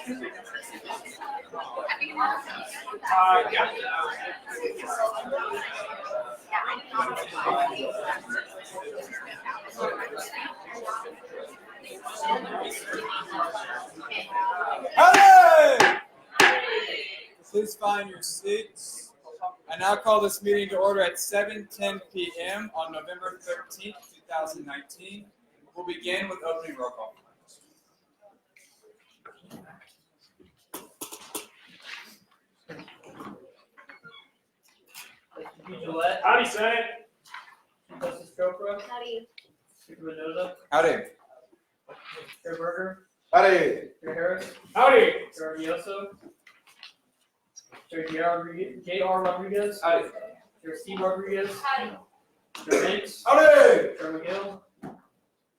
Howdy! Please find your seats. I now call this meeting to order at 7:10 p.m. on November 13th, 2019. We'll begin with opening roll call. Gillette. Howdy, Senate. Justice Chopra. Howdy. Mr. Mendoza. Howdy. Chair Berger. Howdy. Chair Harris. Howdy. Chair Arioso. Chair J.R. Rodriguez. Howdy. Chair Steve Rodriguez. Howdy. Chair Hanks. Howdy. Chair McGill.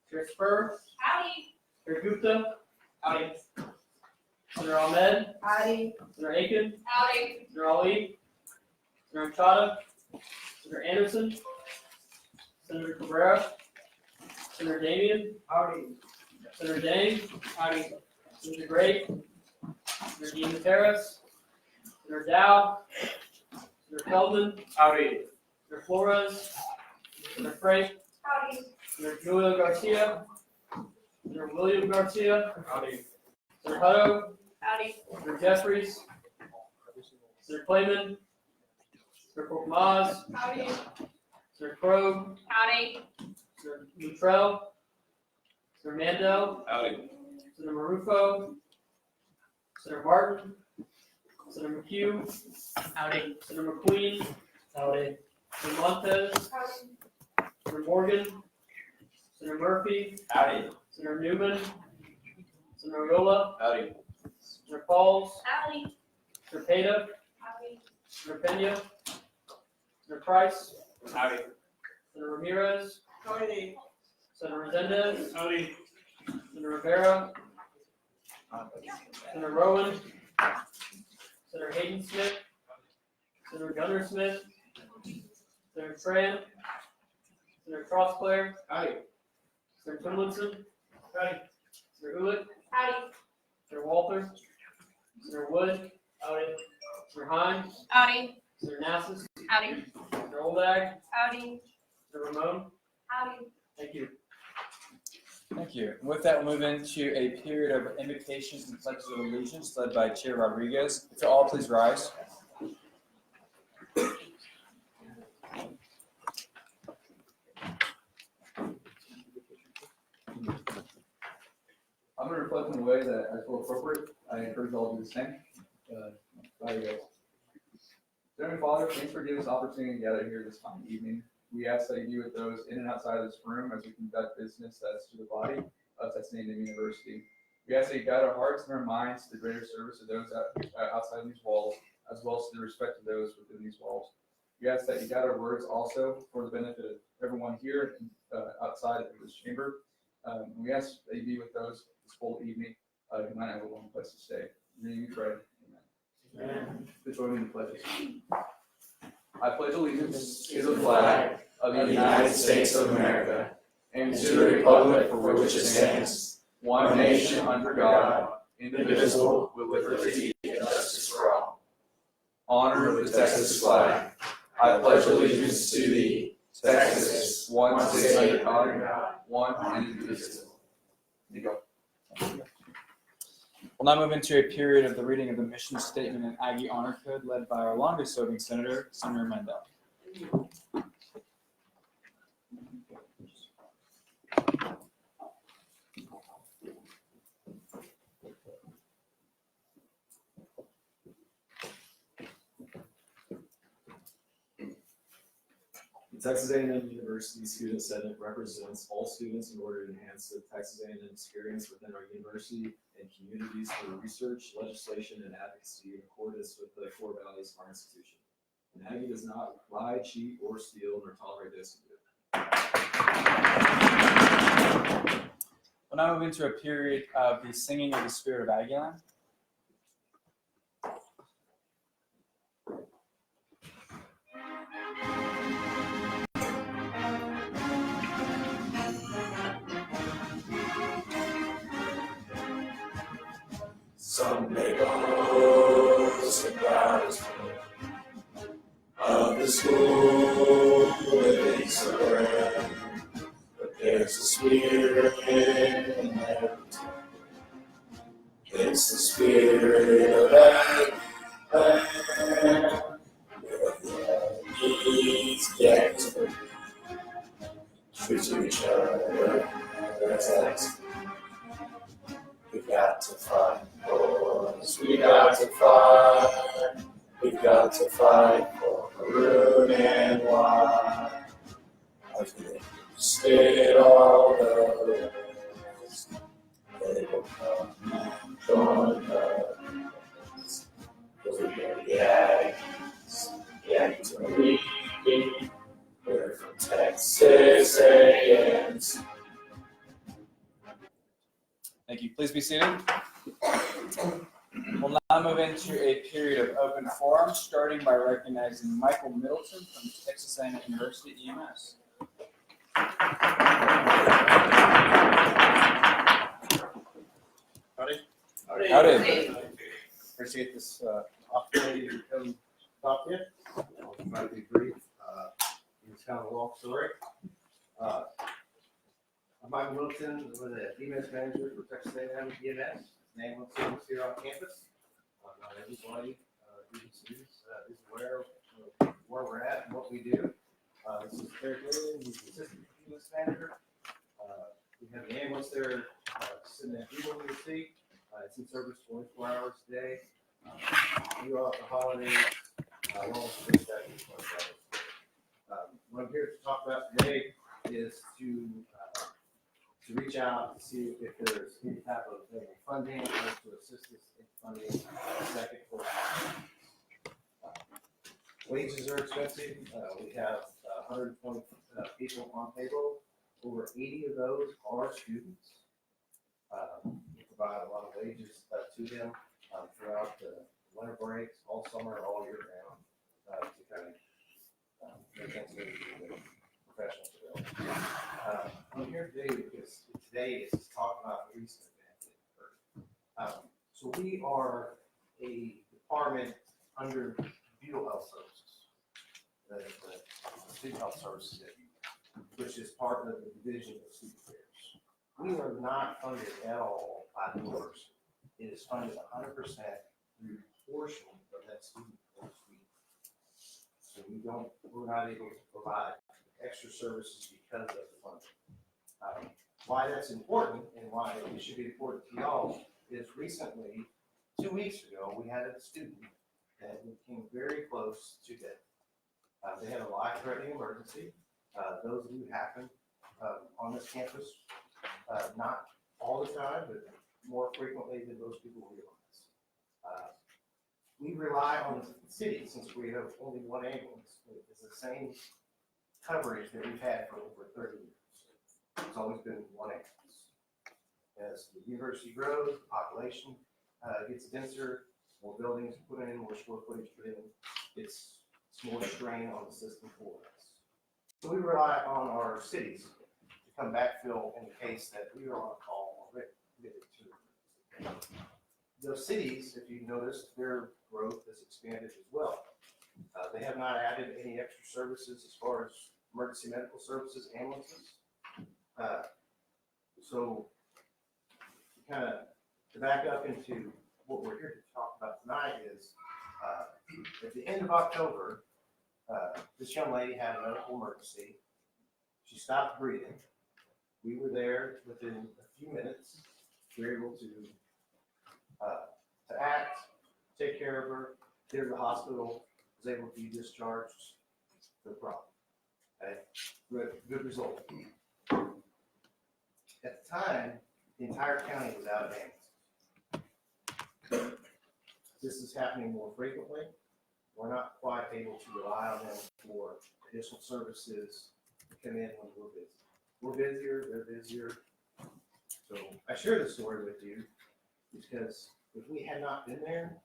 Chair Spur. Howdy. Chair Gupta. Howdy. Senator Ahmed. Howdy. Senator Aiken. Howdy. Senator Ali. Senator Chada. Senator Anderson. Senator Cabrera. Senator Damian. Howdy. Senator Dang. Howdy. Senator Gray. Senator Dean Terrace. Senator Dow. Senator Feldman. Howdy. Senator Flores. Senator Frank. Howdy. Senator Julio Garcia. Senator William Garcia. Howdy. Senator Hutto. Howdy. Senator Jeffries. Senator Clayman. Senator Korkmaz. Howdy. Senator Krogh. Howdy. Senator Luttrell. Senator Mandel. Howdy. Senator Marufo. Senator Martin. Senator McHugh. Howdy. Senator McQueen. Howdy. Senator Montez. Howdy. Senator Morgan. Senator Murphy. Howdy. Senator Newman. Senator Yola. Howdy. Senator Pauls. Howdy. Senator Peda. Howdy. Senator Pena. Senator Price. Howdy. Senator Ramirez. Howdy. Senator Resendez. Howdy. Senator Rivera. Senator Rowan. Senator Hayden Smith. Senator Gunnar Smith. Senator Tran. Senator Crossclair. Howdy. Senator Tomlinson. Howdy. Senator Ulick. Howdy. Senator Walter. Senator Wood. Howdy. Senator Hines. Howdy. Senator Nassus. Howdy. Senator Oldag. Howdy. Senator Ramon. Howdy. Thank you. Thank you. With that, we'll move into a period of invitations and pledges of allegiance led by Chair Rodriguez. If you all please rise. I'm going to reflect in a way that I feel appropriate. I encourage you all to do the same. Bye, guys. Heavenly Father, thanks for giving us the opportunity to gather here this fine evening. We ask that you be with those in and outside of this room as we conduct business that's to the body of Texas A&M University. We ask that you guide our hearts and our minds to the greater service of those outside of these walls, as well as to the respect of those within these walls. We ask that you guide our words also for the benefit of everyone here and outside of this chamber. We ask that you be with those this whole evening who might have a long place to stay. In your name we pray. Amen. Please join me in the pledges. I pledge allegiance to the flag of the United States of America and to the republic for which it stands, one nation under God, indivisible, with liberty and justice for all. Honor the Texas flag. I pledge allegiance to thee, Texas, one state under God, one and indivisible. There you go. We'll now move into a period of the reading of the mission statement and Aggie Honor Code led by our longest serving senator, Senator Mandel. The Texas A&M University Student Senate represents all students in order to enhance the Texas A&M experience within our university and communities through research, legislation, and advocacy in accordance with the core values of our institution. And Aggie does not lie, cheat, or steal, nor tolerate this. We'll now move into a period of the singing of the Spirit of Aggieland. Some may boast about his of the school living surround, but there's a spirit in there. It's the spirit of Advent. Needs get to each other. That's we've got to fight, boys. We got to fight. We've got to fight for maroon and white. I've listed all the they will come and join us. Because we are the Aggies are leading. We're from Texas A&M. Thank you. Please be seated. We'll now move into a period of open forum, starting by recognizing Michael Middleton from Texas A&M University EMS. Howdy. Howdy. Appreciate this opportunity to come talk to you. I'll try to be brief. It's kind of a long story. I'm Michael Middleton, I'm the EMS manager for Texas A&M EMS. Name of service here on campus. Not everybody, even students, is aware of where we're at and what we do. This is Eric Lillian, he's the assistant EMS manager. We have the ambulance there sitting at Eagle in the seat. It's in service 24 hours a day. Throughout the holidays, along with what I'm here to talk about today is to reach out to see if there's any type of funding or to assist us in funding the second course. Wages are expensive. We have 120 people on payroll. Over 80 of those are students. We provide a lot of wages to them throughout the winter breaks, all summer, all year round, to kind of make ends meet with professional development. I'm here today because today is to talk about the recent events that occurred. So we are a department under Bureau Health Services, the Student Health Services, which is part of the Division of Student Affairs. We are not funded at all by the university. It is funded 100% through a portion of that student course fee. So we're not able to provide extra services because of the funding. Why that's important and why it should be important to y'all is recently, 2 weeks ago, we had a student that came very close to death. They had a life-threatening emergency. Those do happen on this campus, not all the time, but more frequently than most people realize. We rely on the city, since we have only one ambulance. It's the same coverage that we've had for over 30 years. It's always been one ambulance. As the university grows, the population gets denser, more buildings put in, more square footage put in, it's more strain on the system for us. So we rely on our cities to come backfill in the case that we are on a call already. Those cities, if you've noticed, their growth has expanded as well. They have not added any extra services as far as emergency medical services, ambulances. So kind of to back up into what we're here to talk about tonight is at the end of October, this young lady had a medical emergency. She stopped breathing. We were there within a few minutes. We were able to act, take care of her, get her to the hospital, was able to be discharged. No problem. Okay? Good result. At the time, the entire county was out of ambulances. This is happening more frequently. We're not quite able to rely on them for additional services to come in when we're busy. We're busier, they're busier. So I share this story with you because if we had not been there,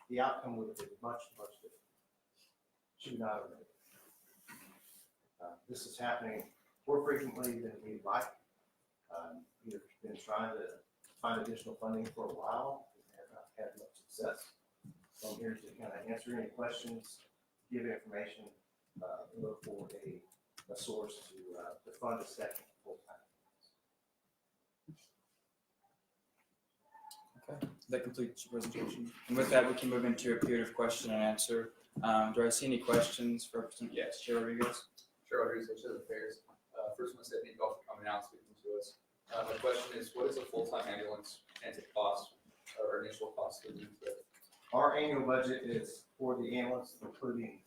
the outcome would have been much, much different. Should not have been. This is happening more frequently than we'd like. We've been trying to find additional funding for a while. We have not had much success. So I'm here to kind of answer any questions, give information, and look for a source to fund a second full-time. Okay, that completes your presentation. And with that, we can move into a period of question and answer. Do I see any questions for Representative? Yes, Chair Rodriguez. Chair Rodriguez, Legislative Affairs. First one said, thank you all for coming out and speaking to us. My question is, what is a full-time ambulance transit cost or initial cost of the Our annual budget is for the ambulance, including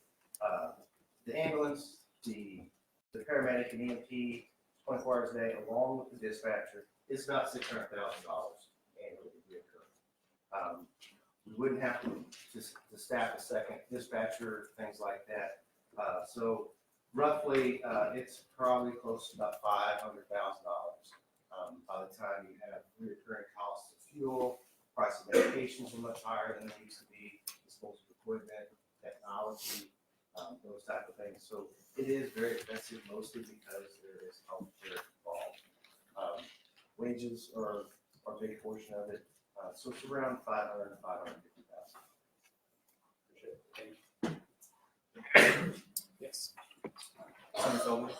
the ambulance, the paramedic and EMT, 24 hours a day, along with the dispatcher, it's about $600,000 annually. We wouldn't have to staff a second dispatcher, things like that. So roughly, it's probably close to about $500,000 by the time you have recurring costs of fuel, price of medications are much higher than they used to be, disposable equipment, technology, those type of things. So it is very expensive, mostly because there is healthcare involved. Wages are a big portion of it. So it's around 500 to 550,000. Appreciate it. Yes. Senator Feldman.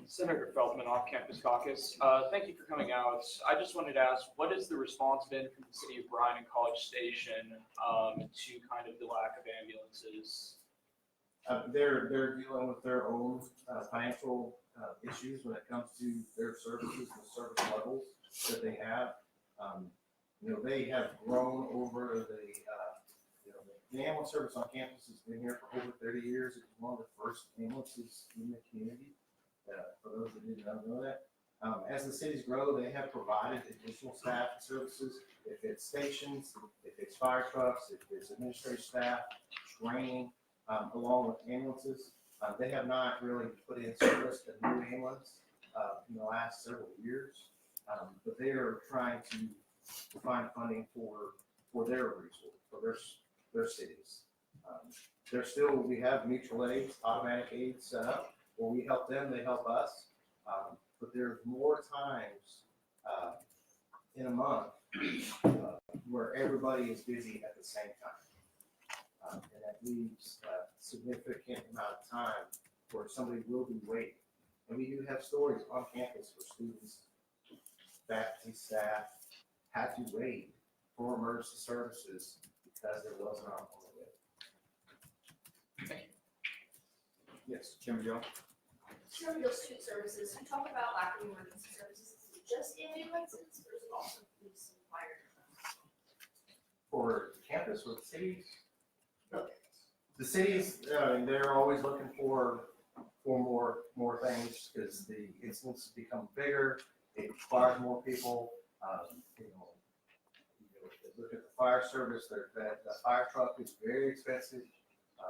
Senator Feldman, Off-Campus Caucus. Thank you for coming out. I just wanted to ask, what has the response been from the city of Bryan and College Station to kind of the lack of ambulances? They're dealing with their own financial issues when it comes to their services and service levels that they have. They have grown over the ambulance service on campus has been here for over 30 years. It's one of the first ambulances in the community. For those that did not know that. As the cities grow, they have provided additional staff and services. If it's stations, if it's fire trucks, if it's administrative staff, training, along with ambulances. They have not really put in service a new ambulance in the last several years, but they are trying to find funding for their resource, for their cities. We have mutual aids, automatic aids set up, where we help them, they help us. But there's more times in a month where everybody is busy at the same time. And that leaves a significant amount of time where somebody will be waiting. And we do have stories on campus where students, faculty, staff had to wait for emergency services because there wasn't on the way. Yes, Chairman Joe. Chairman Gill, Student Services, we talk about lack of emergency services. Is it just ambulances or is it also police and fire? For campus or the cities, Both. the cities, they're always looking for more things because the incidents become bigger. It requires more people. Look at the fire service. That fire truck is very expensive.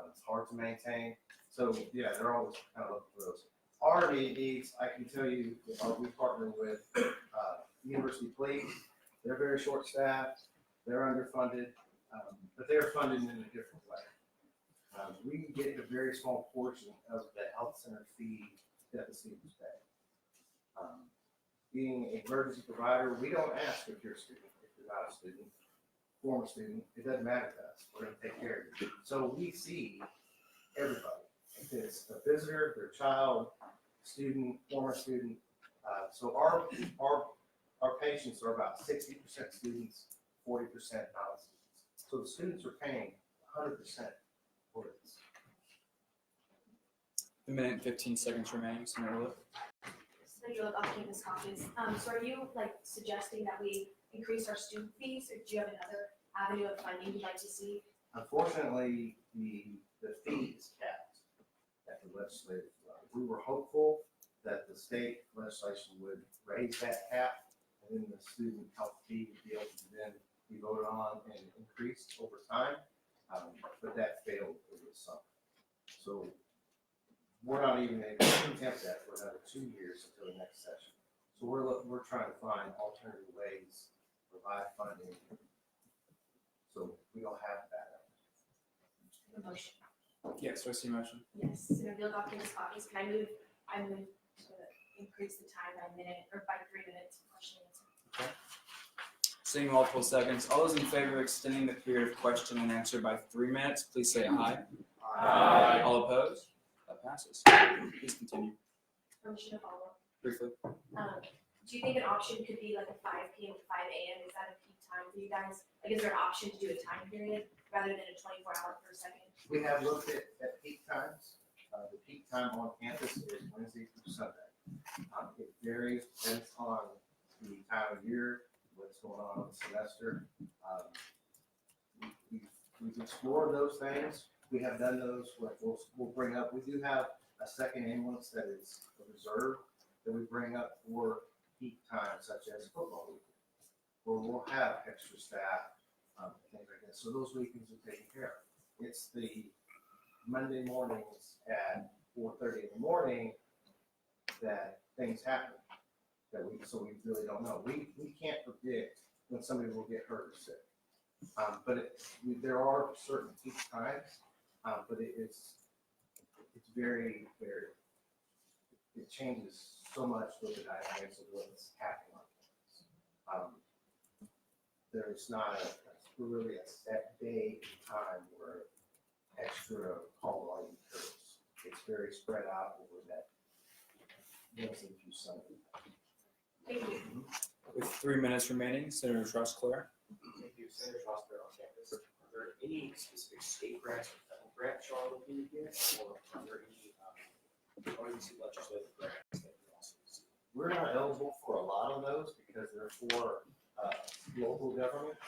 It's hard to maintain. So yeah, they're always kind of looking for those. Our needs, I can tell you, we partner with University Police. They're very short-staffed. They're underfunded, but they're funded in a different way. We get a very small portion of the health center fee that the students pay. Being an emergency provider, we don't ask if you're a student, if you're not a student, former student, it doesn't matter to us. We're gonna take care of you. So we see everybody. If it's a visitor, their child, student, former student. So our patients are about 60% students, 40% non-students. So the students are paying 100% for this. A minute and 15 seconds remaining, Senator Wood. Senator Gill, Off-Campus Caucus. So are you suggesting that we increase our student fees, or do you have another avenue of funding you'd like to see? Unfortunately, the fee is capped at the legislative level. We were hopeful that the state legislation would raise that cap, and then the student health fee would be able to then be voted on and increased over time, but that failed over the summer. So we're not even able to attempt that for another 2 years until the next session. So we're trying to find alternative ways to provide funding, so we don't have that. A motion. Yes, do I see a motion? Yes. Senator Gill, Off-Campus Caucus. Can I move to increase the time by a minute or by 3 minutes for question and answer? Seeing multiple seconds, all those in favor of extending the period of question and answer by 3 minutes, please say aye. Aye. All opposed? That passes. Please continue Permission to follow up. briefly. Do you think an option could be like a 5 p.m. to 5 a.m.? Is that a peak time for you guys? Like, is there an option to do a time period rather than a 24-hour per second? We have looked at peak times. The peak time on campus is Wednesday through Sunday. It varies, depends on the time of year, what's going on in the semester. We've explored those things. We have done those, what we'll bring up. We do have a second ambulance that is a reserve that we bring up for peak times such as football week, where we'll have extra staff, things like that. So those weekends are taken care of. It's the Monday mornings at 4:30 in the morning that things happen so we really don't know. We can't predict when somebody will get hurt or sick. But there are certain peak times, but it's very, very, it changes so much with the dynamics of what's happening on campus. There's not really a set day and time where extra call volume occurs. It's very spread out over that Wednesday through Sunday. Thank you. With 3 minutes remaining, Senator Trustclair. Thank you, Senator Strasburg on campus. Are there any specific state grants or federal grants y'all are looking to get, or are there any emergency legislative grants that you also see? We're not eligible for a lot of those because they're for local governments,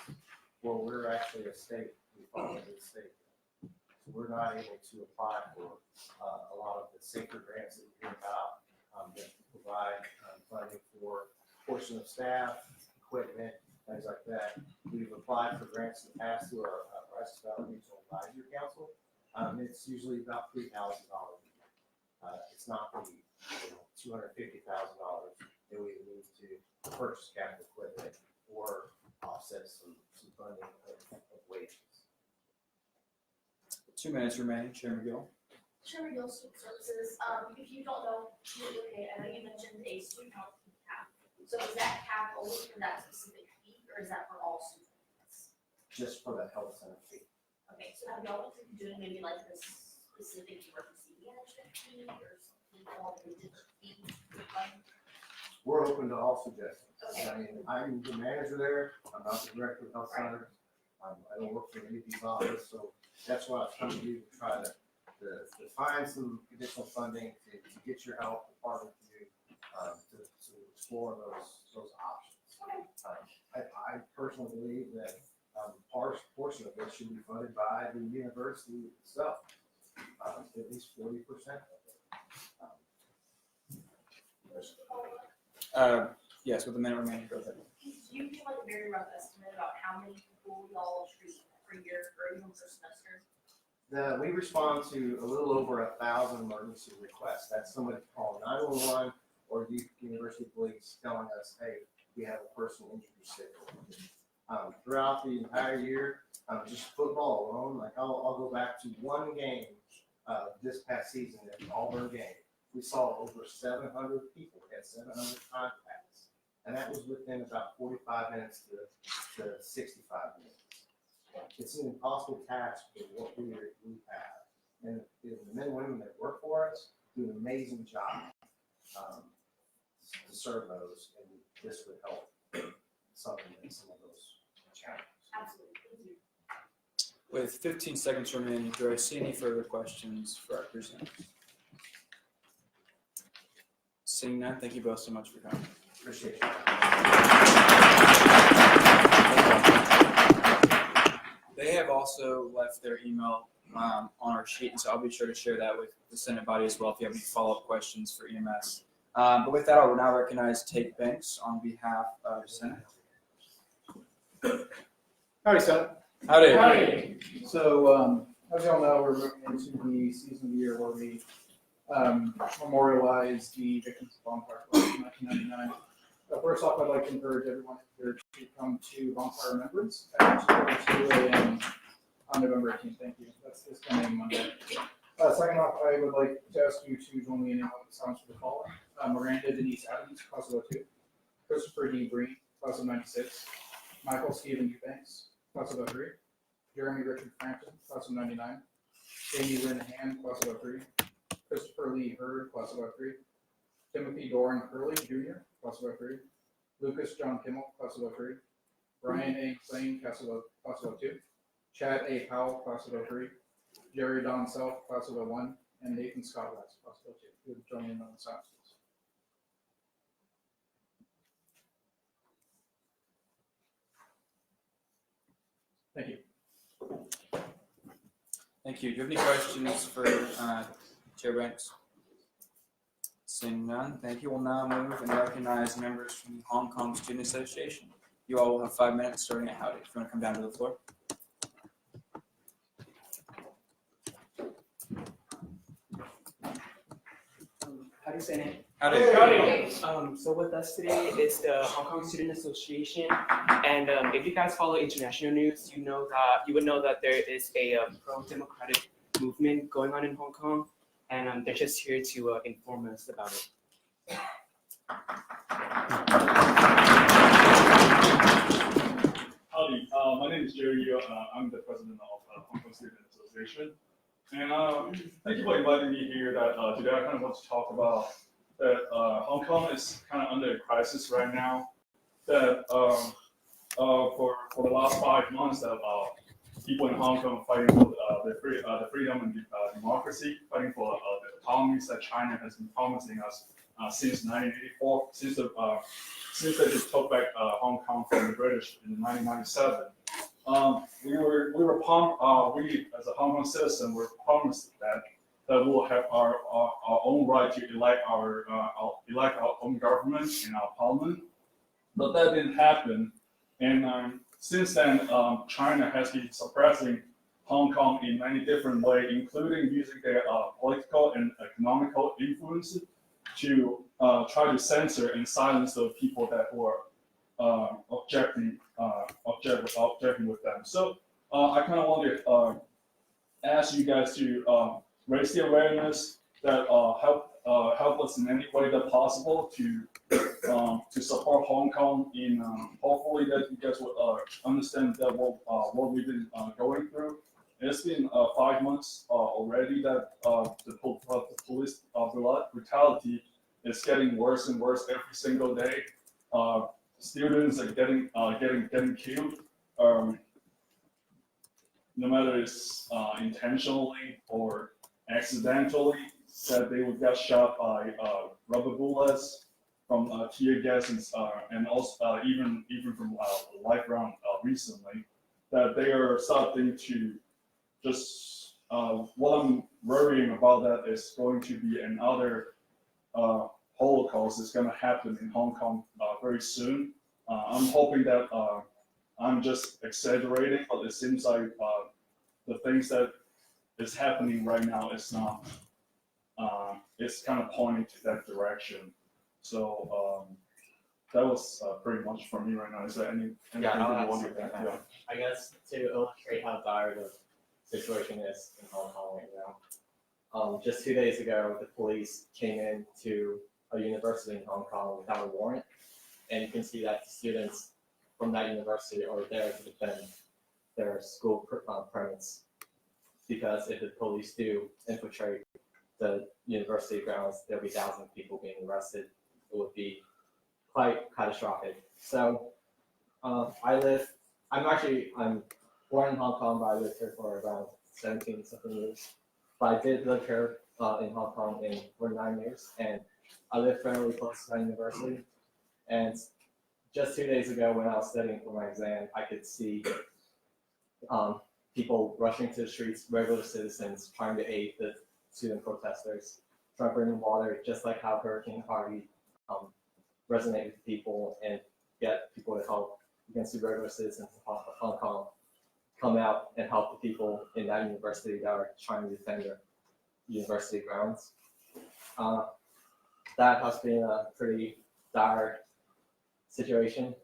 where we're actually a state, we follow the state. So we're not able to apply for a lot of the safer grants that we hear about that provide funding for portion of staff, equipment, things like that. We've applied for grants in the past through our Bryce Valley Regional Advisory Council. It's usually about $3,000 a year. It's not the $250,000 that we need to purchase capital equipment or offset some funding of wages. 2 minutes remaining, Chair McGill. Chairman Gill, Student Services, if you don't know, okay, I know you mentioned a student health fee cap. So is that cap only for that specific fee, or is that for all students? Just for the health center fee. Okay, so have y'all looked into doing maybe like this specific emergency management fee or something called a different fee? We're open to all suggestions. Okay. I mean, I'm the manager there, I'm not the director of health center. I don't work for the AD's office, so that's why I've come to you to try to find some additional funding to get your health department to explore those options. I personally believe that portion of it should be funded by the university itself, at least 40% of it. Yes, with a minute remaining, go ahead. Do you give like a very rough estimate about how many people y'all treat per year or even per semester? We respond to a little over 1,000 emergency requests. That's somebody calling 911 or University Police telling us, hey, we have a person injured or sick. Throughout the entire year, just football alone, like I'll go back to one game this past season, an Auburn game. We saw over 700 people, we had 700 contacts. And that was within about 45 minutes to 65 minutes. It's an impossible task for what we have. And the men and women that work for us do an amazing job to serve those, and this would help supplement some of those challenges. Absolutely, thank you. With 15 seconds remaining, do I see any further questions for our presenters? Seeing none, thank you both so much for coming. Appreciate you. They have also left their email on our sheet, and so I'll be sure to share that with the Senate body as well if you have any follow-up questions for EMS. But with that, I will now recognize Tate Banks on behalf of the Senate. Howdy, Senate. Howdy. So, as y'all know, we're moving into the season of the year where we memorialize the victims of Bonfire Flight in 1999. First off, I'd like to encourage everyone here to come to Bonfire Remembrance at 2 a.m. on November 18th. Thank you. That's this coming Monday. Second off, I would like to ask you to join me in a moment of silence for the following. Miranda Denise Adams, class of 02. Christopher D. Breen, class of 96. Michael Stephen Eubanks, class of 03. Jeremy Richard Frampton, class of 99. Amy Lynn Hand, class of 03. Christopher Lee Hurd, class of 03. Timothy Doran Curley, Jr., class of 03. Lucas John Kimmel, class of 03. Brian A. Klein, class of 02. Chad A. Powell, class of 03. Jerry Don Self, class of 01. And Nathan Scott West, class of 02, who have joined in on the science. Thank you. Thank you. Do you have any questions for Chair Banks? Seeing none, thank you. We'll now move and recognize members from the Hong Kong Student Association. You all will have 5 minutes starting at Howdy. If you want to come down to the floor. How do you say name? Howdy. So with us today is the Hong Kong Student Association, and if you guys follow international news, you would know that there is a pro-democratic movement going on in Hong Kong, and they're just here to inform us about it. Howdy, my name is Jerry Yeo. I'm the president of Hong Kong Student Association. And thank you for inviting me here. Today I kind of want to talk about that Hong Kong is kind of under a crisis right now. That for the last 5 months that people in Hong Kong fighting for the freedom and democracy, fighting for the autonomies that China has been promising us since 1984, since they took back Hong Kong from the British in 1997. We as a Hong Kong citizen were promised that we'll have our own right to elect our own government in our parliament, but that didn't happen. And since then, China has been suppressing Hong Kong in many different ways, including using their political and economical influence to try to censor and silence the people that were objecting with them. So I kind of want to ask you guys to raise the awareness that help us in any way that possible to support Hong Kong in hopefully that you guys will understand that what we've been going through. It's been 5 months already that the police brutality is getting worse and worse every single day. Students are getting killed, no matter it's intentionally or accidentally, that they would get shot by rubber bullets, from tear gas, and also even from live round recently. That they are starting to just what I'm worrying about that is going to be another Holocaust is going to happen in Hong Kong very soon. I'm hoping that I'm just exaggerating, but it seems like the things that is happening right now is not. It's kind of pointing to that direction. So that was pretty much from me right now. Is there anything you want to add? Yeah. I guess to illustrate how dire the situation is in Hong Kong right now. Just 2 days ago, the police came into a university in Hong Kong without a warrant, and you can see that the students from that university are there to defend their school premise. Because if the police do infiltrate the university grounds, there'll be thousands of people being arrested. It would be quite catastrophic. So I'm born in Hong Kong, but I lived here for around 17 something years. But I did live here in Hong Kong for 9 years, and I live fairly close to my university. And just 2 days ago, when I was studying for my exam, I could see people rushing to the streets, regular citizens trying to aid the student protesters, trying to bring them water, just like how Hurricane Harvey resonated with people and get people to help against the regular citizens of Hong Kong come out and help the people in that university that are trying to defend their university grounds. That has been a pretty dire situation.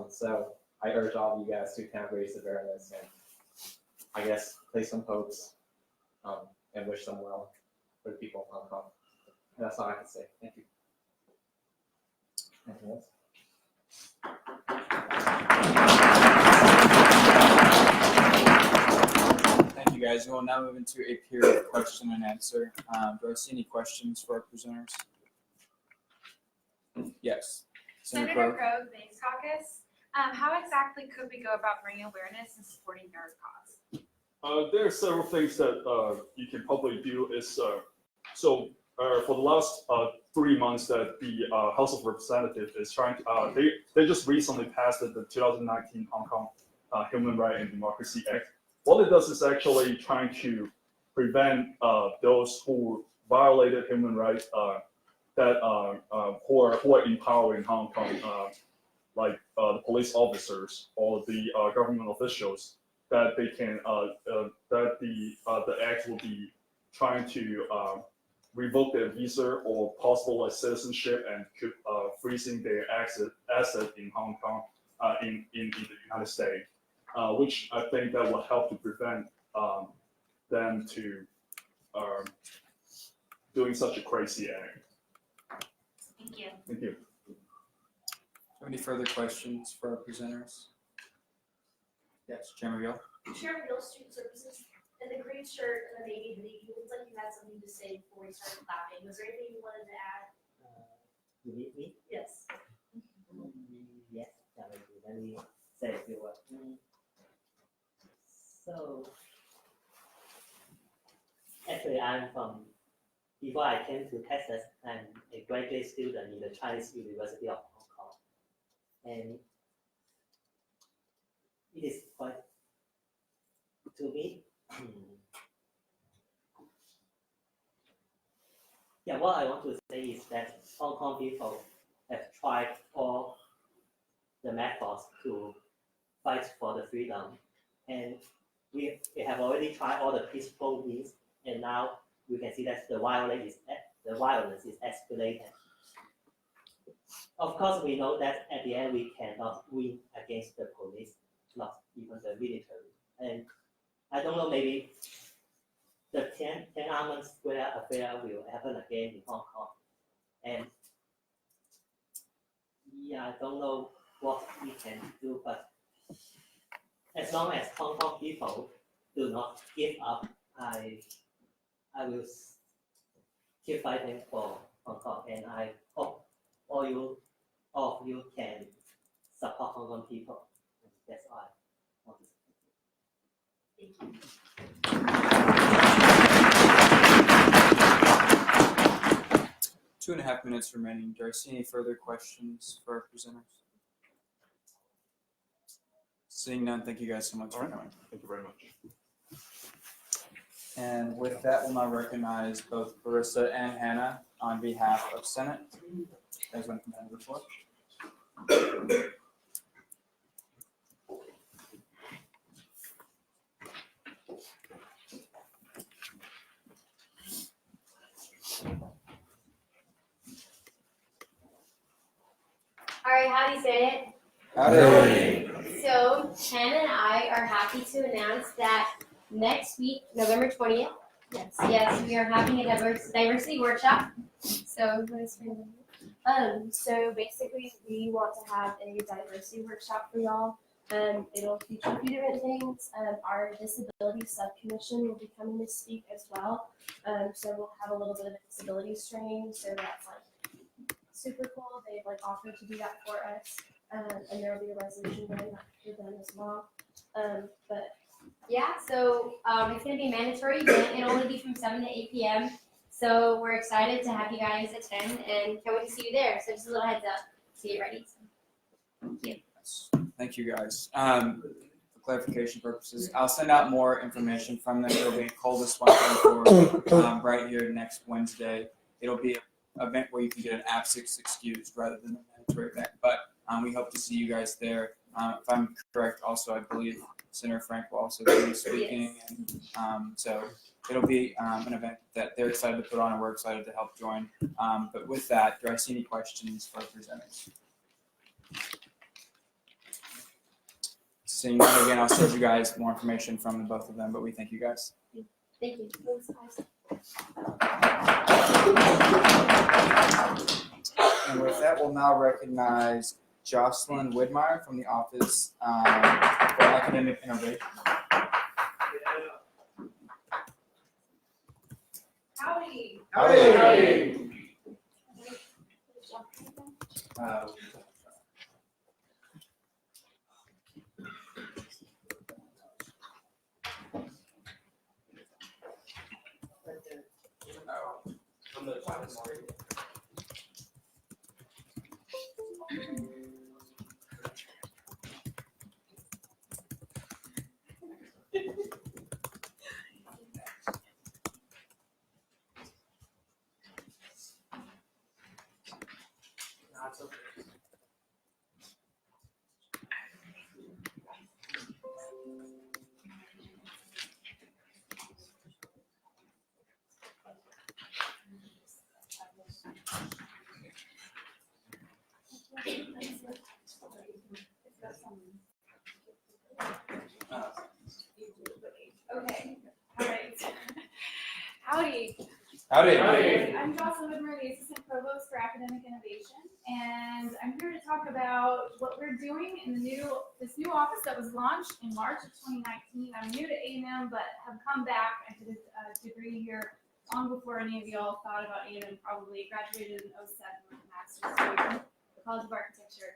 So I urge all of you guys to kind of raise awareness and I guess place some hopes and wish them well for the people of Hong Kong. And that's all I can say. Thank you. Anything else? guys. We'll now move into a period of question and answer. Do I see any questions for our presenters? Yes. Senator Grove, Base Caucus. How exactly could we go about bringing awareness and supporting your cause? There are several things that you can probably do. For the last 3 months that the House of Representatives is trying to, they just recently passed the 2019 Hong Kong Human Rights and Democracy Act. What it does is actually trying to prevent those who violated human rights who are in power in Hong Kong, like the police officers or the government officials, that they can that the act will be trying to revoke their visa or possible citizenship and freezing their asset in Hong Kong, in the United States, which I think that will help to prevent them to doing such a crazy act. Thank you. Thank you. Any further questions for our presenters? Yes, Chairman Gill. Chairman Gill, Student Services, in the green shirt and the navy hoodie, you looked like you had something to say before we started clapping. Was there anything you wanted to add? You need me? Yes. Yes, let me say a few words. So, actually, before I came to Texas, I'm a graduate student in the Chinese University of Hong Kong. And it is quite, to me, yeah, what I want to say is that Hong Kong people have tried all the methods to fight for the freedom. And we have already tried all the peaceful means, and now we can see that the violence is escalating. Of course, we know that at the end we cannot win against the police, not even the military. And I don't know, maybe the Tiananmen Square affair will happen again in Hong Kong. And yeah, I don't know what we can do, but as long as Hong Kong people do not give up, I will keep fighting for Hong Kong, and I hope all of you can support Hong Kong people. That's all I want to say. Thank you. 2.5 minutes remaining. Do I see any further questions for our presenters? Seeing none, thank you guys so much for coming. Thank you very much. And with that, we'll now recognize both Larissa and Hannah on behalf of Senate. You guys want to come down to the floor? All right, howdy, Senate. Howdy. So, Hannah and I are happy to announce that next week, November 20th, yes, we are having a diversity workshop. So, basically, we want to have a diversity workshop for y'all. It'll feature a few different things. Our disability subcommission will be coming to speak as well. So we'll have a little bit of a disabilities training. So that's like super cool. They've like offered to do that for us. And there will be a resolution going for them as well. But yeah, so it's going to be mandatory. It'll only be from 7 to 8 p.m. So we're excited to have you guys attend and can't wait to see you there. So just a little heads up to get ready. Thank you. Thank you, guys. For clarification purposes, I'll send out more information from them. It'll be in Coldest 134 right here next Wednesday. It'll be an event where you can get an absence excused rather than a mandatory event. But we hope to see you guys there. If I'm correct, also, I believe Senator Frank will also be speaking. Yes. And so it'll be an event that they're excited to put on and we're excited to help join. But with that, do I see any questions for our presenters? Seeing none, again, I'll send you guys more information from the both of them, but we thank you guys. Thank you. And with that, we'll now recognize Jocelyn Widmeyer from the Office for Academic Innovation. Howdy. Howdy. Okay, all right. Howdy. Howdy. I'm Jocelyn Whitmer, the Assistant Provost for Academic Innovation, and I'm here to talk about what we're doing in this new office that was launched in March of 2019. I'm new to A&M, but have come back. I did a degree here long before any of y'all thought about A&M, probably graduated in 07 with a master's degree from the College of Architecture.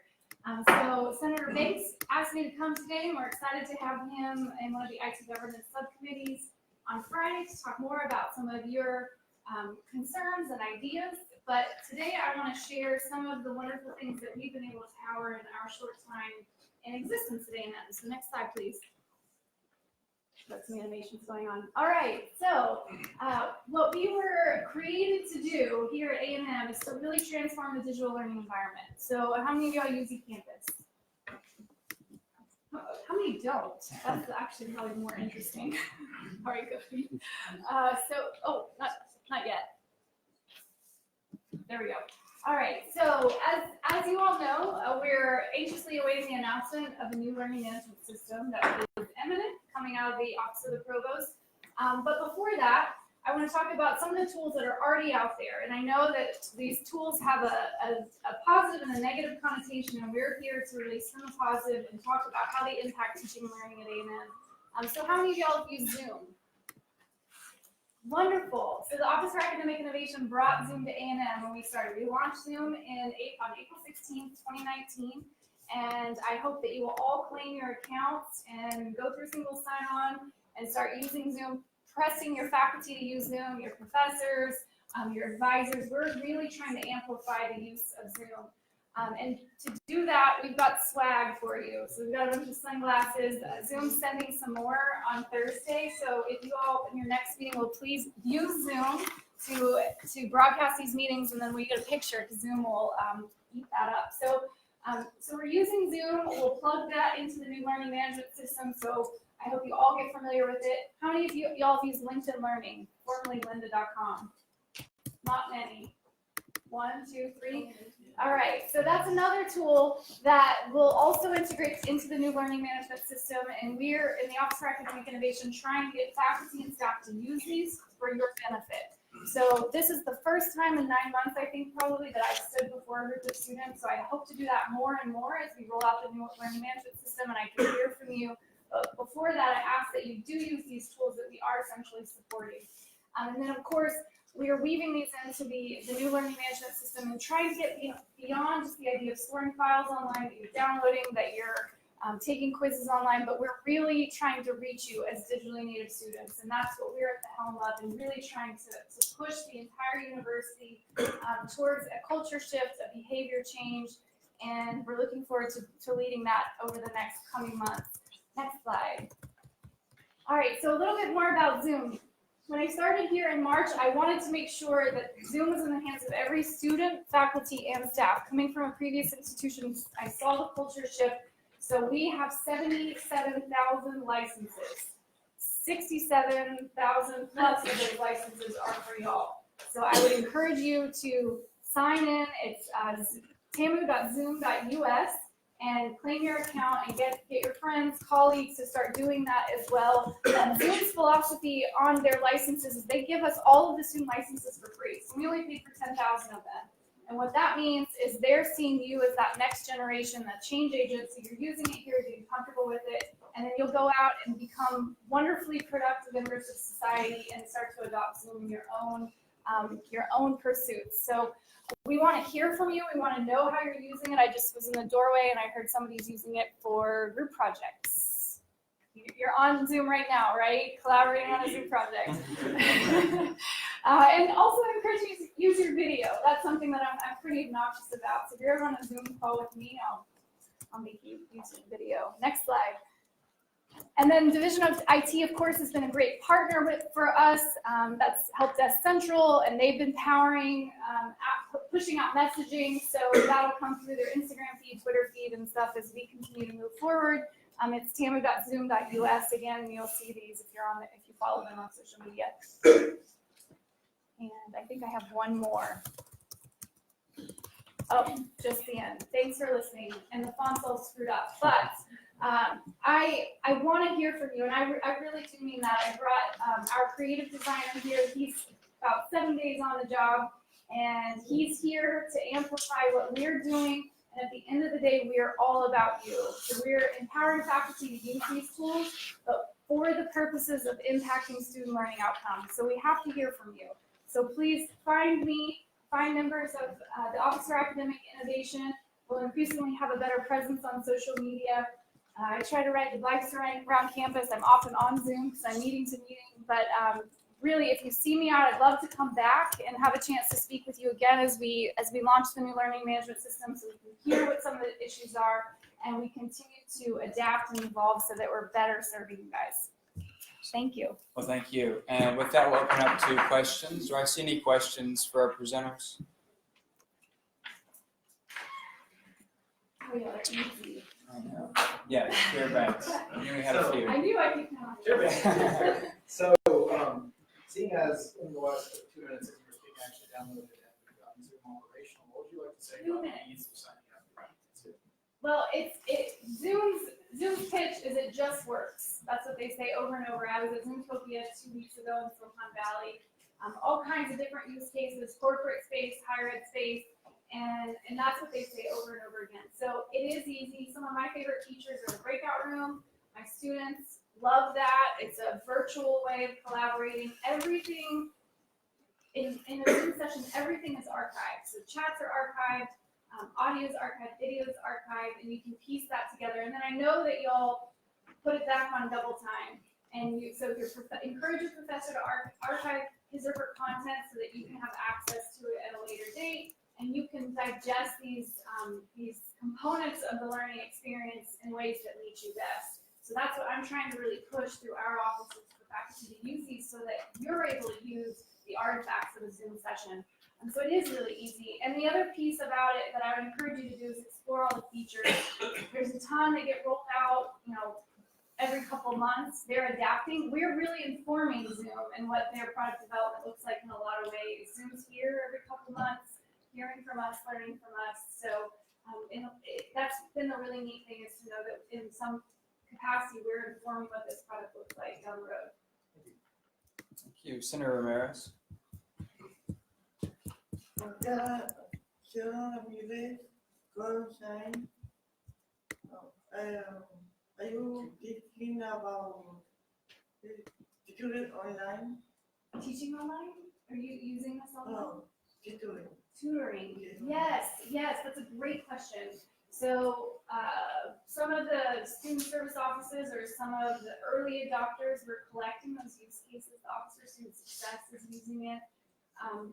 So Senator Banks asked me to come today, and we're excited to have him in one of the IT governance subcommittees on Friday to talk more about some of your concerns and ideas. But today I want to share some of the wonderful things that we've been able to power in our short time in existence at A&M. So next slide, please. Got some animations going on. All right, so what we were created to do here at A&M is to really transform the digital learning environment. So how many of y'all use eCampus? How many don't? That's actually probably more interesting. All right, good. Not yet. There we go. All right, so as you all know, we're anxiously awaiting the announcement of a new learning management system that is imminent, coming out of the Office of the Provost. But before that, I want to talk about some of the tools that are already out there. And I know that these tools have a positive and a negative connotation, and we're here to really spin the positive and talk about how they impact teaching and learning at A&M. So how many of y'all have used Zoom? Wonderful. So the Office for Academic Innovation brought Zoom to A&M when we started. We launched Zoom on April 16th, 2019. And I hope that you will all claim your accounts and go through single sign-on and start using Zoom, pressing your faculty to use Zoom, your professors, your advisors. We're really trying to amplify the use of Zoom. And to do that, we've got swag for you. So we've got a bunch of sunglasses. Zoom's sending some more on Thursday. So if you all, in your next meeting, will please use Zoom to broadcast these meetings, and then we get a picture because Zoom will eat that up. So we're using Zoom. We'll plug that into the new learning management system. So I hope you all get familiar with it. How many of y'all have used LinkedIn Learning, formerly lynda.com? Not many. 1, 2, 3. All right, so that's another tool that will also integrate into the new learning management system, and we're in the Office for Academic Innovation trying to get faculty and staff to use these for your benefit. So this is the first time in 9 months, I think, probably, that I've stood before a group of students, so I hope to do that more and more as we roll out the new learning management system, and I can hear from you. But before that, I ask that you do use these tools that we are essentially supporting. And then, of course, we are weaving these into the new learning management system and trying to get beyond just the idea of storing files online, that you're downloading, that you're taking quizzes online, but we're really trying to reach you as digitally native students. And that's what we're at the helm of, and really trying to push the entire university towards a culture shift, a behavior change, and we're looking forward to leading that over the next coming months. Next slide. All right, so a little bit more about Zoom. When I started here in March, I wanted to make sure that Zoom was in the hands of every student, faculty, and staff. Coming from a previous institution, I saw the culture shift. So we have 77,000 licenses. 67,000 plus of those licenses are for y'all. So I would encourage you to sign in. It's tamu.zoom.us and claim your account and get your friends, colleagues to start doing that as well. Zoom's philosophy on their licenses is they give us all of the student licenses for free. So we only paid for 10,000 of them. And what that means is they're seeing you as that next generation, that change agent, so you're using it here, getting comfortable with it, and then you'll go out and become wonderfully productive members of society and start to adopt Zoom in your own pursuits. So we want to hear from you. We want to know how you're using it. I just was in the doorway and I heard somebody's using it for group projects. You're on Zoom right now, right? Collaborating on a Zoom project. And also encourage you to use your video. That's something that I'm pretty obnoxious about. So if you're ever on a Zoom call with me, I'll make you use your video. Next slide. And then Division of IT, of course, has been a great partner for us. That's Help Desk Central, and they've been powering, pushing out messaging. So that'll come through their Instagram feed, Twitter feed, and stuff as we continue to move forward. It's tamu.zoom.us again, and you'll see these if you follow them on social media. And I think I have one more. Oh, just the end. Thanks for listening. And the font's all screwed up, but I want to hear from you, and I really do mean that. I brought our creative designer here. He's about 7 days on the job, and he's here to amplify what we're doing. And at the end of the day, we are all about you. So we're empowering faculty to use these tools, but for the purposes of impacting student learning outcomes. So we have to hear from you. So please find me, find members of the Office for Academic Innovation. We'll increasingly have a better presence on social media. I try to ride the bikes around campus. I'm often on Zoom because I'm meeting to meeting, but really, if you see me out, I'd love to come back and have a chance to speak with you again as we launch the new learning management system, so we can hear what some of the issues are, and we continue to adapt and evolve so that we're better serving you guys. Thank you. Well, thank you. And with that, we'll open up to questions. Do I see any questions for our presenters? Oh, yeah, they're easy. I know. Yeah, Fairbanks. I knew we had a few. I knew I could count. So, seeing as in the last 2 minutes as you were speaking, I actually downloaded it and gotten Zoom operational, what would you like to say about the ease of signing up? Well, Zoom's pitch is it just works. That's what they say over and over. I was at Zoomtopia 2 weeks ago in Silicon Valley. All kinds of different use cases, corporate space, higher ed space, and that's what they say over and over again. So it is easy. Some of my favorite features are the breakout room. My students love that. It's a virtual way of collaborating. Everything in a Zoom session, everything is archived. So chats are archived. Audio is archived, video is archived, and you can piece that together. And then I know that y'all put it back on double time. And so encourage your professor to archive his or her content so that you can have access to it at a later date. And you can digest these components of the learning experience in ways that meet you best. So that's what I'm trying to really push through our offices for faculty to use these so that you're able to use the artifacts of a Zoom session. And so it is really easy. And the other piece about it that I would encourage you to do is explore all the features. There's a ton that get rolled out, every couple months. They're adapting. We're really informing Zoom and what their product development looks like in a lot of ways. Zoom's here every couple months, hearing from us, learning from us. So that's been the really neat thing, is to know that in some capacity, we're informing what this product looks like down the road. Thank you. Senator Ramirez. Are you teaching about tutoring online? Teaching online? Are you using this online? No, tutoring. Tutoring. Yes, that's a great question. So some of the student service offices or some of the early adopters were collecting those use cases. The Office for Student Success is using it.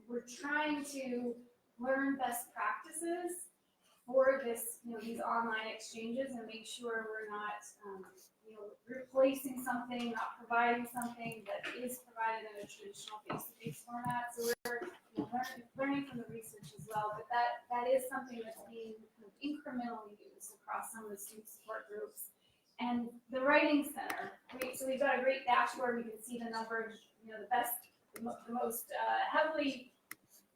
We're trying to learn best practices for this, these online exchanges, and make sure we're not, replacing something, not providing something that is provided in a traditional face-to-face format. So we're learning from the research as well. But that is something that's being kind of incrementally used across some of the student support groups. And the Writing Center. So we've got a great dashboard. We can see the numbers. The most heavily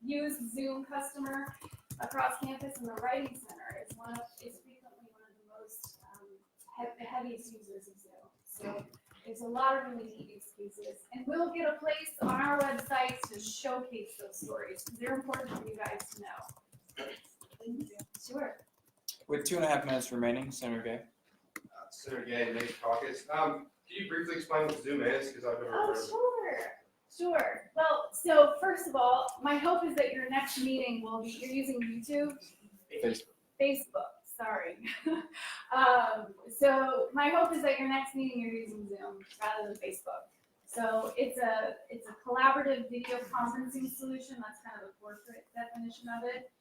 used Zoom customer across campus, and the Writing Center is frequently one of the most the heaviest users of Zoom. So there's a lot of really neat use cases, and we'll get a place on our website to showcase those stories because they're important for you guys to know. Sure. With 2.5 minutes remaining, Senator Gay. Senator Gay, Main Caucus. Can you briefly explain what Zoom is? Because I've never heard of it. Sure. Well, so first of all, my hope is that your next meeting will be, you're using YouTube? Facebook, sorry. So my hope is that your next meeting you're using Zoom rather than Facebook. So it's a collaborative video conferencing solution. That's kind of the corporate definition of it.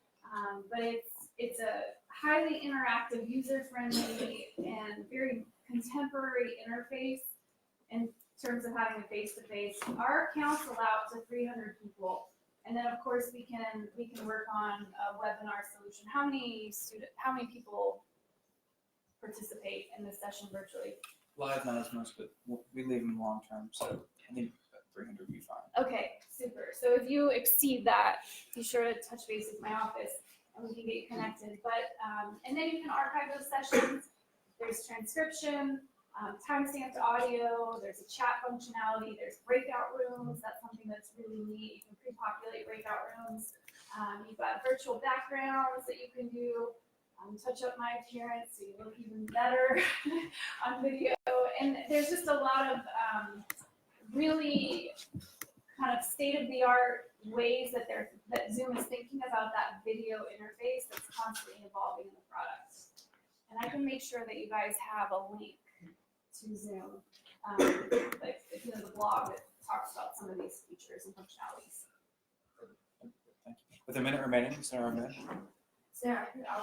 But it's a highly interactive, user-friendly, and very contemporary interface in terms of having a face-to-face. Our accounts allow up to 300 people. And then of course we can work on a webinar solution. How many people participate in this session virtually? Live, not as much, but we leave them long term, so I think 300 would be fine. Okay, super. So if you exceed that, be sure to touch base with my office and we can get you connected. But and then you can archive those sessions. There's transcription, timestamped audio, there's a chat functionality, there's breakout rooms. That's something that's really neat. You can pre-populate breakout rooms. You've got virtual backgrounds that you can do. Touch up my appearance so you look even better on video. And there's just a lot of really kind of state-of-the-art ways that Zoom is thinking about that video interface that's constantly evolving in the product. And I can make sure that you guys have a link to Zoom, like the blog that talks about some of these features and functionalities. With a minute remaining, Senator Ahmed. Sarah, I'll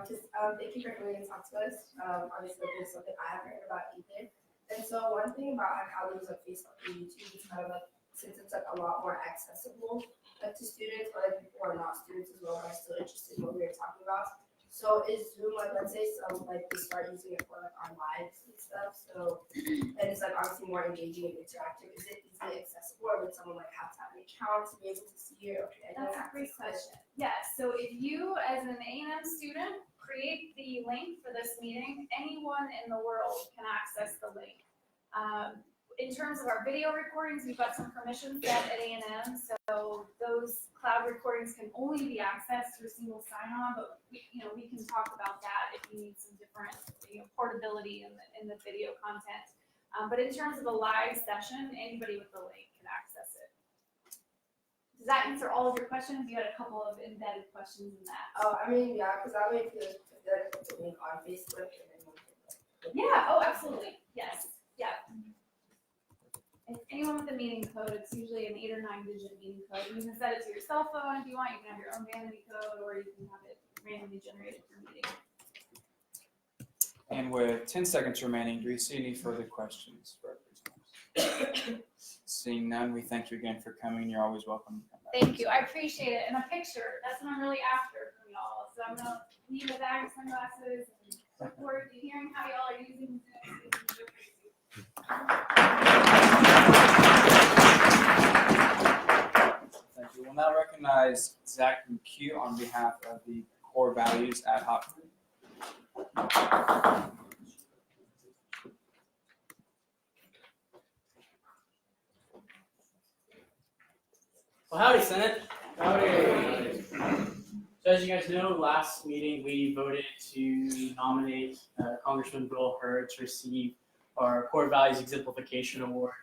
just thank you for coming and talk to us. Obviously, this is something I haven't heard about either. And so one thing about like how there's like Facebook and YouTube is kind of like, since it's like a lot more accessible like to students or like people who are not students as well are still interested in what we were talking about. So is Zoom like, let's say some like we start using it for like our lives and stuff. So and it's like obviously more engaging and interactive. Is it easily accessible or would someone like have to have an account to be able to see it? Okay, That's a great question. Yes, so if you as an A&M student create the link for this meeting, anyone in the world can access the link. In terms of our video recordings, we've got some permissions set at A&M, so those cloud recordings can only be accessed through single sign-on, but we can talk about that if you need some different portability in the video content. But in terms of a live session, anybody with the link can access it. Does that answer all of your questions? You had a couple of embedded questions in that. Oh, I mean, yeah, because that way if you put the link on Facebook and then one can Yeah, oh, absolutely, yes, yeah. If anyone with a meeting code, it's usually an 8 or 9 digit meeting code. You can set it to your cell phone if you want, you can have your own vanity code, or you can have it randomly generated for meeting. And with 10 seconds remaining, do we see any further questions for our presenters? Seeing none, we thank you again for coming. You're always welcome to come back. Thank you, I appreciate it. And a picture, that's what I'm really after from y'all. So I'm gonna leave a bag of sunglasses and look forward to hearing how y'all are using Zoom. Thank you. We'll now recognize Zach McHugh on behalf of the Core Values Ad Hoc Group. Well, howdy, Senate. Howdy. So as you guys know, last meeting we voted to nominate Congressman Will Hurd to receive our Core Values Exemplification Award.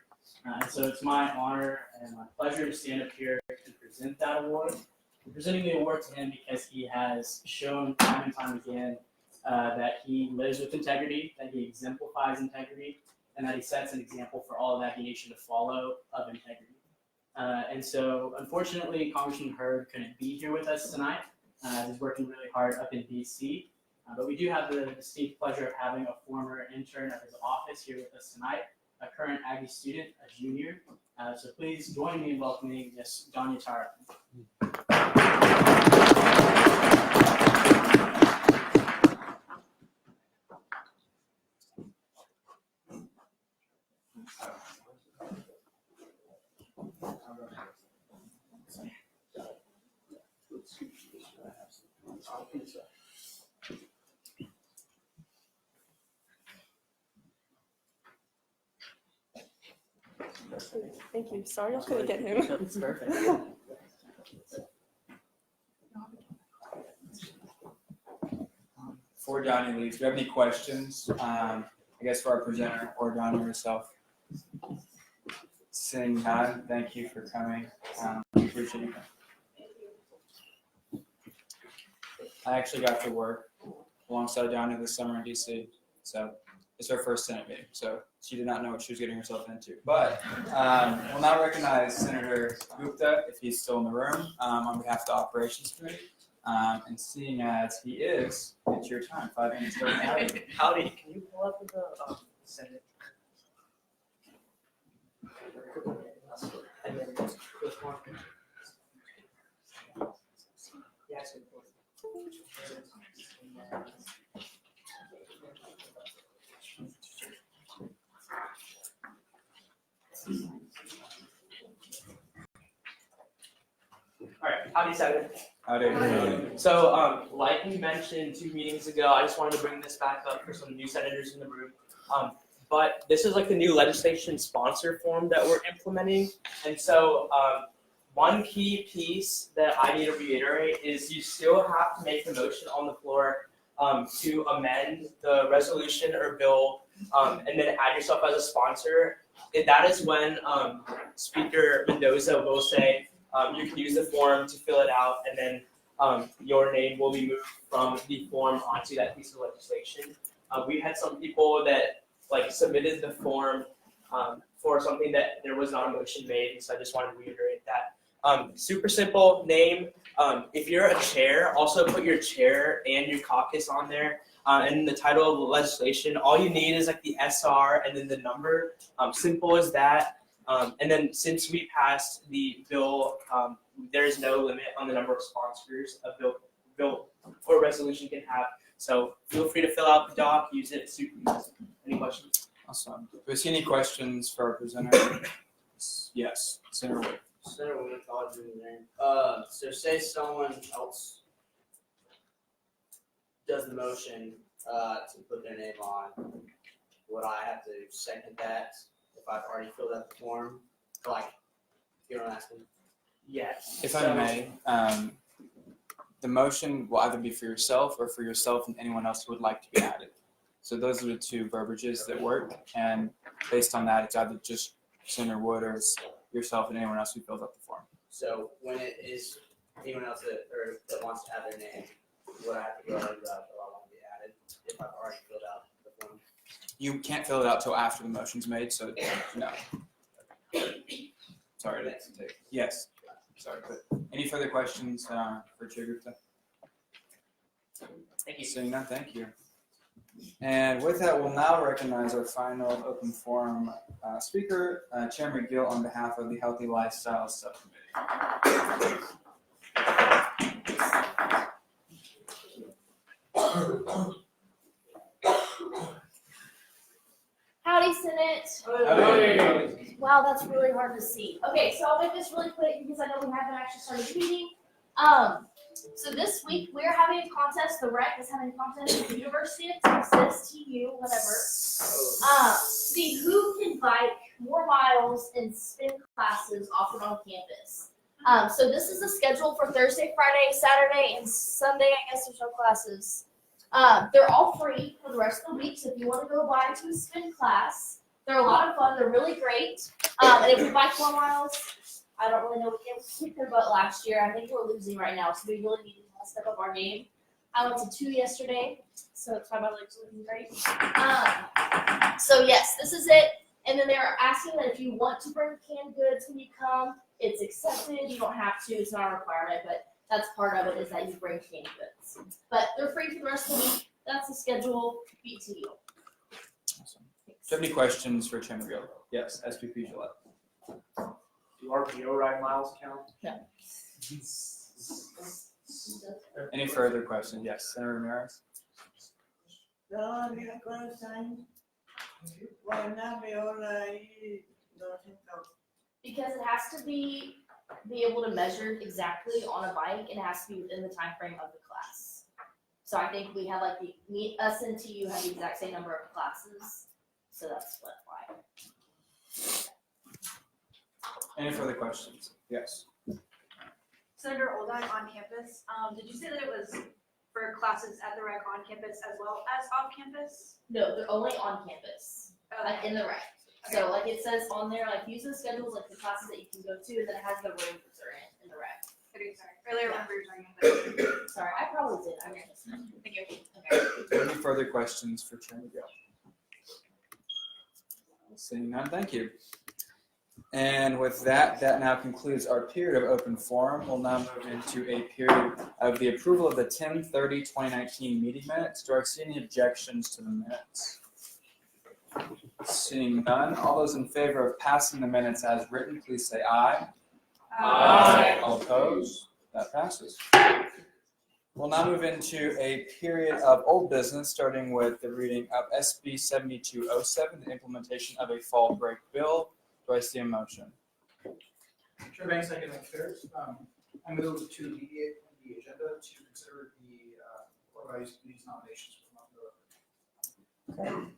And so it's my honor and my pleasure to stand up here and present that award. I'm presenting the award to him because he has shown time and time again that he lives with integrity, that he exemplifies integrity, and that he sets an example for all of that nation to follow of integrity. And so, unfortunately, Congressman Hurd couldn't be here with us tonight. He's working really hard up in DC. But we do have the distinct pleasure of having a former intern of his office here with us tonight, a current Aggie student, a junior. So please join me in welcoming Ms. Danya Tara. Thank you. Sorry I couldn't get him. It's perfect. Donnie leaves, do you have any questions, I guess for our presenter or Donnie herself? Seeing none, thank you for coming. We appreciate you coming. I actually got to work alongside Donnie this summer in DC, so it's her first Senate meeting, so she did not know what she was getting herself into. But we'll now recognize Senator Gupta, if he's still in the room, on behalf of the Operations Committee. And seeing as he is, it's your time, 5 minutes. Howdy, can you pull up the Senate? And then just quick one. Yeah, it's good. All right, howdy, Senator. Howdy. So, like we mentioned 2 meetings ago, I just wanted to bring this back up for some new senators in the room. But this is like the new legislation sponsor form that we're implementing. And so, one key piece that I need to reiterate is you still have to make a motion on the floor to amend the resolution or bill, and then add yourself as a sponsor. And that is when Speaker Mendoza will say, you can use the form to fill it out, and then your name will be moved from the form onto that piece of legislation. We had some people that submitted the form for something that there was not a motion made, and so I just wanted to reiterate that. Super simple name. If you're a chair, also put your chair and your caucus on there. And the title of the legislation, all you need is the SR and then the number. Simple as that. And then since we passed the bill, there is no limit on the number of sponsors a bill or resolution can have. So feel free to fill out the doc, use it, super easy. Any questions? Awesome. Do we see any questions for our presenter? Yes, Senator Wood. Senator Wood, college engineering. So say someone else does the motion to put their name on, would I have to second that if I've already filled out the form? You know what I'm asking? Yes. If I may, the motion will either be for yourself or for yourself and anyone else who would like to be added. So those are the 2 verbiages that work, and based on that, it's either just Senator Wood or it's yourself and anyone else who fills out the form. So when it is anyone else that wants to add their name, would I have to go ahead and fill out I want to be added if I've already filled out the form? You can't fill it out till after the motion's made, so no. Sorry to take. Yes. Sorry, but any further questions for Chair Gupta? Thank you. Seeing none, thank you. And with that, we'll now recognize our final open forum speaker, Chair McGill, on behalf of the Healthy Lifestyle Subcommittee. Howdy, Senate. Howdy. Wow, that's really hard to see. Okay, so I'll make this really quick because I know we haven't actually started the meeting. So this week we're having a contest. The REC is having a contest with the University of Texas, TU, whatever. See who can bike more miles in spin classes offered on campus. So this is the schedule for Thursday, Friday, Saturday, and Sunday. I guess there's no classes. They're all free for the rest of the week. So if you want to go by to a spin class, they're a lot of fun. They're really great. And if we bike 4 miles, I don't really know what game we kicked their butt last year. I think we're losing right now, so we really need to step up our game. I went to 2 yesterday, so that's why my legs are looking great. So yes, this is it. And then they're asking that if you want to bring canned goods when you come, it's accepted. You don't have to. It's not a requirement, but that's part of it is that you bring canned goods. But they're free for the rest of the week. That's the schedule. BTU. Awesome. Do you have any questions for Chair McGill? Yes, SVP Gillette. Do RPO ride miles count? No. Any further questions? Yes, Senator Ramirez. No, mira con el sign. Buena, peor ahí, no sé. Because it has to be able to measure exactly on a bike, and it has to be within the time frame of the class. So I think we have us and TU have the exact same number of classes, so that's why. Any further questions? Yes. Senator Oldine on campus, did you say that it was for classes at the rec on campus as well as off campus? No, they're only on campus, like in the rec. So like it says on there, like use the schedules, like the classes that you can go to, and then it has the rooms they're in the rec. Okay, sorry. Earlier when we were talking about that. Sorry, I probably did. I was just. Thank you. Okay. Any further questions for Chairman Gill? Seeing none, thank you. And with that, that now concludes our period of open forum. We'll now move into a period of the approval of the 10/30/2019 meeting minutes. Do I see any objections to the minutes? Seeing none, all those in favor of passing the minutes as written, please say aye. Aye. All opposed? That passes. We'll now move into a period of old business, starting with the reading of SB 7207, the implementation of a fall break bill. Do I see a motion? Chair Banks, second upstairs. I move to mediate the agenda to consider the core values committee's nominations for the month of November.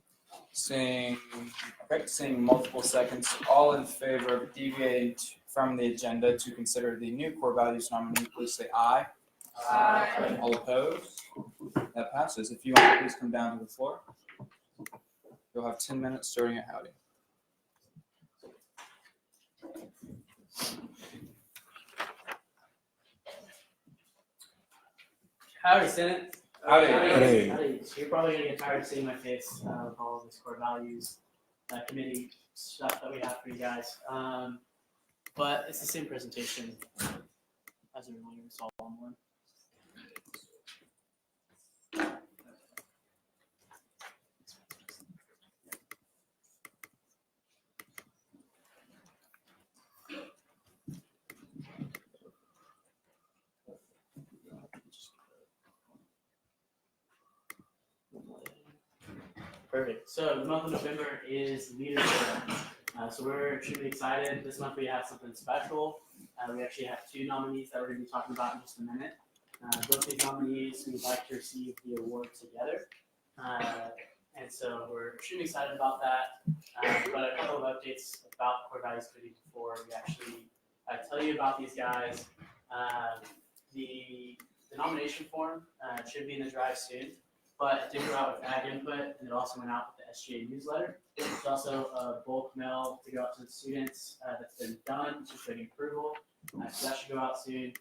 Seeing multiple seconds, all in favor of deviating from the agenda to consider the new core values nominee, please say aye. Aye. All opposed? That passes. If you want to please come down to the floor. You'll have 10 minutes starting at Howdy. Howdy, Senate. Howdy. Howdy. So you're probably gonna get tired of seeing my face with all of this core values committee stuff that we have for you guys. But it's the same presentation as earlier. It's all on one. Perfect. So the month of November is Leadership. So we're extremely excited. This month we have something special. We actually have two nominees that we're going to be talking about in just a minute. Both these nominees we'd like to receive the award together. And so we're extremely excited about that. But a couple of updates about Core Values Committee before we actually tell you about these guys. The nomination form should be in the drive soon. But it did go out with ag input, and it also went out with the SGA newsletter. There's also a bulk mail to go out to the students that's been done, it's just waiting approval. So that should go out soon.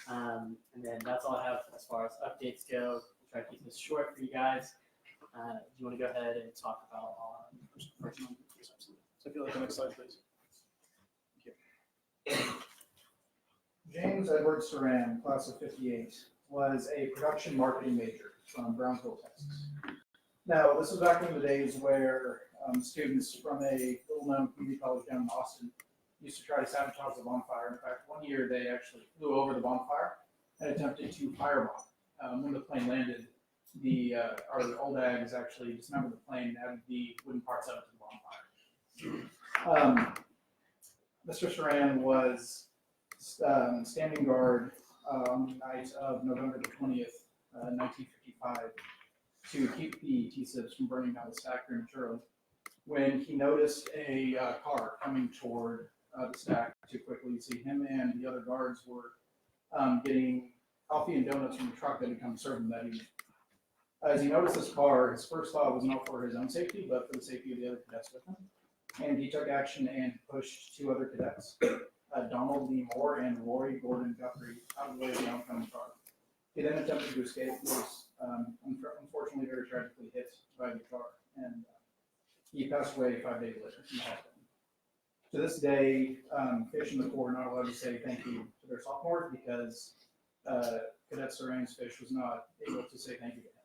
And then that's all I have as far as updates go. We'll try to keep this short for you guys. Do you want to go ahead and talk about personal? So if you like the next slide, please. Thank you. James Edward Saran, class of 58, was a production marketing major from Brownsville, Texas. Now, this was back in the days where students from a little-known community college down in Austin used to try to sabotage the bonfire. In fact, one year they actually flew over the bonfire and attempted to firebomb. When the plane landed, our old ags actually dismembered the plane and added the wooden parts of it to the bonfire. Mr. Saran was standing guard on the night of November the 20th, 1955, to keep the T-SIBs from burning down the stack prematurely, when he noticed a car coming toward the stack too quickly. So him and the other guards were getting coffee and donuts from the truck that had come serve him that evening. As he noticed this car, his first thought was not for his own safety, but for the safety of the other cadets with him. And he took action and pushed two other cadets, Donald Lee Moore and Rory Gordon Guthrie, out of the way of the oncoming car. He then attempted to escape, was unfortunately very tragically hit by the car, and he passed away 5 days later in the hospital. To this day, Fish and the Corps are not allowed to say thank you to their sophomores because Cadet Saran's Fish was not able to say thank you to him.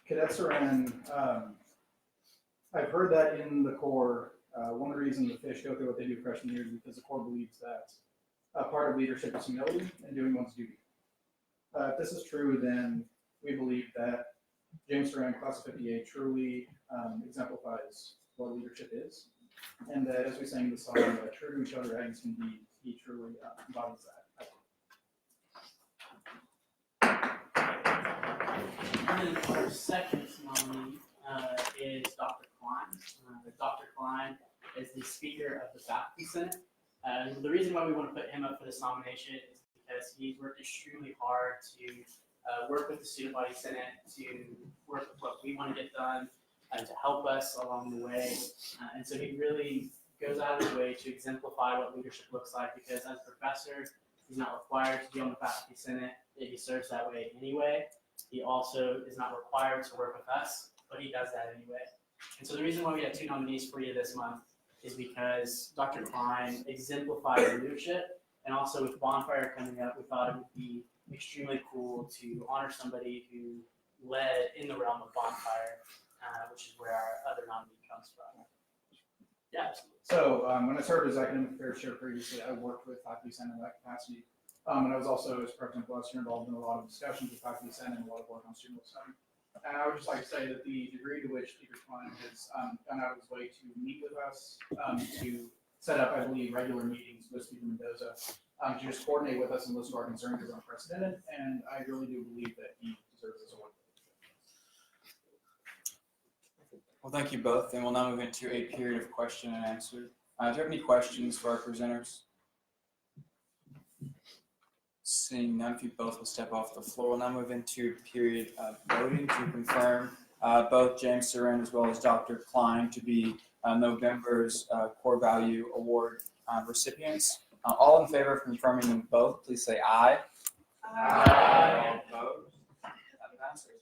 Cadet Saran, I've heard that in the Corps, one of the reasons the Fish go through what they do freshman year is because the Corps believes that part of leadership is humility and doing one's duty. If this is true, then we believe that James Saran, class of 58, truly exemplifies what leadership is, and that, as we sang in the song, true to each other as can be, he truly embodies that. And then our second nominee is Dr. Klein. Dr. Klein is the Speaker of the Faculty Senate. The reason why we want to put him up for this nomination is because he's worked extremely hard to work with the Student Body Senate to work with what we want to get done and to help us along the way. And so he really goes out of his way to exemplify what leadership looks like, because as a professor, he's not required to be on the faculty senate. He serves that way anyway. He also is not required to work with us, but he does that anyway. And so the reason why we have 2 nominees for you this month is because Dr. Klein exemplifies leadership, and also with Bonfire coming up, we thought it would be extremely cool to honor somebody who led in the realm of Bonfire, which is where our other nominee comes from. Yeah, absolutely. So when I served as academic affairs chair previously, I worked with Faculty Senate in that capacity. And I was also, as president of Western, involved in a lot of discussions with Faculty Senate and a lot of work on student study. And I would just like to say that the degree to which Speaker Klein has gone out of his way to meet with us, to set up, I believe, regular meetings with Speaker Mendoza, to just coordinate with us and listen to our concerns is unprecedented. And I really do believe that he deserves this award. Well, thank you both, and we'll now move into a period of question and answer. Do you have any questions for our presenters? Seeing none, if you both will step off the floor, we'll now move into a period of voting to confirm both James Sarin as well as Dr. Klein to be November's Core Value Award recipients. All in favor of confirming them both, please say aye. Aye. All opposed? That passes.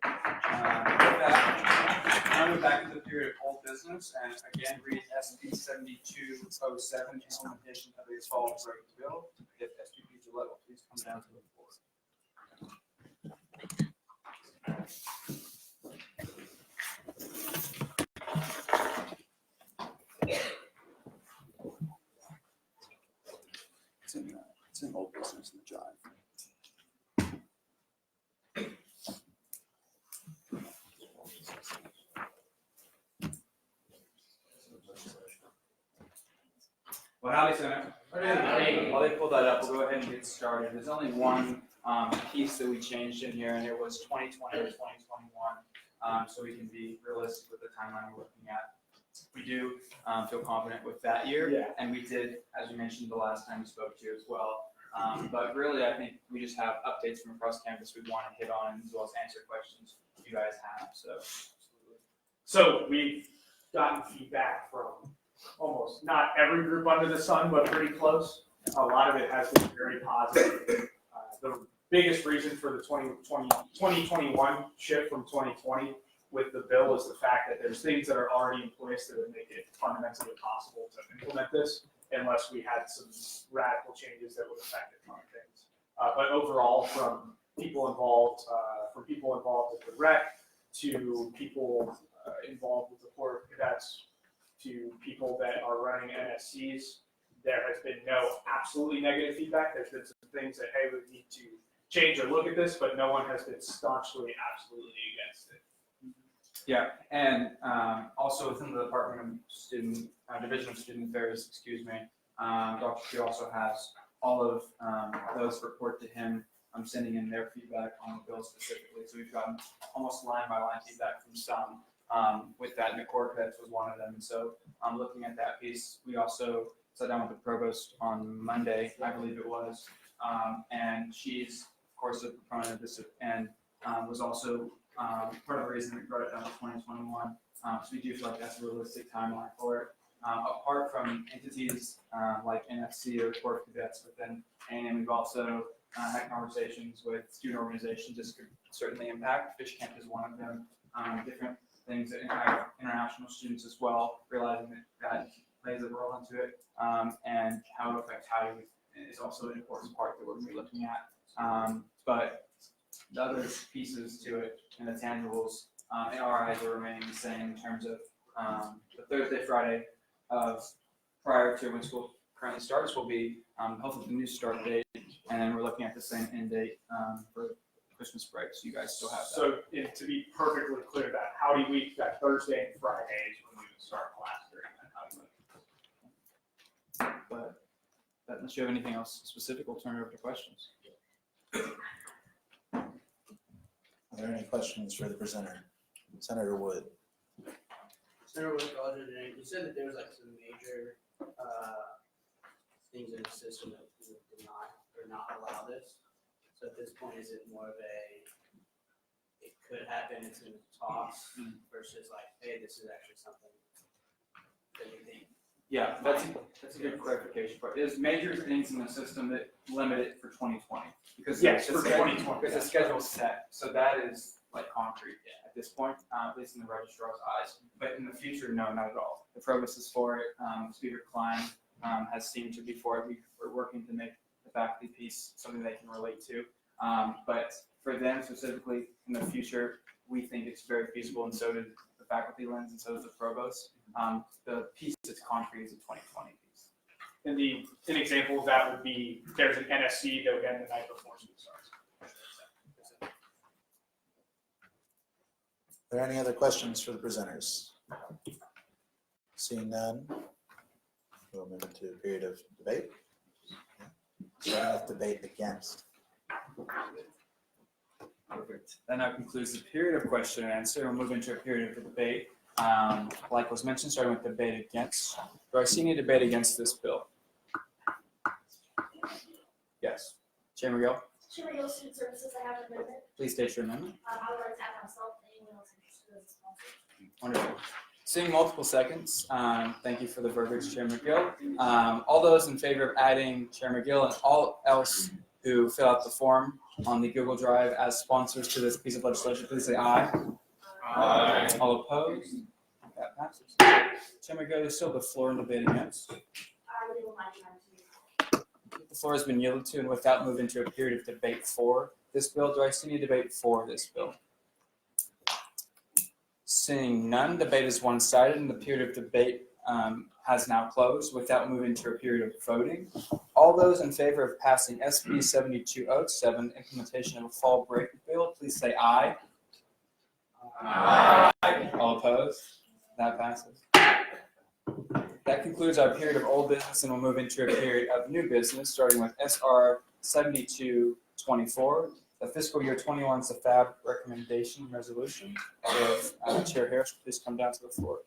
With that, now we're back to the period of old business, and again, read SB 7207, implementation of the Asphalt Road Bill. If SPP Gillette will please come down to the floor. It's in old business in the jive. Well, howdy, Senator. While they pull that up, we'll go ahead and get started. There's only one piece that we changed in here, and it was 2020 to 2021, so we can be realistic with the timeline we're looking at. We do feel confident with that year, and we did, as we mentioned the last time we spoke to you as well. But really, I think we just have updates from across campus we want to hit on, as well as answer questions you guys have. So we've gotten feedback from almost not every group under the sun, but pretty close. A lot of it has been very positive. The biggest reason for the 2021 shift from 2020 with the bill is the fact that there's things that are already in place that would make it fundamentally impossible to implement this unless we had some radical changes that would affect a ton of things. But overall, from people involved with the rec to people involved with the Corps of Cadets to people that are running NSCs, there has been no absolutely negative feedback. There's been some things that, hey, we need to change or look at this, but no one has been staunchly, absolutely against it. Yeah, and also within the Department of Student, Division of Student Affairs, Dr. Q also has all of those report to him. I'm sending in their feedback on the bill specifically. So we've gotten almost line by line feedback from some with that, and the Corps Cadets was one of them. And so looking at that piece, we also sat down with the provost on Monday, I believe it was, and she's of course a proponent of this and was also part of the reason we brought it down to 2021. So we do feel like that's a realistic timeline for it. Apart from entities like NFC or Corps of Cadets within A&M, we've also had conversations with student organizations. This could certainly impact. Fish Camp is one of them. Different things that impact international students as well, realizing that plays a role into it, and how it affects how is also an important part that we're going to be looking at. But the other pieces to it and the tangibles in our eyes are remaining the same in terms of the Thursday, Friday of prior to when school currently starts will be hopefully the new start date, and then we're looking at the same end date for Christmas break, so you guys still have that. So to be perfectly clear, that Howdy Week, that Thursday and Friday is when we would start class during that Howdy Week. But unless you have anything else specific, we'll turn it over to questions. Are there any questions for the presenter? Senator Wood. Senator Wood, you said that there was like some major things in the system that would deny or not allow this. So at this point, is it more of it could happen, it's in talks versus like, hey, this is actually something that we think? Yeah, that's a good clarification part. There's major things in the system that limit it for 2020 because Yes, the for schedule- 2020, because the that's schedule's set. So that is like concrete at this point, at least in the registrar's eyes. But in the future, no, not at all. The provost is for it. Speaker Klein has seemed to be for it. We're working to make the faculty piece something they can relate to. But for them specifically in the future, we think it's very feasible, and so did the faculty lens, and so does the provost. The piece that's concrete is the 2020 piece. And an example of that would be, there's an NSC that would end the night before school starts. Are there any other questions for the presenters? Seeing none, we'll move into a period of debate. Starting with debate against. Perfect. That now concludes the period of question and answer. We'll move into a period of debate. Like was mentioned, starting with debate against. Do I see any debate against this bill? Yes. Chair McGill, Chair McGill, Student Services, I have an amendment. please state your amendment. I would like to add myself, anyone else interested as a sponsor. Wonderful. Seeing multiple seconds, thank you for the verbiage, Chair McGill. All those in favor of adding Chair McGill and all else who fill out the form on the Google Drive as sponsors to this piece of legislation, please say aye. Aye. All opposed? That passes. Chair McGill, there's still the floor in debate against. I would even like to. The floor has been yielded to, and with that, move into a period of debate for this bill. Do I see any debate for this bill? Seeing none, debate is one-sided, and the period of debate has now closed. With that, we'll move into a period of voting. All those in favor of passing SB 7207, implementation of a fall break bill, please say aye. Aye. All opposed? That passes. That concludes our period of old business, and we'll move into a period of new business, starting with SR 7224, the fiscal year 21 SAFAB recommendation resolution. If Chair Harris, please come down to the floor.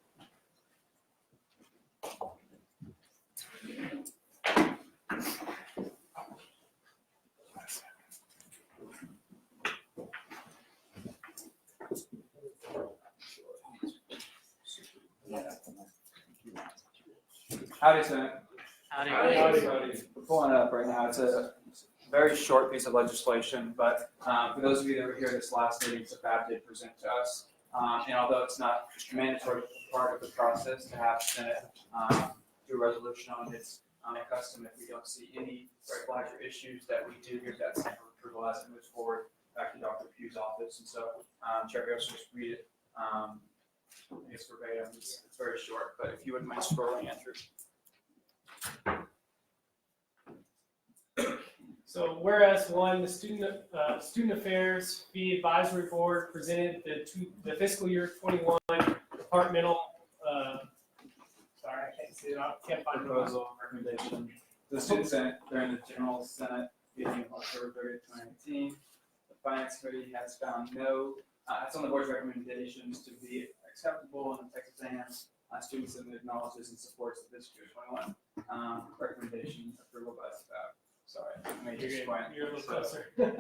Howdy, Senate. Howdy. We're pulling it up right now. It's a very short piece of legislation, but for those of you that were here this last meeting, SAFAB did present to us. And although it's not a mandatory part of the process to have Senate do a resolution on, it's a custom if we don't see any red flags or issues that we do give that stamp of approval as it moves forward back to Dr. Pugh's office. And so Chair Harris will just read it. It's verbatim. It's very short, but if you wouldn't mind scrolling it through. So whereas one, the Student Affairs Fee Advisory Board presented the fiscal year 21 departmental, sorry, I can't see it, I can't find it. Proposal, recommendation. The Student Senate, during the General Senate meeting of October 30th, 2019, the Finance Committee has found it's on the board's recommendations to be acceptable in the Texas A&M Student Senate acknowledges and supports the fiscal year 21 recommendation approval by staff. Sorry, I made you squint. You're a little closer. But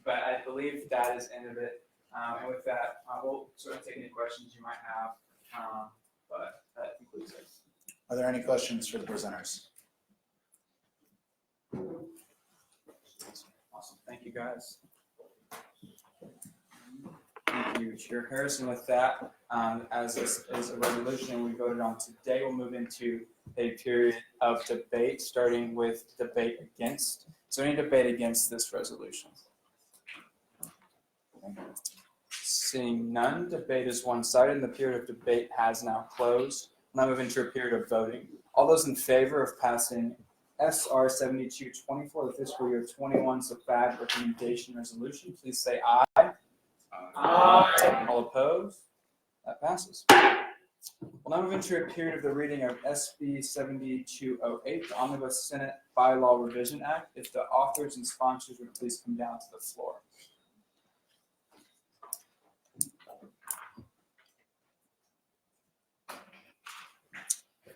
I believe that is the end of it. And with that, we'll sort of take any questions you might have. But that concludes it. Are there any questions for the presenters? Awesome. Thank you, guys. Thank you, Chair Harrison. With that, as this is a resolution we voted on today, we'll move into a period of debate, starting with debate against. Is there any debate against this resolution? Seeing none, debate is one-sided, and the period of debate has now closed. We'll now move into a period of voting. All those in favor of passing SR 7224, the fiscal year 21 SAFAB recommendation resolution, please say aye. Aye. All opposed? That passes. We'll now move into a period of the reading of SB 7208, the Omnibus Senate Bylaw Revision Act. If the authors and sponsors would please come down to the floor.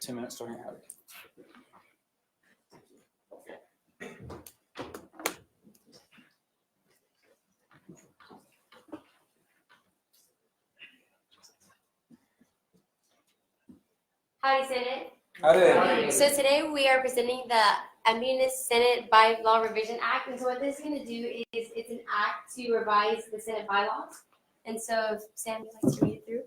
2 minutes starting out. Howdy, Senate. Howdy. So today we are presenting the Ambulance Senate Bylaw Revision Act, and so what this is going to do is it's an act to revise the Senate bylaws. And so, Sam, would you like to read it through?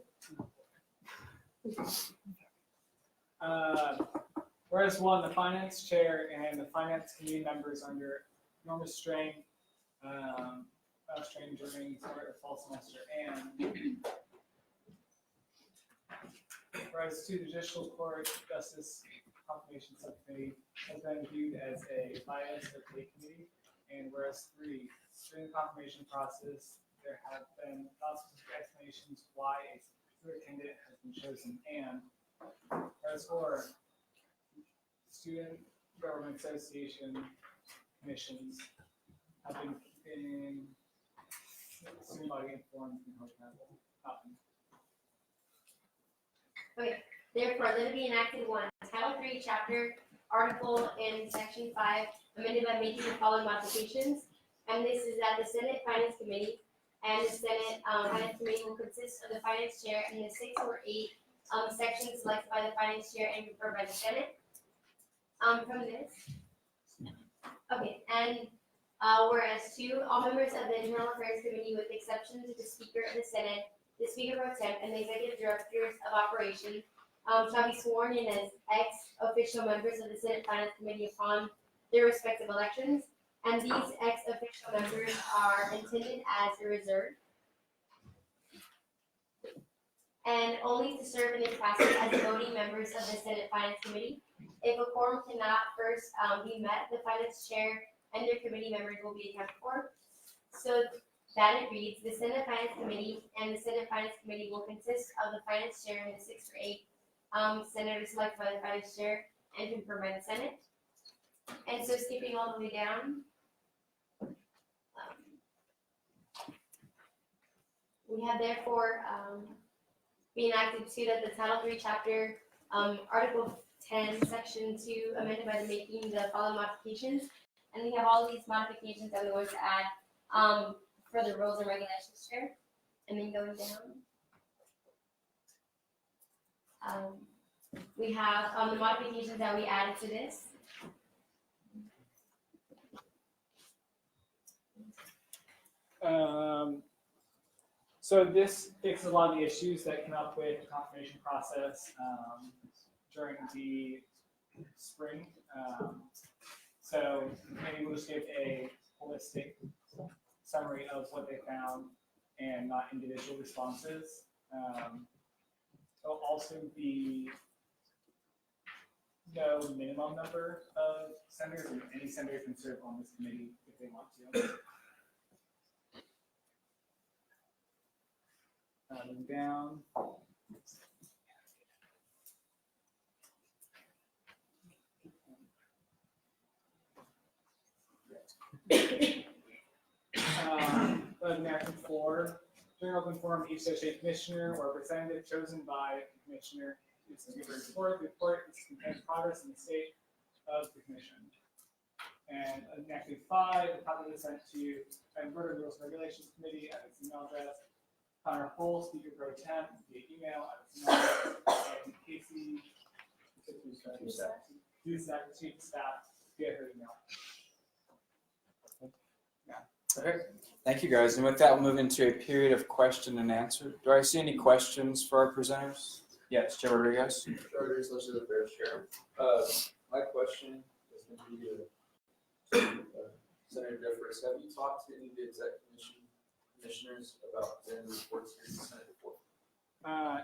Whereas one, the finance chair and the finance committee members are under enormous strain during the fall semester, and whereas two, the Judicial Court Justice Confirmation Subcommittee has been viewed as a bias or pay committee, and whereas three, during the confirmation process, there have been lots of explanations why a particular candidate has been chosen, and whereas four, Student Government Association commissions have been keeping student body informed and held accountable. Okay, therefore, let it be enacted one, Title III, Chapter, Article, and Section 5, amended by making the following modifications. And this is that the Senate Finance Committee and the Senate Finance Committee will consist of the Finance Chair and the 6 or 8 sections selected by the Finance Chair and confirmed by the Senate. From this. Okay, and whereas two, all members of the Internal Affairs Committee, with the exception to the Speaker of the Senate, the Speaker pro tem, and the Executive Directors of Operations, shall be sworn in as ex-official members of the Senate Finance Committee upon their respective elections, and these ex-official members are intended as a reserve, and only to serve in the capacity as voting members of the Senate Finance Committee. If a quorum cannot first be met, the Finance Chair and their committee members will be accounted for. So that it reads, the Senate Finance Committee and the Senate Finance Committee will consist of the Finance Chair and the 6 or 8 senators selected by the Finance Chair and confirmed by the Senate. And so skipping all the way down, we have therefore be enacted too that the Title III, Chapter, Article 10, Section 2, amended by the making the following modifications. And we have all these modifications that we're going to add for the rules and regulations, Chair. And then going down, we have the modifications that we added to this. So this fixes a lot of the issues that came up with the confirmation process during the spring. So maybe we'll just give a holistic summary of what they found and not individual responses. There'll also be no minimum number of senators, and any senator can serve on this committee if they want to. Moving down. American 4, during open forum, each associate commissioner or representative chosen by the commissioner is to give a report. The report is to contain progress in the state of the commission. And enacted 5, the copy was sent to the Board of Rules and Regulations Committee at its email address. Connor Hull, Speaker Pro Tem, via email at its email address, and Casey, who's the Chief of Staff, via her email. Okay, thank you guys. And with that, we'll move into a period of question and answer. Do I see any questions for our presenters? Yes, Chair Rodriguez. Rodriguez, Legislative Affairs Chair. My question is going to be to Senator Jeffers. Have you talked to any of the exec commissioners about the reports here in the Senate before?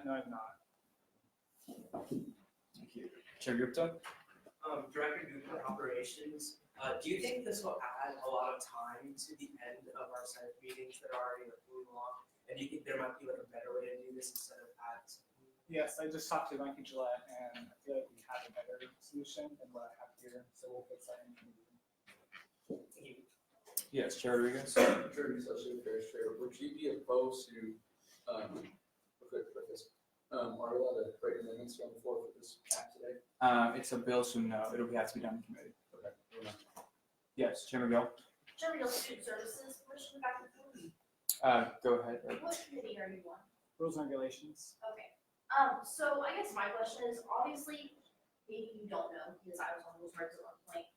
No, I've not. Thank you. Chair Gupta. Director Gupta, Operations. Do you think this will add a lot of time to the end of our Senate meetings that are already moving along? And do you think there might be like a better way to do this instead of add? Yes, I just talked to Mikey Gillette, and I feel like we have a better solution than what I have here, so we'll fix that in the meeting. Yes, Chair Rodriguez. Chair Legislative Affairs Chair, would you be opposed to, are we allowed to write amendments on the floor for this act today? It's a bill, so no, it'll have to be done in committee. Okay. Yes, Chair McGill. Chair, Real Student Services, Commissioner back and forth. Go ahead. What committee are you on? Rules and Regulations. Okay. So I guess my question is, obviously, maybe you don't know, because I was on those regs at one point.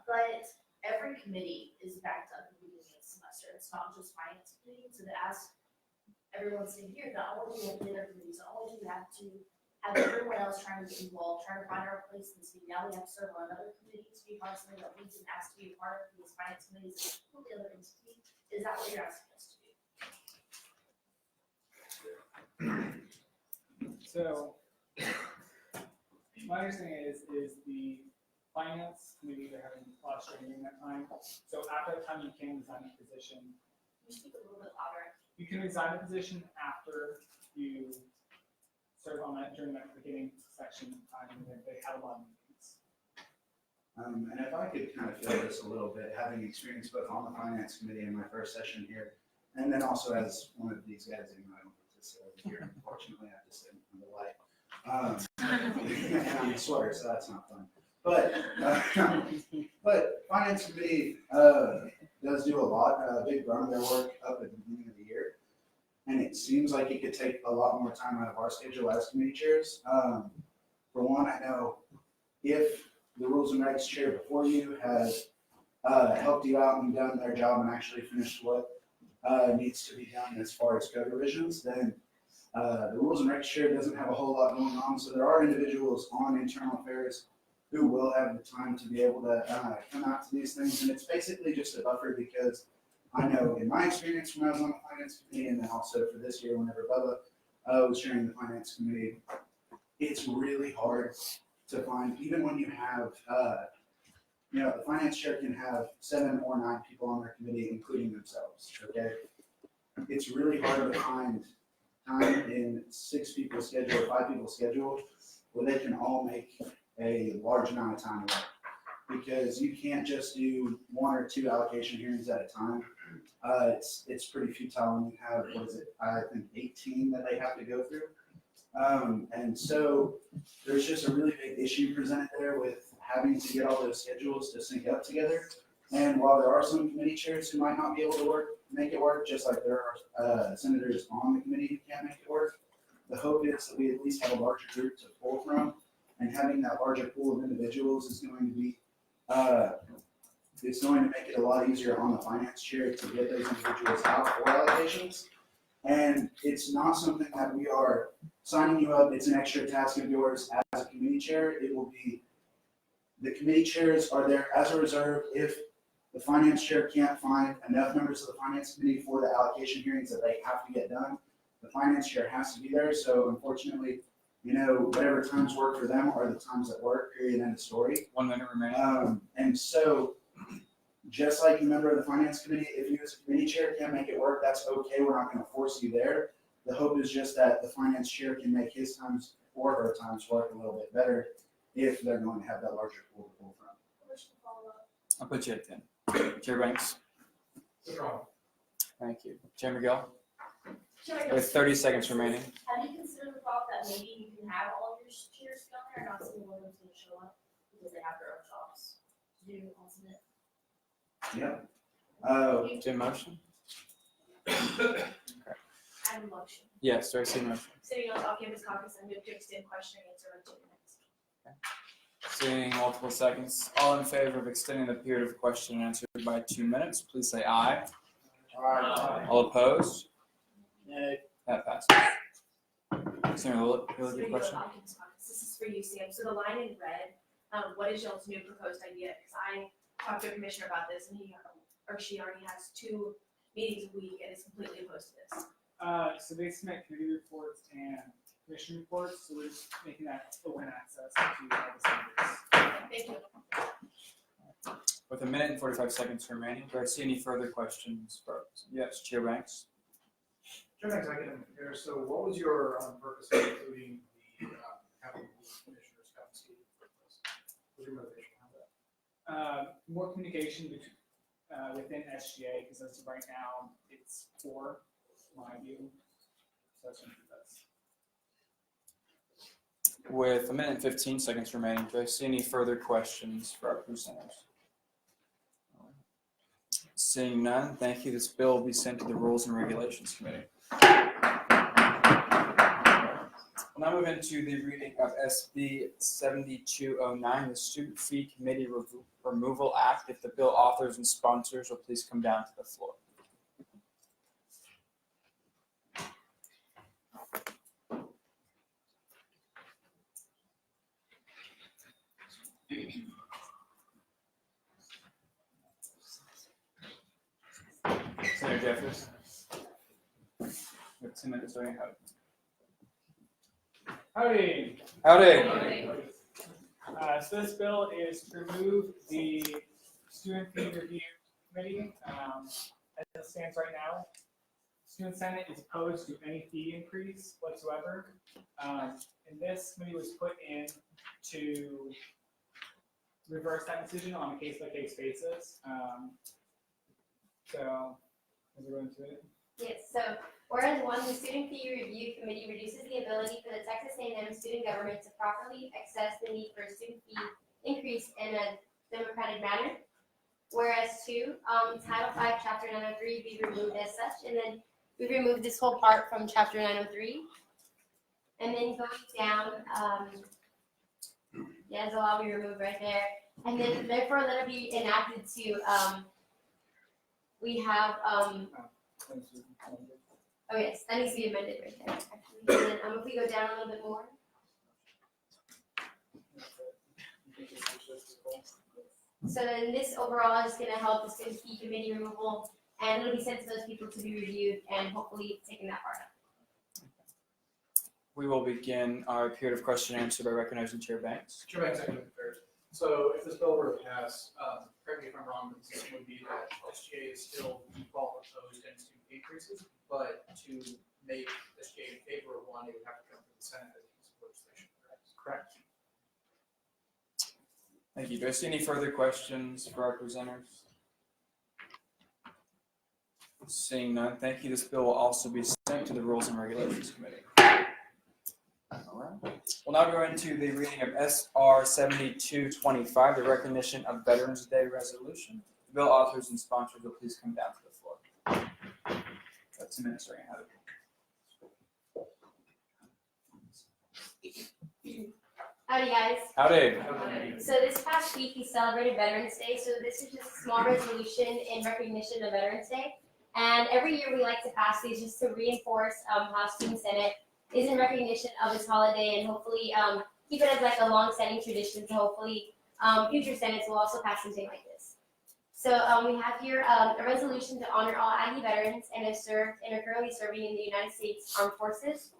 But every committee is backed up at the beginning of the semester. It's not just finance committee. So to ask everyone sitting here, not only do we have the other committees, not only do we have to have everyone else trying to get involved, trying to find our place in the city. Now we have to serve on another committee to be part of something that we didn't ask to be a part of, because finance committee is a completely other entity. Is that what you're asking us to do? So, my understanding is the finance committee, they're having a lot of training during that time. So after that time, you can resign the position. You speak a little bit louder. You can resign the position after you serve on that during that beginning section time, and then they have a lot of meetings. And if I could kind of fill this a little bit, having experience both on the finance committee in my first session here, and then also as one of these guys, even though I don't participate here, unfortunately, I have to sit in the light. And I'm a sweater, so that's not fun. But finance committee does do a lot, big run of their work up at the beginning of the year. And it seems like it could take a lot more time out of our schedule as committee chairs. For one, I know if the rules and regs chair before you has helped you out and done their job and actually finished what needs to be done as far as code revisions, then the rules and regs chair doesn't have a whole lot going on. So there are individuals on internal affairs who will have the time to be able to come out to these things. And it's basically just a buffer, because I know in my experience when I was on the finance committee, and then also for this year whenever Bubba was chairing the finance committee, it's really hard to find, even when you have, the finance chair can have 7 or 9 people on their committee, including themselves, okay? It's really hard to find time in 6 people's schedule or 5 people's schedule where they can all make a large amount of time work, because you can't just do 1 or 2 allocation hearings at a time. It's pretty futile when you have, I think 18 that they have to go through. And so there's just a really big issue presented there with having to get all those schedules to sync up together. And while there are some committee chairs who might not be able to make it work, just like there are senators on the committee who can't make it work, the hope is that we at least have a larger group to pull from. And having that larger pool of individuals is going to be, it's going to make it a lot easier on the finance chair to get those individuals out for allocations. And it's not something that we are signing you up, it's an extra task of yours as a committee chair. It will be, the committee chairs are there as a reserve if the finance chair can't find enough members of the finance committee for the allocation hearings that they have to get done. The finance chair has to be there, so unfortunately, whatever times work for them are the times that work, period, end of story. 1 minute remaining. And so, just like a member of the finance committee, if you as a committee chair can't make it work, that's okay, we're not gonna force you there. The hope is just that the finance chair can make his times or her times work a little bit better if they're going to have that larger pool to pull from. I'll put you at 10. Chair Banks. Thank you. Chair McGill. With 30 seconds remaining. Have you considered the thought that maybe you can have all of your chairs down there and not single one of them's gonna show up because they have their own jobs to do alternate? Yeah. Do a motion? I have a motion. Yes, do I see a motion? Sitting on off-campus caucus, I move to extend question and answer for 2 minutes. Seeing multiple seconds. All in favor of extending the period of question and answer by 2 minutes, please say aye. Aye. All opposed? Nay. That passes. Sarah, will you Sitting on question? off-campus caucus, this is for you, Sam. So the line in red, what is y'all's new proposed idea? Because I talked to a commissioner about this and he or she already has 2 meetings a week and is completely opposed to this. So they submit committee reports and commission reports, so we're just making that open access to all the senators. Thank you. With 1 minute and 45 seconds remaining, do I see any further questions? Yes, Chair Banks. Chair Banks, I get them here. So what was your purpose of including the having the commissioners come see for this? What was your motivation behind that? More communication within SGA, because as of right now, it's poor, in my view. So that's what that's. With 1 minute and 15 seconds remaining, do I see any further questions for our presenters? Seeing none, thank you. This bill will be sent to the Rules and Regulations Committee. We'll now move into the reading of SB 7209, the Student Fee Committee Removal Act. If the bill authors and sponsors will please come down to the floor. Senator Jeffers. We have 2 minutes starting. Howdy. Howdy. So this bill is to remove the student fee review committee. As it stands right now, Student Senate is opposed to any fee increase whatsoever. And this committee was put in to reverse that decision on a case-by-case basis. So, as we go into it. Yes, so whereas one, the Student Fee Review Committee reduces the ability for the Texas A&M student government to properly assess the need for a student fee increase in a democratic manner. Whereas two, Title V, Chapter 903 be removed as such, and then we removed this whole part from Chapter 903. And then going down, there's a lot we removed right there. And then therefore let it be enacted to, we have, oh yes, that needs to be amended right there, actually. And then if we go down a little bit more. So then this overall is gonna help the student fee committee removal, and it'll be sent to those people to be reviewed and hopefully taking that part out. We will begin our period of question and answer by recognizing Chair Banks. Chair Banks, second third. So if this bill were to pass, correct me if I'm wrong, but the position would be that SGA is still default opposed and student fee increases, but to make SGA in favor of one, it would have to come from the Senate as a piece of legislation, correct? Correct. Thank you. Do I see any further questions for our presenters? Seeing none, thank you. This bill will also be sent to the Rules and Regulations Committee. All right. We'll now go into the reading of SR 7225, the Recognition of Veterans Day Resolution. The bill authors and sponsors will please come down to the floor. Got 2 minutes right ahead of you. Howdy guys. Howdy. So this past week we celebrated Veterans Day, so this is just a small resolution in recognition of Veterans Day. And every year we like to pass these just to reinforce how Student Senate is in recognition of this holiday, and hopefully keep it as like a long-standing tradition. So hopefully future Senates will also pass something like this. So we have here a resolution to honor all Aggie veterans and have served and are currently serving in the United States Armed Forces.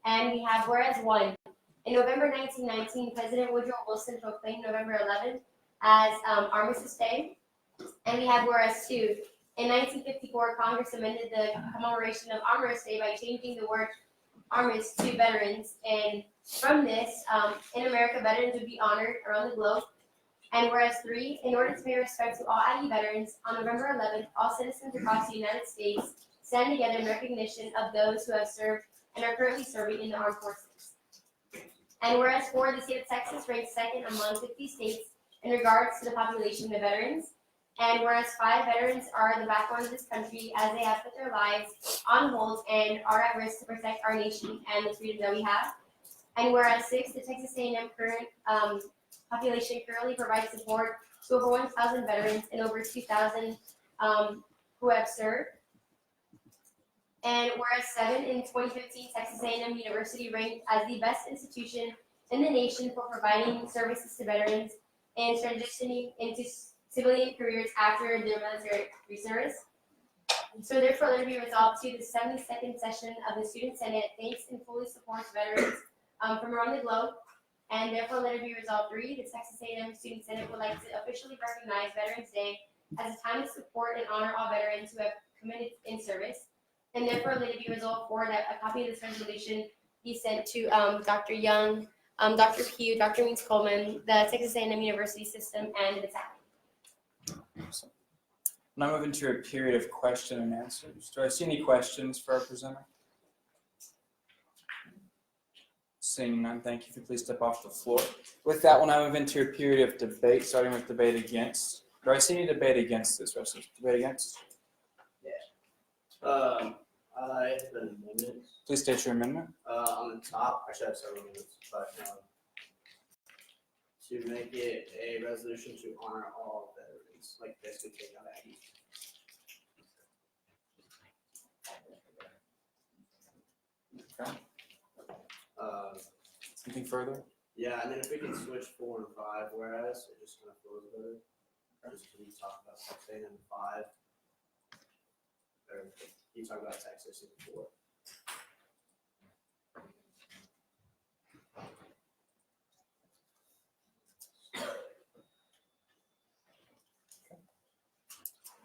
And we have whereas one, in November 1919, President Woodrow Wilson proclaimed November 11th as Armistice Day. And we have whereas two, in 1954, Congress amended the commemoration of Armistice Day by changing the word Armistice to veterans, and from this, in America, veterans would be honored around the globe. And whereas three, in order to pay respect to all Aggie veterans, on November 11th, all citizens across the United States stand together in recognition of those who have served and are currently serving in the armed forces. And whereas four, the state of Texas ranks second among 50 states in regards to the population of veterans. And whereas five, veterans are the backbone of this country as they have put their lives on hold and are at risk to protect our nation and the freedom that we have. And whereas six, the Texas A&M current population currently provides support to over 1,000 veterans and over 2,000 who have served. And whereas seven, in 2015, Texas A&M University ranked as the best institution in the nation for providing services to veterans and transitioning into civilian careers after their military service. So therefore, let it be resolved to the 72nd session of the Student Senate thanks and fully supports veterans from around the globe. And therefore, let it be resolved three, the Texas A&M Student Senate would like to officially recognize Veterans Day as a time to support and honor all veterans who have committed in service. And therefore, let it be resolved four, that a copy of this resolution be sent to Dr. Young, Dr. Pugh, Dr. Means Coleman, the Texas A&M University system, and the TAC. Awesome. Now move into a period of question and answers. Do I see any questions for our presenter? Seeing none, thank you. If you please step off the floor. With that, we'll now move into a period of debate, starting with debate against. Do I see any debate against this resolution? Debate against? Yeah. I have an amendment. Please state your amendment. On the top, I should have several amendments, but, to make it a resolution to honor all veterans, like basically take out Aggie. Okay. Something further? Yeah, and then if we can switch 4 and 5, whereas it just kind of flows better. Just when you talk about taxation in 5, or you talk about taxation in 4.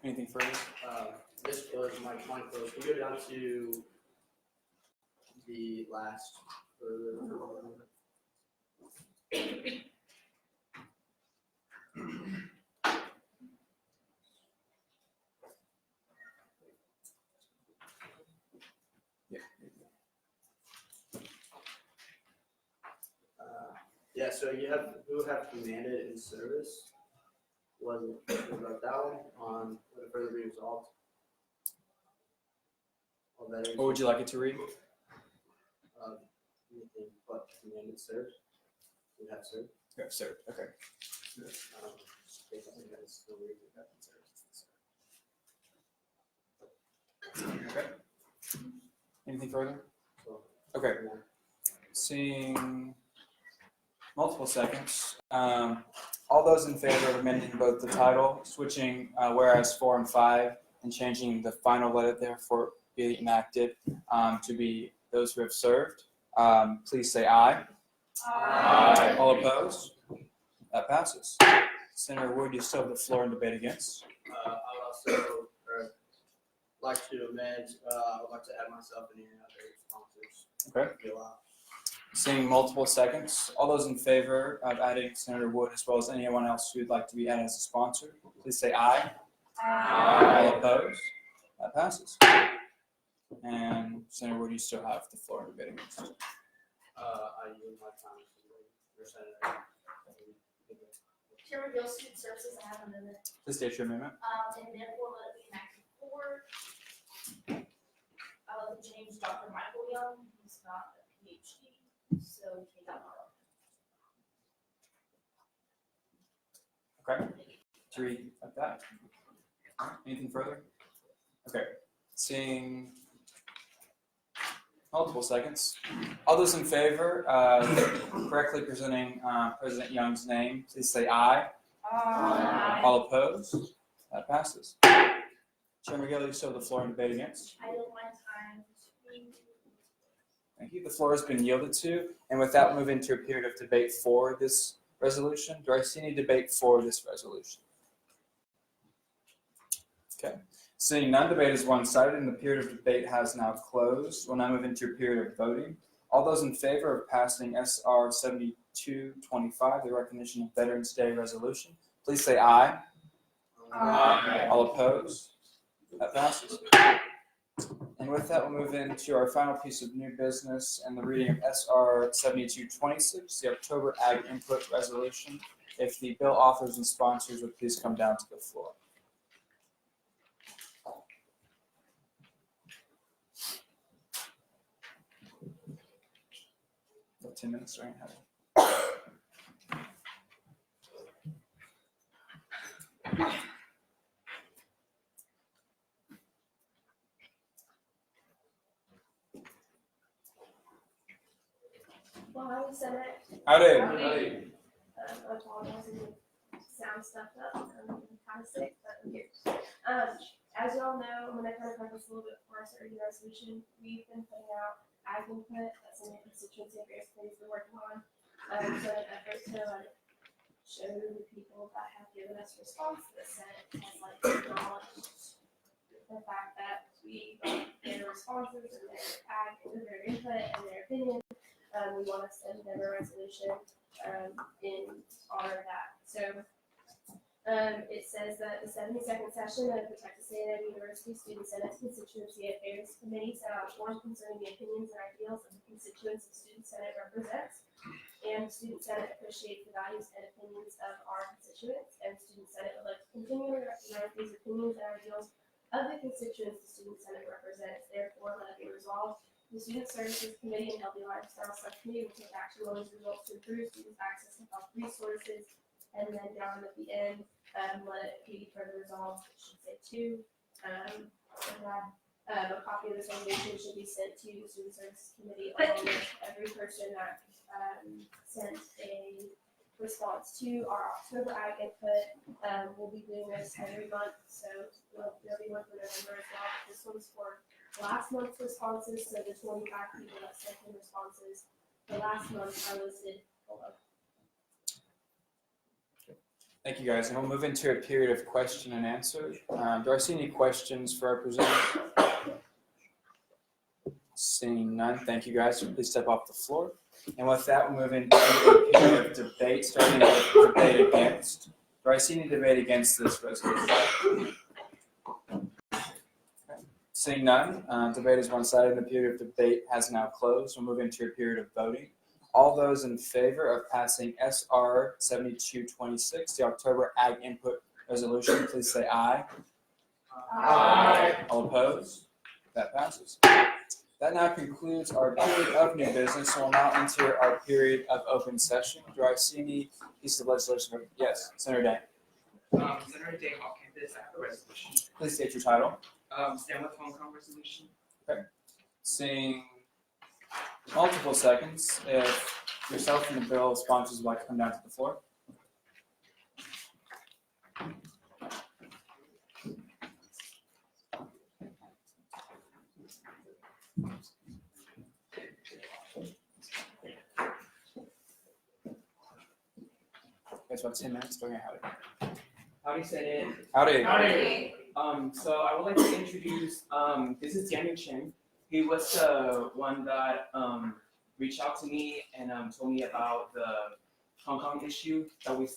Anything further? This close, my close. Can we go down to the last? Yeah, so you have who have commanded in service. Was about that one on what it further be resolved. All veterans. What would you like it to read? Anything but commanded served. You have served. Yeah, sir. Okay. I think that's still weird if that served. Okay. Anything further? Okay. Seeing multiple seconds. All those in favor of amending both the title, switching whereas 4 and 5, and changing the final letter therefore be enacted to be those who have served, please say aye. Aye. All opposed? That passes. Senator Wood, you still have the floor in debate against. I would also like to amend. I would like to add myself and any other sponsors. Okay. Seeing multiple seconds. All those in favor of adding Senator Wood as well as anyone else who'd like to be added as a sponsor, please say aye. Aye. All opposed? That passes. And Senator Wood, you still have the floor in debate against. I use my time to your senator. Chairman Gill, Student Services, I have an amendment. Please state your amendment. And therefore let it be enacted for. I would like to change Dr. Michael Young, he's not a PhD, so take out our. Okay. To read like that. Anything further? Okay. Seeing multiple seconds. All those in favor of correctly presenting President Young's name, please say aye. Aye. All opposed? That passes. Chairman Gill, you still have the floor in debate against. I yield my time to. Thank you. The floor has been yielded to, and with that, we'll move into a period of debate for this resolution. Do I see any debate for this resolution? Okay. Seeing none, debate is one-sided, and the period of debate has now closed. We'll now move into a period of voting. All those in favor of passing SR 7225, the Recognition of Veterans Day resolution, please say aye. Aye. All opposed? That passes. And with that, we'll move into our final piece of new business and the reading of SR 7226, the October Ag Input Resolution. If the bill authors and sponsors would please come down to the floor. About 10 minutes, right? Well, howdy, Senate. Howdy. I apologize, I sound stuffed up, I'm kind of sick, but I'm here. As y'all know, I'm gonna kind of preface a little bit for our certain resolution. We've been putting out ag input, that's in the constituency affairs committee's been working on. So in an effort to like show the people that have given us response to the Senate has like acknowledged the fact that we got their responses and their ag, their input and their opinion. We want to send them a resolution in honor of that. So it says that the 72nd session of the Texas A&M University Student Senate Constituency Affairs Committee set out forms concerning the opinions and ideals of the constituents the Student Senate represents. And Student Senate appreciates the values and opinions of our constituents, and Student Senate would like to continually recognize these opinions and ideals of the constituents the Student Senate represents. Therefore, let it be resolved, the Student Services Committee and Healthy Lifestyle Subcommittee will take action on these results to improve students' access to health resources. And then down at the end, let it be further resolved, it should say two. A copy of this resolution should be sent to the Student Services Committee along with every person that sent a response to our October ag input. We'll be doing this every month, so there'll be one for November as well. This one's for last month's responses, so the 25 people that sent in responses for last month are listed below. Thank you, guys. And we'll move into a period of question and answer. Do I see any questions for our presenter? Seeing none, thank you, guys. Please step off the floor. And with that, we'll move into a period of debate, starting with debate against. Do I see any debate against this resolution? Seeing none, debate is one-sided. The period of debate has now closed. We'll move into a period of voting. All those in favor of passing SR 7226, the October Ag Input Resolution, please say aye. Aye. All opposed? That passes. That now concludes our period of new business. So we'll now enter our period of open session. Do I see any pieces of legislation? Yes, Senator Day. Senator Day, Hawk Campus, I have a resolution. Please state your title. Stand with Hong Kong resolution. Okay. Seeing multiple seconds, if yourself and the bill sponsors would like to come down to the floor. Guys, about 10 minutes. Go ahead, howdy. Howdy, Senate. Howdy. Howdy. So I would like to introduce, this is Daniel Chen. He was the one that reached out to me and told me about the Hong Kong issue that we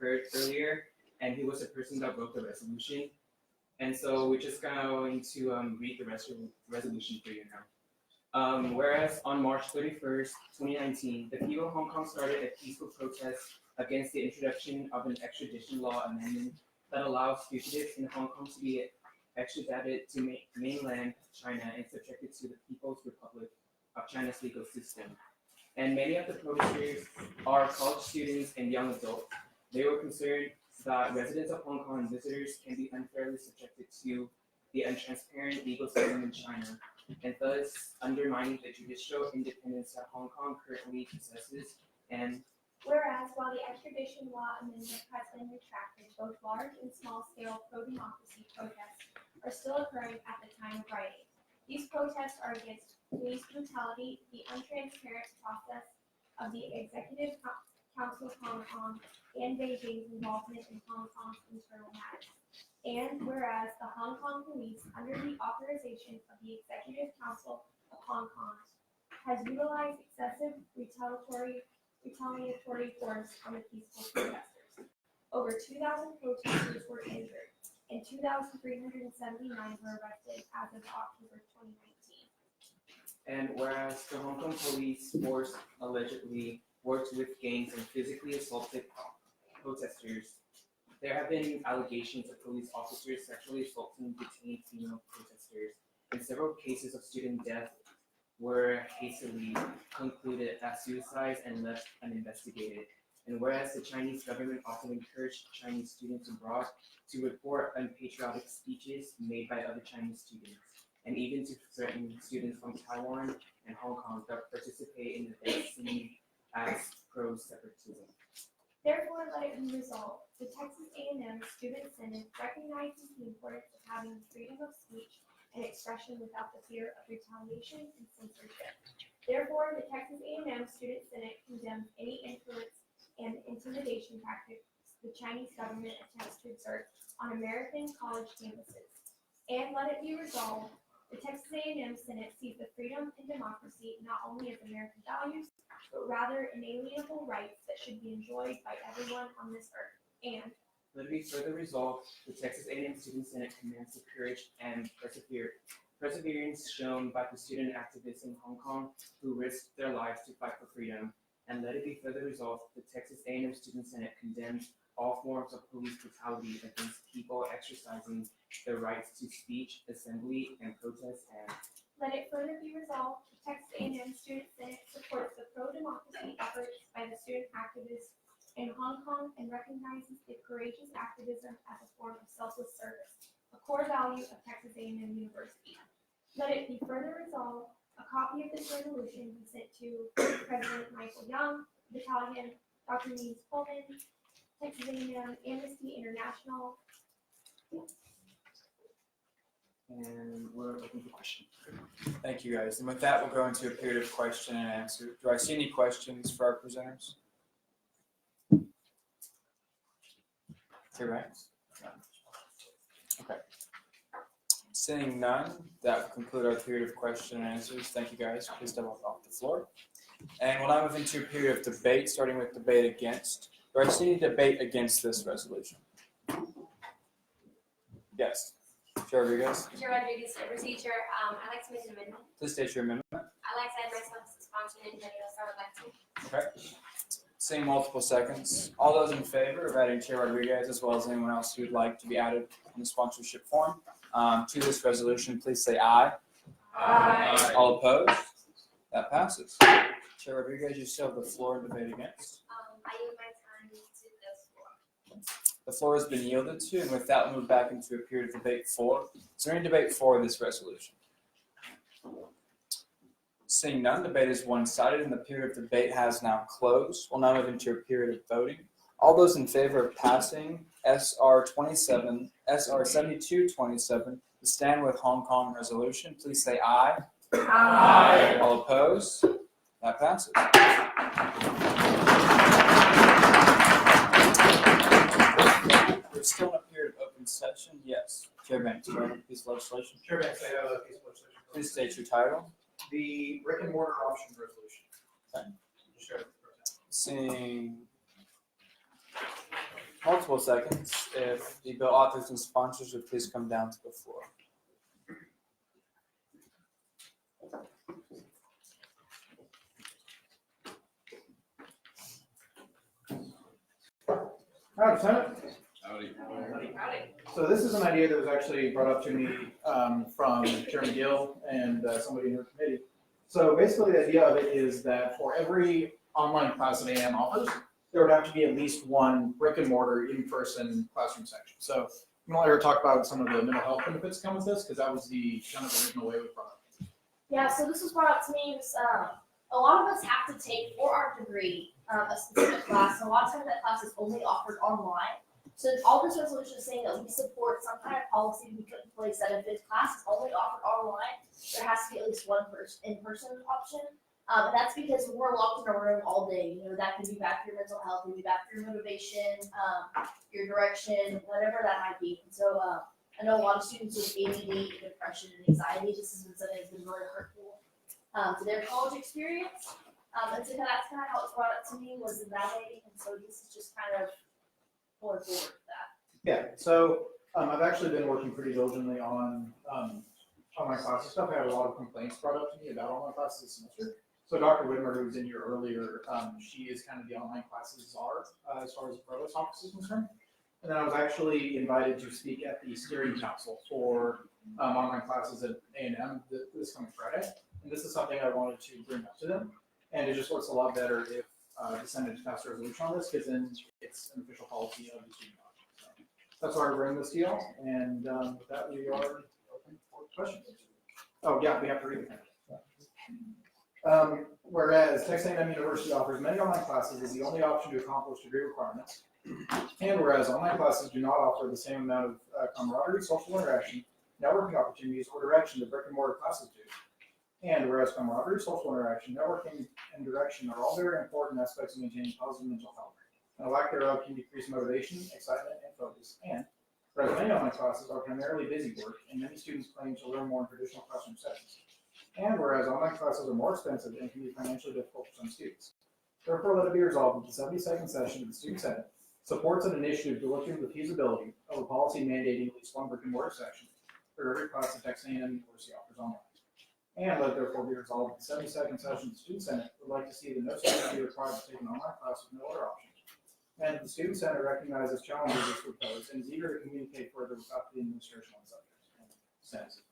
heard earlier, and he was the person that wrote the resolution. And so we're just going to read the resolution for you now. Whereas on March 31st, 2019, the people of Hong Kong started a peaceful protest against the introduction of an extradition law amendment that allows fugitives in Hong Kong to be extradited to mainland China and subjected to the People's Republic of China's legal system. And many of the protesters are college students and young adults. They were concerned that residents of Hong Kong and visitors can be unfairly subjected to the untransparent legal system in China, and thus undermining the judicial independence that Hong Kong currently possesses. And whereas while the extradition law amendment has been retracted, both large and small-scale pro-democracy protests are still occurring at the time of writing. These protests are against police brutality, the untransparent process of the Executive Council of Hong Kong, and Beijing's involvement in Hong Kong's internal matters. And whereas the Hong Kong police, under the authorization of the Executive Council of Hong Kong, has utilized excessive retaliatory force on the peaceful protesters. Over 2,000 protesters were injured, and 2,379 were arrested as of October 2019. And whereas the Hong Kong police force allegedly worked with gangs and physically assaulted protesters, there have been allegations of police officers sexually assaulting detained female protesters, and several cases of student death were hastily concluded as suicides and left uninvestigated. And whereas the Chinese government often encouraged Chinese students abroad to report unpatriotic speeches made by other Chinese students, and even to certain students from Taiwan and Hong Kong that participate in events seen as pro-separatism. Therefore, let it be resolved, the Texas A&M Student Senate recognizes the importance of having freedom of speech and expression without the fear of retaliation and censorship. Therefore, the Texas A&M Student Senate condemns any influence and intimidation tactics the Chinese government attempts to exert on American college campuses. And let it be resolved, the Texas A&M Senate sees the freedom and democracy not only as American values, but rather inalienable rights that should be enjoyed by everyone on this earth. And let it be further resolved, the Texas A&M Student Senate commends the courage and perseverance shown by the student activists in Hong Kong who risked their lives to fight for freedom. and let it be further resolved, the Texas A&M Student Senate condemns all forms of police brutality against people exercising their rights to speech, assembly, and protest, and Let it further be resolved, the Texas A&M Student Senate supports the pro-democracy efforts by the student activists in Hong Kong and recognizes the courageous activism as a form of selfless service, a core value of Texas A&M University. Let it be further resolved, a copy of this resolution be sent to President Michael Young, Battalion, Dr. Neves Coleman, Texas A&M, Amnesty International. and we're open for questions. Thank you, guys. And with that, we'll go into a period of question and answer. Do I see any questions for our presenters? Correct. Okay. Seeing none, that will conclude our period of question and answers. Thank you, guys. Please step off the floor. And we'll now move into a period of debate, starting with debate against. Do I see any debate against this resolution? Yes. Chair Rodriguez, Chair Rodriguez, Chair, I'd like to make an amendment. please state your amendment. I'd like to add myself as a sponsor and anybody else I would like to. Okay. Seeing multiple seconds. All those in favor of adding Chair Rodriguez, as well as anyone else who would like to be added in the sponsorship form to this resolution, please say aye. Aye. All opposed? That passes. Chair Rodriguez, you still have the floor in debate against. I yield my time to this floor. The floor has been yielded to, and with that, we'll move back into a period of debate for. Is there any debate for this resolution? Seeing none, debate is one-sided, and the period of debate has now closed. We'll now move into a period of voting. All those in favor of passing SR 7227, the Stand with Hong Kong resolution, please say aye. Aye. All opposed? That passes. We're still in a period of open session. Yes. Chair Banks, for a piece of legislation. Chair Banks, I have a piece of legislation. Please state your title. The brick and mortar option resolution. Okay. Sure. Seeing multiple seconds, if the bill authors and sponsors would please come down to the floor. Howdy, Senate. Howdy. So this is an idea that was actually brought up to me from Chairman Gill and somebody in her committee. So basically the idea of it is that for every online class that AM offers, there would have to be at least one brick and mortar in-person classroom section. So we don't ever talk about some of the mental health benefits that come with this, because that was the kind of original way we brought it. Yeah, so this was brought up to me, this, a lot of us have to take for our degree a specific class, and a lot of times that class is only offered online. So all this resolution is saying that we support some kind of policy to be put in place that if this class is only offered online, there has to be at least one in-person option. And that's because we're locked in a room all day. You know, that can be bad for your mental health, it can be bad for your motivation, your direction, whatever that might be. And so I know a lot of students with ADD, depression, and anxiety, this has been something that's been really hurtful to their college experience. And so that's kind of how it's brought up to me, was in that way. And so this is just kind of going forward with that. Yeah, so I've actually been working pretty diligently on online classes stuff. I had a lot of complaints brought up to me about online classes this semester. So Dr. Whitmer, who was in here earlier, she is kind of the online classes czar as far as the provost office is concerned. And then I was actually invited to speak at the steering council for online classes at A&M this coming Friday. And this is something I wanted to bring up to them. And it just works a lot better if the Senate just passed a resolution on this, because then it's an official policy of the student body. So that's why I bring this to y'all. And with that, we are open for questions. Oh yeah, we have to read the whereas Texas A&M University offers many online classes as the only option to accomplish degree requirements, and whereas online classes do not offer the same amount of camaraderie, social interaction, networking opportunities, or direction that brick and mortar classes do, and whereas camaraderie, social interaction, networking, and direction are all very important aspects of maintaining positive mental health, and a lack thereof can decrease motivation, excitement, and focus, and whereas many online classes are primarily busy work, and many students claim to learn more in traditional classroom settings, and whereas online classes are more expensive and can be financially difficult for some students. Therefore, let it be resolved that the 72nd session of the Student Senate supports an initiative to look into the feasibility of a policy mandating at least one brick and mortar section for every class that Texas A&M University offers online. And let therefore be resolved, the 72nd session of the Student Senate would like to see that no student be required to take an online class with no other options. And the Student Senate recognizes challenges as proposed and is eager to communicate further with the administration on subjects.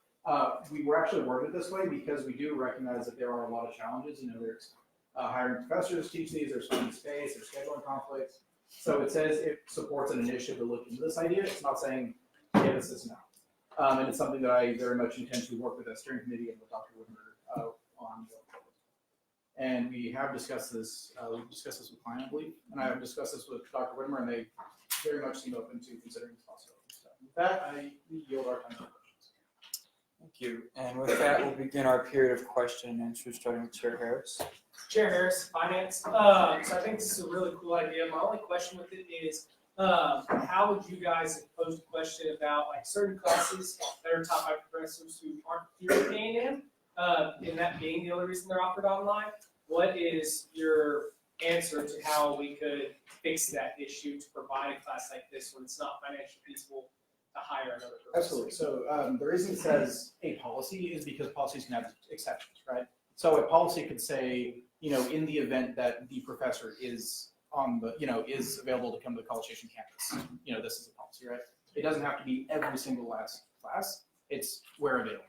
We were actually worded this way because we do recognize that there are a lot of challenges. You know, there's hiring professors to teach these, there's finding space, there's scheduling conflicts. So it says it supports an initiative to look into this idea. It's not saying give us this now. And it's something that I very much intend to work with the steering committee and with Dr. Whitmer on. And we have discussed this, we've discussed this with Klein, I believe, and I have discussed this with Dr. Whitmer, and they very much seem open to considering this possibility. So with that, I yield our time to questions. Thank you. And with that, we'll begin our period of question and answers, starting with Chair Harris. Chair Harris, Finance. So I think this is a really cool idea. My only question with it is, how would you guys pose a question about like certain classes that are taught by professors who aren't here at A&M, and that being the only reason they're offered online? What is your answer to how we could fix that issue to provide a class like this when it's not financially feasible to hire another professor? Absolutely. So the reason it says a policy is because policies can have exceptions, right? So a policy could say, you know, in the event that the professor is on the, you know, is available to come to the College Station campus, you know, this is a policy, right? It doesn't have to be every single last class. It's where available.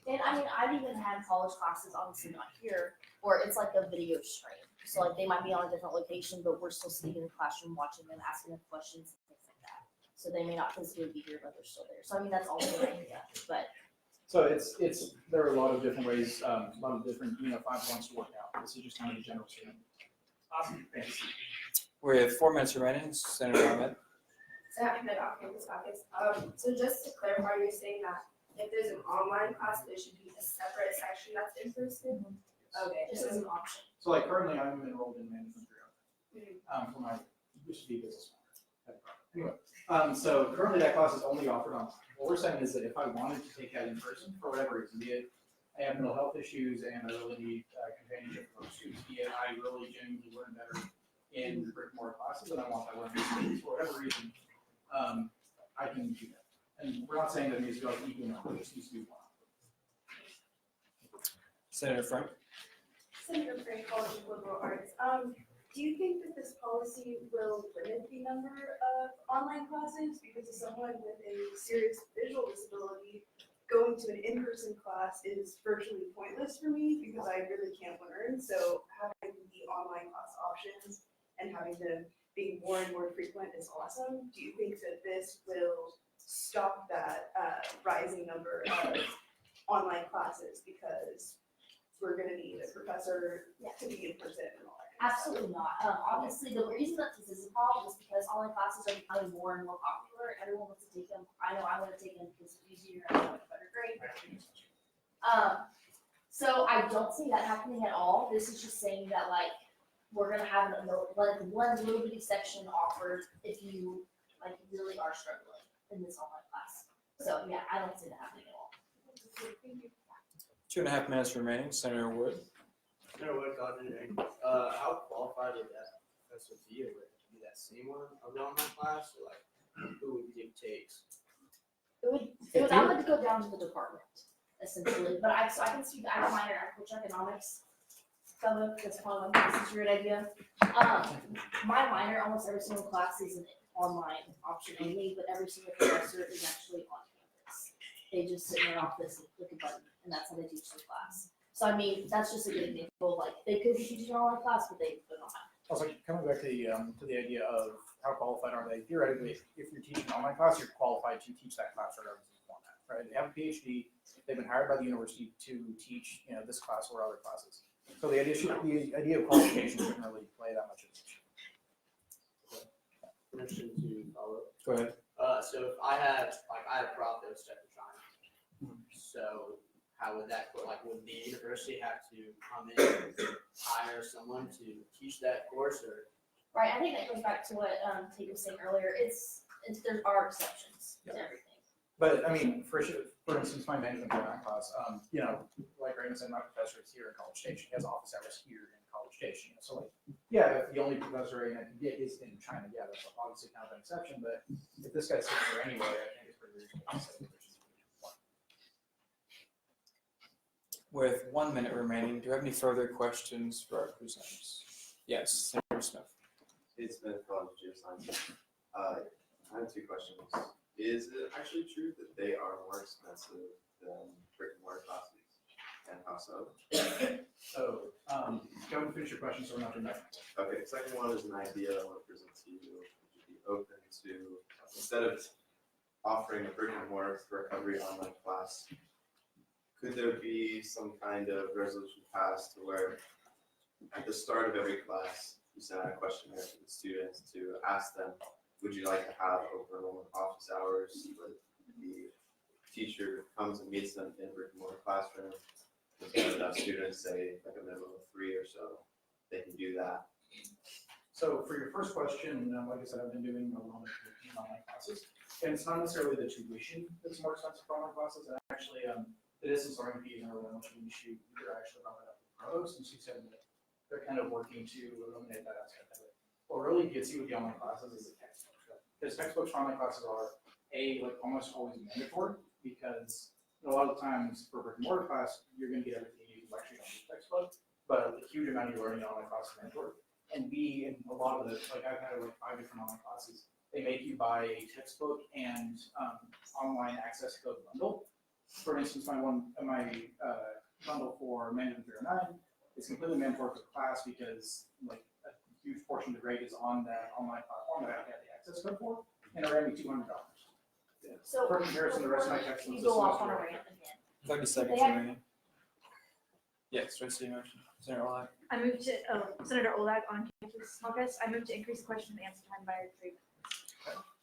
And I mean, I've even had college classes, obviously not here, where it's like a video stream. So like they might be on a different location, but we're still sitting in the classroom watching them, asking them questions and things like that. So they may not physically be here, but they're still there. So I mean, that's also an idea, but. So it's there are a lot of different ways, a lot of different, you know, 5 points to work out. This is just kind of a general statement. Awesome. Thanks. We have 4 minutes remaining. Senator Ahmed. So so just to clarify, you're saying that if there's an online class, there should be a separate section that's in person? Okay, Just as an option. So like currently I'm enrolled in management for my used to be business minor. Anyway, so currently that class is only offered online. What we're saying is that if I wanted to take that in person for whatever reason, be it I have mental health issues and I really need companionship from students, be it I really genuinely learn better in brick and mortar classes and I want that learning experience for whatever reason, I can do that. And we're not saying that it needs to go equal number, it just needs to be one. Senator Frank. Senator Frank, College of Liberal Arts. Do you think that this policy will limit the number of online classes? Because as someone with a serious visual disability, going to an in-person class is virtually pointless for me because I really can't learn. So having the online class options and having them being more and more frequent is awesome. Do you think that this will stop that rising number of online classes because we're going to need a professor to be in person and all that? Absolutely not. Obviously, the reason that this is a problem is because online classes are becoming more and more popular. Everyone wants to take them. I know I want to take them because it's easier and I have a better grade. So I don't see that happening at all. This is just saying that like we're gonna have like one little bitty section offered if you like really are struggling in this online class. So yeah, I don't see that happening at all. 2.5 minutes remaining. Senator Wood. Senator Wood, how qualified would that professor be? Would it be that same one of the online class, or like who would you takes? I would go down to the department essentially, but I can speak. I have a minor in agriculture economics. Fellow, that's probably this is a great idea. My minor, almost every single class is an online option only, but every single professor is actually on campus. They just sit in their office and click a button, and that's how they teach the class. So I mean, that's just a good example. Like they could be teaching an online class, but they're not. Also, coming back to the idea of how qualified are they? Theoretically, if you're teaching an online class, you're qualified to teach that class regardless of the format, right? They have a PhD. They've been hired by the university to teach, you know, this class or other classes. So the idea of qualification shouldn't really play that much of an issue. Permission to follow. Go ahead. So if I had a prof that was stuck in China, so how would that go? Like, would the university have to come in and hire someone to teach that course, or? Right. I think that goes back to what Tate was saying earlier. It's there are exceptions to everything. But I mean, for instance, my management program class, you know, like Raymond said, my professor is here in College Station. He has office hours here in College Station. So like, yeah, if the only professor I can get is in China, yeah, that's obviously kind of an exception. But if this guy's sitting here anyway, I think it's pretty reasonable to say that there's With 1 minute remaining, do you have any further questions for our presenters? Yes, Senator Smith. It's been College of Geoscience. I have two questions. Is it actually true that they are more expensive than brick and mortar classes? And how so? So, don't finish your question, so we're not doing that. Okay, second one is an idea I want to present to you. Would you be open to, instead of offering a brick and mortar recovery online class, could there be some kind of resolution passed to where at the start of every class, you send out a questionnaire to the students to ask them, would you like to have open enrollment office hours? Where the teacher comes and meets them in a brick and mortar classroom. If you have enough students, say like a minimum of 3 or so, they can do that. So for your first question, like I said, I've been doing a lot of online classes, and it's not necessarily the tuition that's more expensive for online classes, and actually, the distance learning fees are really much of an issue. You're actually brought that up with Provost, since you said that they're kind of working to eliminate that aspect of it. What really gets you with the online classes is the textbooks. Because textbooks for online classes are like almost always mandatory, because a lot of times for brick and mortar class, you're going to get everything you actually on the textbook, but a huge amount of your learning in online class is mandatory. And B, in a lot of the, like I've had like 5 different online classes, they make you buy a textbook and online access code bundle. For instance, my bundle for Management 309 is completely mandatory for the class because like a huge portion of the grade is on that online platform that I have the access code for, and it ran me $200. So For comparison, the rest of my textbooks. you go off on a rant again. 30 seconds They have- remaining. Yes, trustee motion. Senator Olag. I move to, Senator Olag on campus caucus, I move to increase question and answer time by 3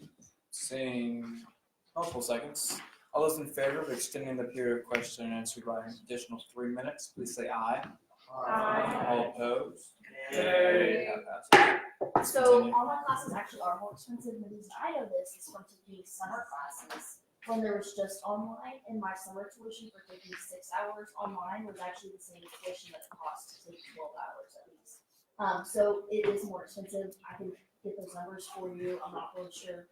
minutes. Seeing multiple seconds. All those in favor of extending the period of question and answer by an additional 3 minutes, please say aye. Aye. All opposed? Yay. That passes. So Continue. online classes actually are more expensive, and the reason I know this is from taking summer classes when there was just online, and my summer tuition for taking 6 hours online was actually the same tuition that it costs to take 12 hours at least. So it is more expensive. I can get those numbers for you. I'm not really sure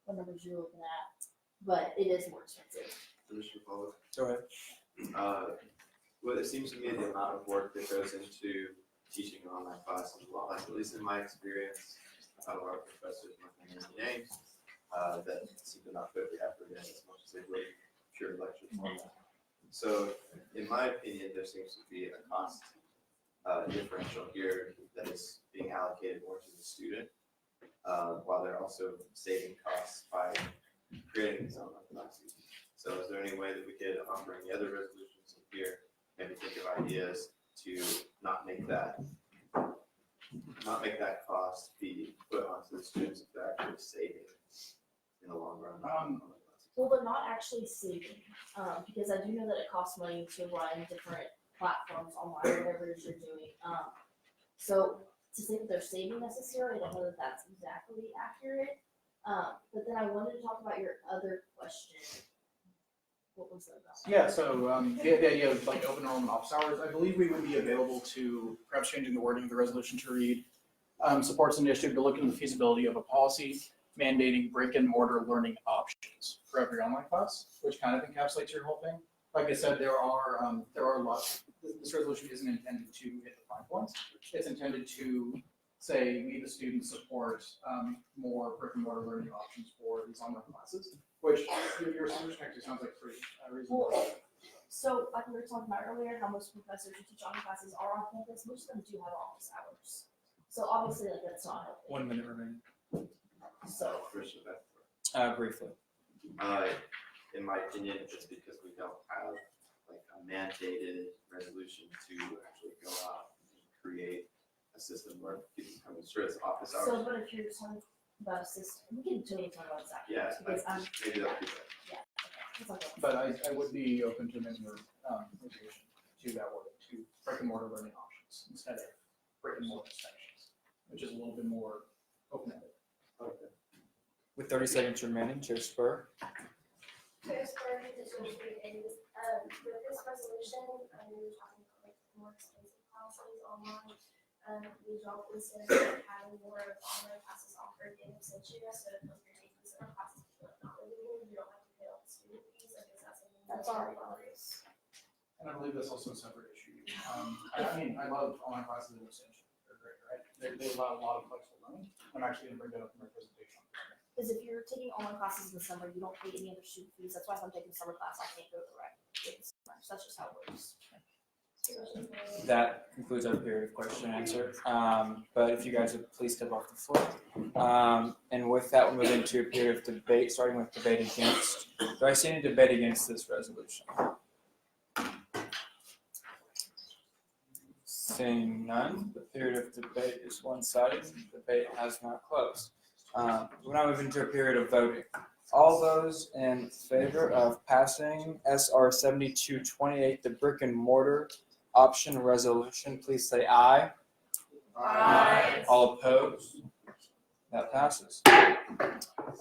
what numbers you're looking at, but it is more expensive. Commissioner Pollard? Go ahead. Well, it seems to me the amount of work that goes into teaching an online class is a lot less, at least in my experience. I've had a lot of professors, my names, that seem to not put the effort in as much as they would pure lecture format. So, in my opinion, there seems to be a cost differential here that is being allocated more to the student, while they're also saving costs by creating these online classes. So, is there any way that we could offer any other resolutions in here? Maybe think of ideas to not make that cost be put onto the students if they're actually saving in the long run. Well, they're not actually saving, because I do know that it costs money to run different platforms online, whatever it is you're doing. So to say that they're saving necessarily, I don't know that that's exactly accurate. But then I wanted to talk about your other question. What was that about? Yeah, so the idea of like open enrollment office hours, I believe we would be available to, perhaps changing the wording of the resolution to read, supports an initiative to look into the feasibility of a policy mandating brick and mortar learning options for every online class, which kind of encapsulates your whole thing. Like I said, there are lots, this resolution isn't intended to hit the 5 points. It's intended to say, we the students support more brick and mortar learning options for these online classes, which your solution actually sounds like pretty reasonable. Well, so like we were talking about earlier, how most professors who teach online classes are on campus, most of them do have office hours. So obviously, like, that's not helping. 1 minute remaining. So. Briefly. In my opinion, it's because we don't have like a mandated resolution to actually go out and create a system where people come in. Sure, it's office hours. So, but if you're talking about a system, we can totally talk about this after. Yeah, Because I'm. maybe that'll be better. Yeah, okay. Let's talk about But I would be open to amending your resolution to that word, to brick and mortar learning options instead of brick and mortar sections, which is a little bit more open-ended. Okay. With 30 seconds remaining, Chair Spur. Chair Spur, Digital Street, and with this resolution, we were talking about like more expensive classes online. We dropped instead of having more of online classes offered in Accenture, so if you're taking summer classes, you're not living here, you don't have to pay all the student fees, I guess that's something. That's already on this. And I believe that's also a separate issue. I mean, I love online classes in extension. They're great, right? They allow a lot of flexible learning. I'm actually gonna bring that up in my presentation. Because if you're taking online classes in the summer, you don't pay any other student fees. That's why if I'm taking summer class, I can't go to the rec in the summer. So that's just how it works. That concludes our period of question and answer. But if you guys would please step off the floor. And with that, we'll move into a period of debate, starting with debate against. Do I see any debate against this resolution? Seeing none, the period of debate is one-sided. Debate has not closed. We'll now move into a period of voting. All those in favor of passing SR 7228, the brick and mortar option resolution, please say aye. Aye. All opposed? That passes.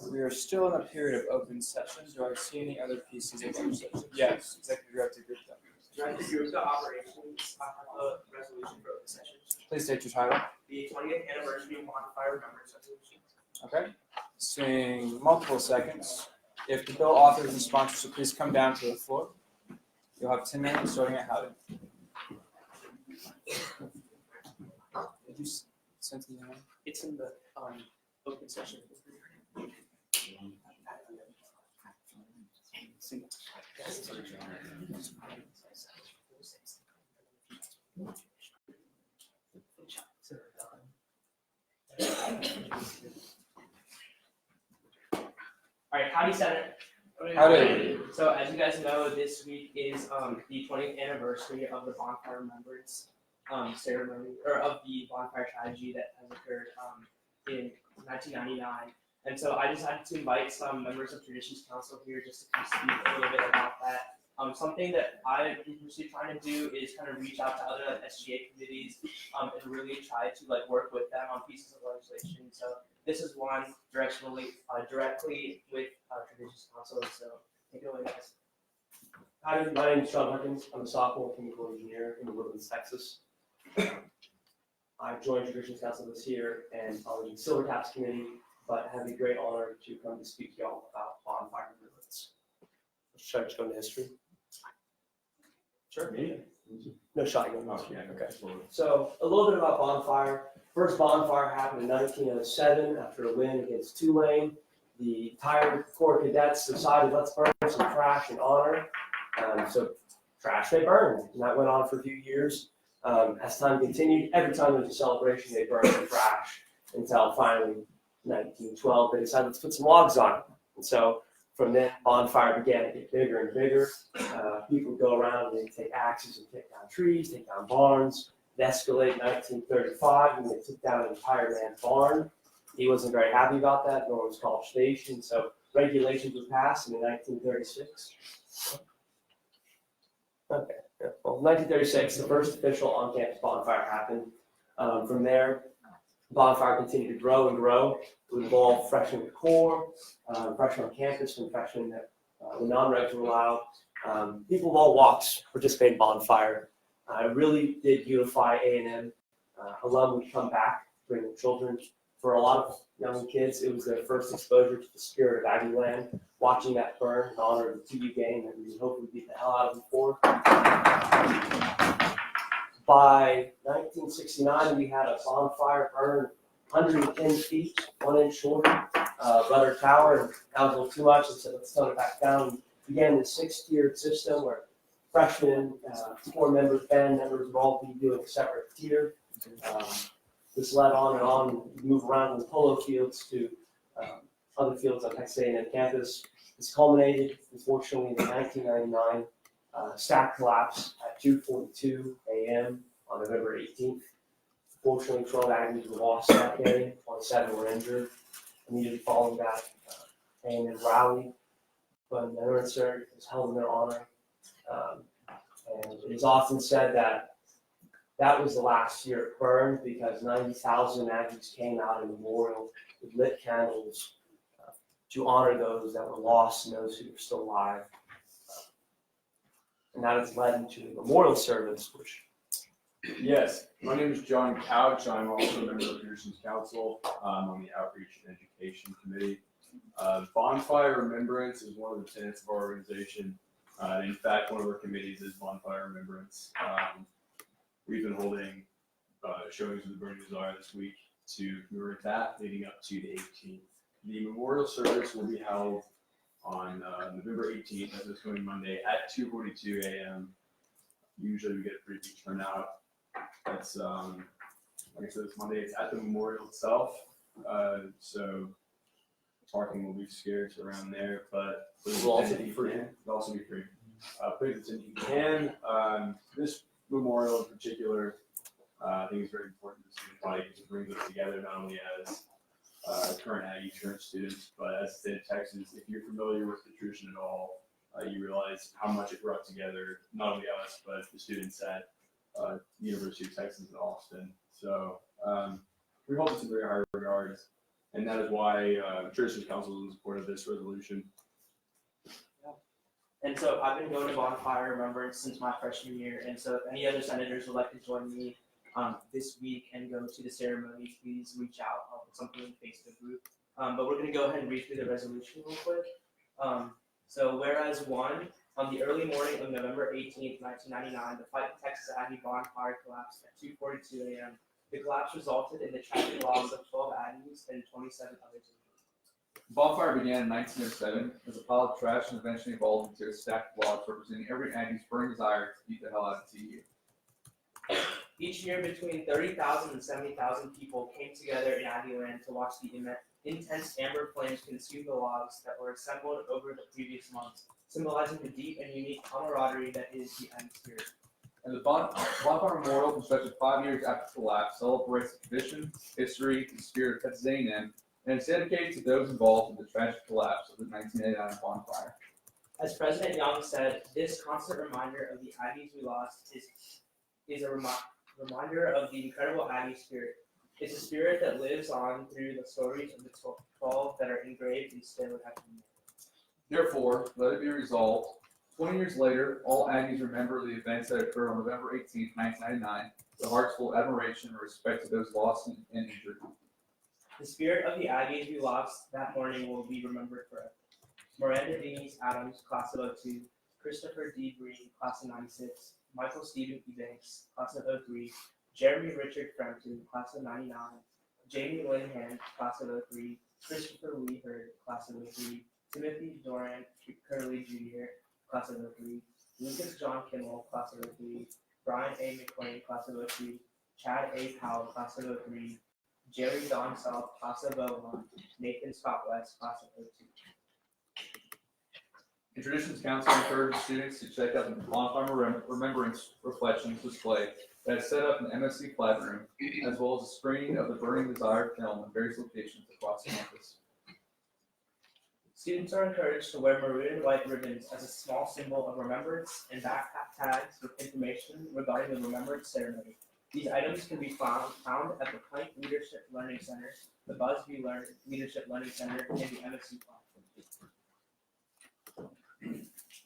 We are still in a period of open session. Do I see any other pieces of open session? Yes, Executive Director Gupta. Director Gupta, Operations, I have a resolution for open session. Please state your title. The 20th anniversary of Bonfire Remembrance Resolution. Okay. Seeing multiple seconds. If the bill authors and sponsors would please come down to the floor. You'll have 10 minutes starting at Howden. Did you send something in? It's in the open session. All right, howdy, Senate. Howdy. So as you guys know, this week is the 20th anniversary of the Bonfire Remembrance ceremony, or of the bonfire tragedy that has occurred in 1999. And so I decided to invite some members of Traditions Council here just to kind of speak a little bit about that. Something that I've been trying to do is kind of reach out to other SGA committees and really try to like work with them on pieces of legislation. So this is one directly with Traditions Council. So take it away, guys. Hi, my name is Sean Huckins. I'm a sophomore chemical engineer in Woodlands, Texas. I joined Traditions Council this year and on the Silver Caps Committee, but have the great honor to come to speak to y'all about bonfire remembrance. Should I just go into history? Sure. No shotgun. Okay. So a little bit about bonfire. First bonfire happened in 1907 after a win against Tulane. The entire Corps of Cadets decided, let's burn some trash in honor. So trash they burned, and that went on for a few years. As time continued, every time there was a celebration, they burned some trash until finally, 1912, they decided let's put some logs on it. And so from then, bonfire began to get bigger and bigger. People would go around and they'd take axes and take down trees, take down barns. It escalated in 1935 when they took down an entire man's barn. He wasn't very happy about that, nor was College Station. So regulations were passed in 1936. Okay. Well, 1936, the first official on-campus bonfire happened. From there, bonfire continued to grow and grow. It would involve freshmen in the Corps, freshmen on campus, and freshmen that the non-regs were allowed. People of all walks participated in bonfire. It really did unify A&M. Alum would come back, bring their children. For a lot of young kids, it was their first exposure to the spirit of Aggieland, watching that burn in honor of the TU game that we hope we beat the hell out of them for. By 1969, we had a bonfire burn 110 feet, 1 inch shorter, Rudder Tower, and that was a little too much, and so let's tone it back down. We began the 6-tiered system where freshmen, Corps members, band members would all be doing a separate tier. This led on and on, move around from the polo fields to other fields on Texas A&M campus. This culminated, unfortunately, in the 1999 stack collapse at 2:42 a.m. on November 18th. Fortunately, 12 Aggies were lost that day, 27 were injured. Immediately following that, A&M rallied, but an remembrance ceremony was held in their honor. And it is often said that that was the last year it burned because 90,000 Aggies came out in memorial with lit candles to honor those that were lost and those who were still alive. And that has led into a memorial service, which. Yes, my name is John Couch. I'm also a member of Traditions Council. I'm on the Outreach and Education Committee. Bonfire Remembrance is one of the tenets of our organization. In fact, one of our committees is Bonfire Remembrance. We've been holding showings of the Burning Desire this week to commemorate that, leading up to the 18th. The memorial service will be held on November 18th, as this coming Monday, at 2:42 a.m. Usually we get a pretty big turnout. That's like I said, this Monday. It's at the memorial itself, so parking will be scarce around there, but It will also be free. It'll also be free. Please attend if you can. This memorial in particular, I think is very important to student body because it brings us together not only as current Aggie current students, but as the state of Texas. If you're familiar with the tradition at all, you realize how much it brought together not only us but the students at University of Texas in Austin. So we hold this in very high regard, and that is why Traditions Council is in support of this resolution. And so I've been going to Bonfire Remembrance since my freshman year, and so if any other senators would like to join me this week and go to the ceremony, please reach out. I'll put something in the Facebook group. But we're gonna go ahead and read through the resolution real quick. So whereas one, on the early morning of November 18th, 1999, the Fight the Texas Aggie bonfire collapsed at 2:42 a.m. The collapse resulted in the tragic loss of 12 Aggies and 27 others. The bonfire began in 1907 as a pile of trash and eventually evolved into a stack of logs representing every Aggie's burning desire to beat the hell out of TU. Each year, between 30,000 and 70,000 people came together in Aggieland to watch the intense amber flames consume the logs that were assembled over the previous months, symbolizing the deep and unique camaraderie that is the Aggie spirit. And the Bonfire Memorial, constructed 5 years after the collapse, celebrates the tradition, history, and spirit of Texas A&M, and it's dedicated to those involved in the tragic collapse of the 1989 bonfire. As President Young said, this constant reminder of the Aggies we lost is a reminder of the incredible Aggie spirit. It's a spirit that lives on through the stories of the 12 that are engraved in stone at the memorial. Therefore, let it be resolved, 20 years later, all Aggies remember the events that occurred on November 18th, 1999, with hearts full of admiration and respect to those lost and injured. The spirit of the Aggies we lost that morning will be remembered forever. Miranda Denise Adams, class of 02, Christopher D. Breen, class of 96, Michael Stephen Ebanks, class of 03, Jeremy Richard Frampton, class of 99, Jamie Linehan, class of 03, Christopher Lee Hurd, class of 03, Timothy Doran Curley Jr., class of 03, Lucas John Kimmel, class of 03, Brian A. McLean, class of 02, Chad A. Powell, class of 03, Jerry Don South, class of 01, Nathan Scott West, class of 02. The Traditions Council encourages students to check out the Bonfire Remembrance Reflections display that is set up in the MSC Flat Room, as well as a screening of the Burning Desire film in various locations across campus. Students are encouraged to wear maroon and white ribbons as a small symbol of remembrance and backpack tags with information regarding the remembrance ceremony. These items can be found at the Plank Leadership Learning Center, the Busby Leadership Learning Center, and the MSC Flat.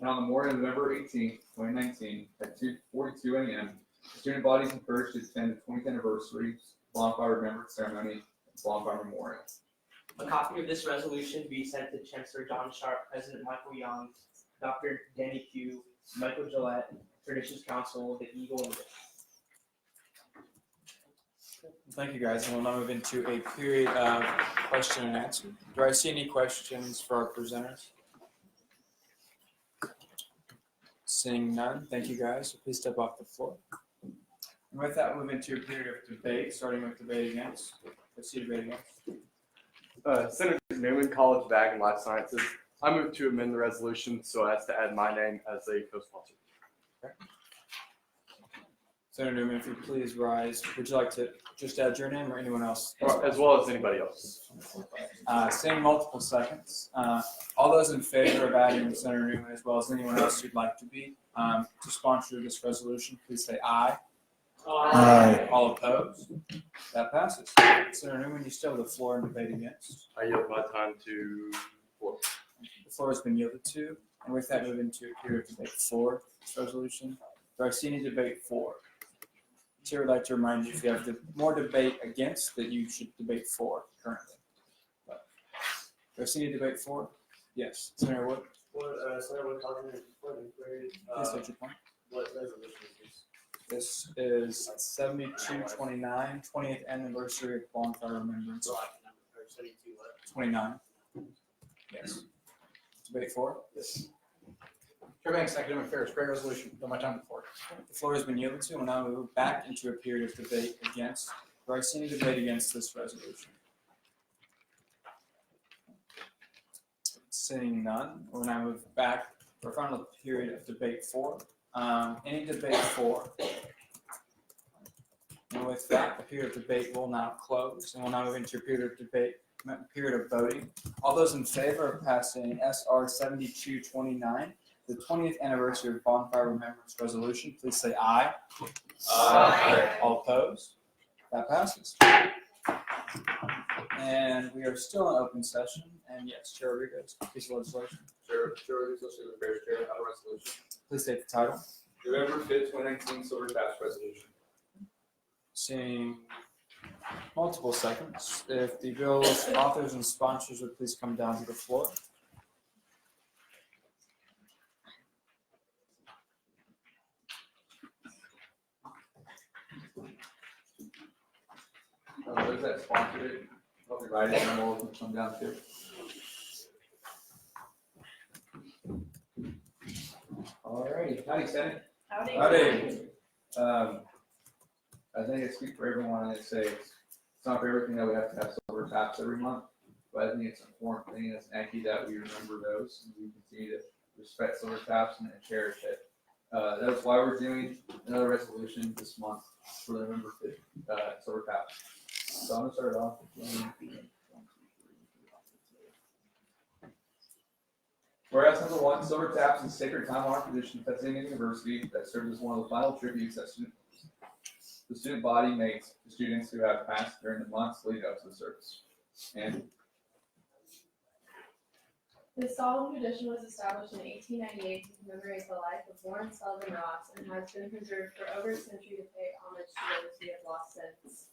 And on the morning of November 18th, 2019, at 2:42 a.m., the student body is encouraged to attend the 20th anniversary Bonfire Remembrance Ceremony and Bonfire Memorial. A copy of this resolution be sent to Chancellor John Sharp, President Michael Young, Dr. Danny Pugh, Michael Gillette, Traditions Council, the Eagle, and Thank you, guys. And we'll now move into a period of question and answer. Do I see any questions for our presenters? Seeing none, thank you, guys. Please step off the floor. And with that, we'll move into a period of debate, starting with debate against. Let's see debate against. Senator Newman, College of Ag and Life Sciences. I move to amend the resolution so as to add my name as a co-sponsor. Okay. Senator Newman, if you please rise. Would you like to just add your name or anyone else? As well as anybody else. Seeing multiple seconds. All those in favor of adding Senator Newman as well as anyone else who'd like to be to sponsor this resolution, please say aye. Aye. All opposed? That passes. Senator Newman, you still have the floor in debate against. I yield my time to floor. The floor has been yielded to. And with that, move into a period of debate for this resolution. Do I see any debate for? Chair would like to remind you, if you have more debate against, that you should debate for currently. But, do I see any debate for? Yes. Senator Wood? Senator, what causing it for the inquiry? Please state your point. What resolution is this? This is 7229, 20th anniversary of bonfire remembrance. So I can number, or 72 what? 29. Yes. Debate 4. Yes. Chair Banks, Academic Affairs, great resolution. Don't my time before. The floor has been yielded to. We'll now move back into a period of debate against. Do I see any debate against this resolution? Seeing none, we'll now move back to our final period of debate 4. Any debate 4? And with that, the period of debate will now close, and we'll now move into a period of debate, period of voting. All those in favor of passing SR 7229, the 20th anniversary of bonfire remembrance resolution, please say aye. Aye. All opposed? That passes. And we are still in open session, and yes, Chair Rodriguez, piece of legislation. Chair Rodriguez, Affairs Chair, have a resolution. Please state the title. November 5th, 2019 Silver Taps Resolution. Seeing multiple seconds, if the bill's authors and sponsors would please come down to the floor. Those that sponsored it, I'll be writing them all can come down too. All right, howdy Senate. Howdy. I think I speak for everyone and say it's not for everything that we have to have silver taps every month, but I think it's an important thing as an Yankee that we remember those and we continue to respect silver taps and cherish it. That's why we're doing another resolution this month for the November 5th silver taps. So I'm gonna start off. Whereas number 1, silver taps is a sacred time-honored tradition at Pennsylvania University that serves as one of the final tributes that the student body makes to students who have passed during the months leading up to the service. And This solemn tradition was established in 1898 to commemorate the life of Lawrence Sullivan Ross and has been preserved for over a century to pay homage to those we have lost since.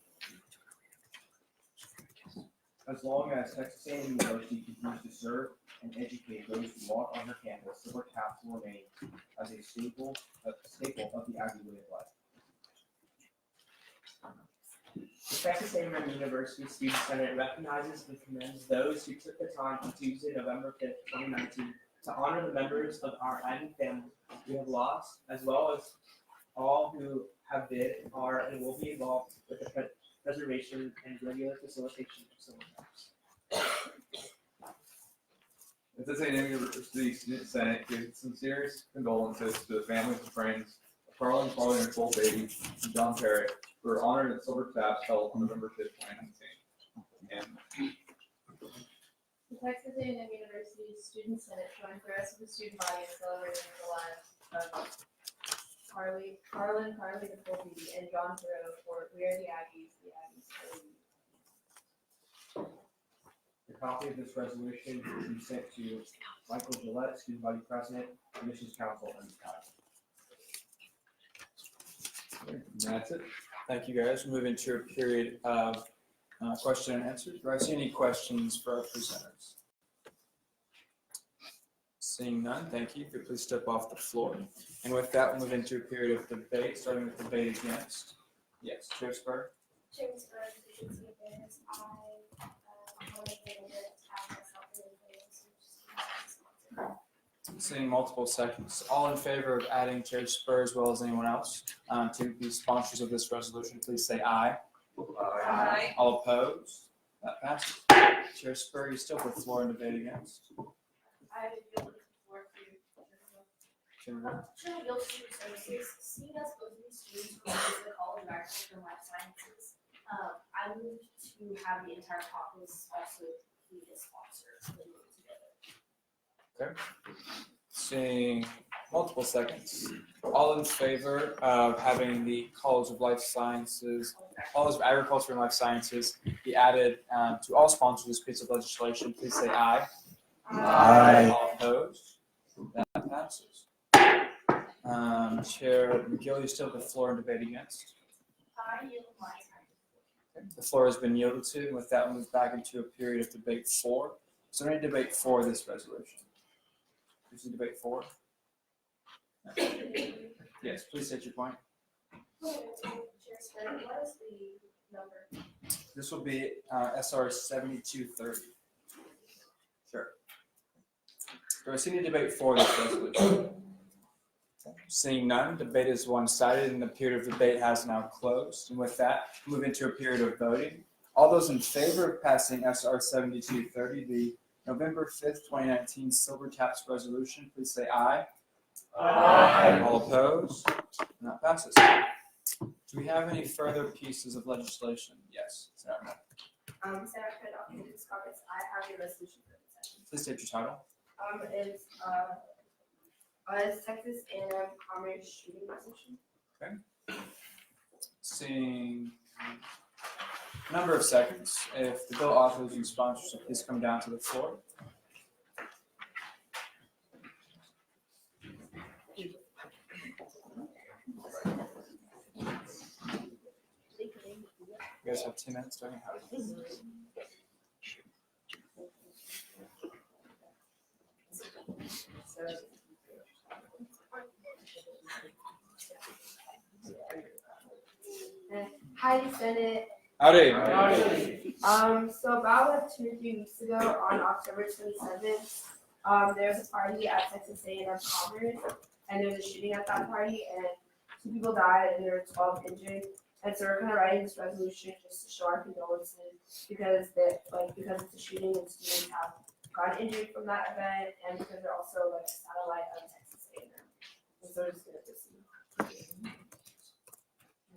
As long as Texas A&M University continues to serve and educate those who walk on her campus, silver taps will remain as a staple of the Aggie way of life. The Texas A&M University Student Senate recognizes and commends those who took the time on Tuesday, November 5th, 2019, to honor the members of our Aggie family we have lost, as well as all who have been, are, and will be involved with the preservation and regular facilitation of silver taps. the Texas A&M University Student Senate gives sincerest condolences to the families and friends of Carl and Carly Nicole Baby and John Parrott who are honored at silver taps held on November 5th, 2019. And The Texas A&M University Student Senate joins the rest of the student body in celebrating the lives of Carlin, Carly Nicole Beatty, and John Thoreau for We Are the Aggies are we. A copy of this resolution will be sent to Michael Gillette, student body president, admissions council, and that's it. Thank you, guys. We'll move into a period of question and answers. Do I see any questions for our presenters? Seeing none, thank you. If you please step off the floor. And with that, we'll move into a period of debate, starting with debate against. Yes, Chair Spur. Chair Spur, Efficiency Affairs, I want to get into add myself in the Seeing multiple seconds. All in favor of adding Chair Spur as well as anyone else to be sponsors of this resolution, please say aye. Aye. All opposed? That passes. Chair Spur, you still put the floor in debate against. I would yield the floor to. Chair Wood. Chair of Guild Student Services, seeing us both of these students who are the College of Agriculture and Life Sciences, I move to have the entire caucus also be a sponsor of the move together. Okay. Seeing multiple seconds. All in favor of having the College of Life Sciences, College of Agriculture and Life Sciences be added to all sponsors of this piece of legislation, please say aye. Aye. All opposed? That passes. Chair McGill, you still have the floor in debate against. I yield my time. Okay. The floor has been yielded to, and with that, we'll move back into a period of debate 4. So any debate for this resolution? This is debate 4. Yes, please state your point. What is the number? This will be SR 7230. Sure. Do I see any debate for this resolution? Seeing none, debate is one-sided and the period of debate has now closed. And with that, move into a period of voting. All those in favor of passing SR 7230, the November 5th, 2019 Silver Taps resolution, please say aye. Aye. All opposed? And that passes. Do we have any further pieces of legislation? Yes, Sarah. Sarah Could, Office Caucus, I have a resolution for consent. Please state your title. It's Texas A&M Commerce Shooting Resolution. Okay. Seeing number of seconds. If the bill authors and sponsors will please come down to the floor. You guys have 2 minutes, don't you? Hi, Senate. Howdy. So about 2 or 3 weeks ago, on October 27th, there was a party at Texas A&M Commerce, and there was a shooting at that party, and 2 people died, and there were 12 injured. And so we're kind of writing this resolution just to show our condolences because it's a shooting and students have gotten injured from that event, and because they're also like a satellite of Texas A&M. And so we're just gonna proceed.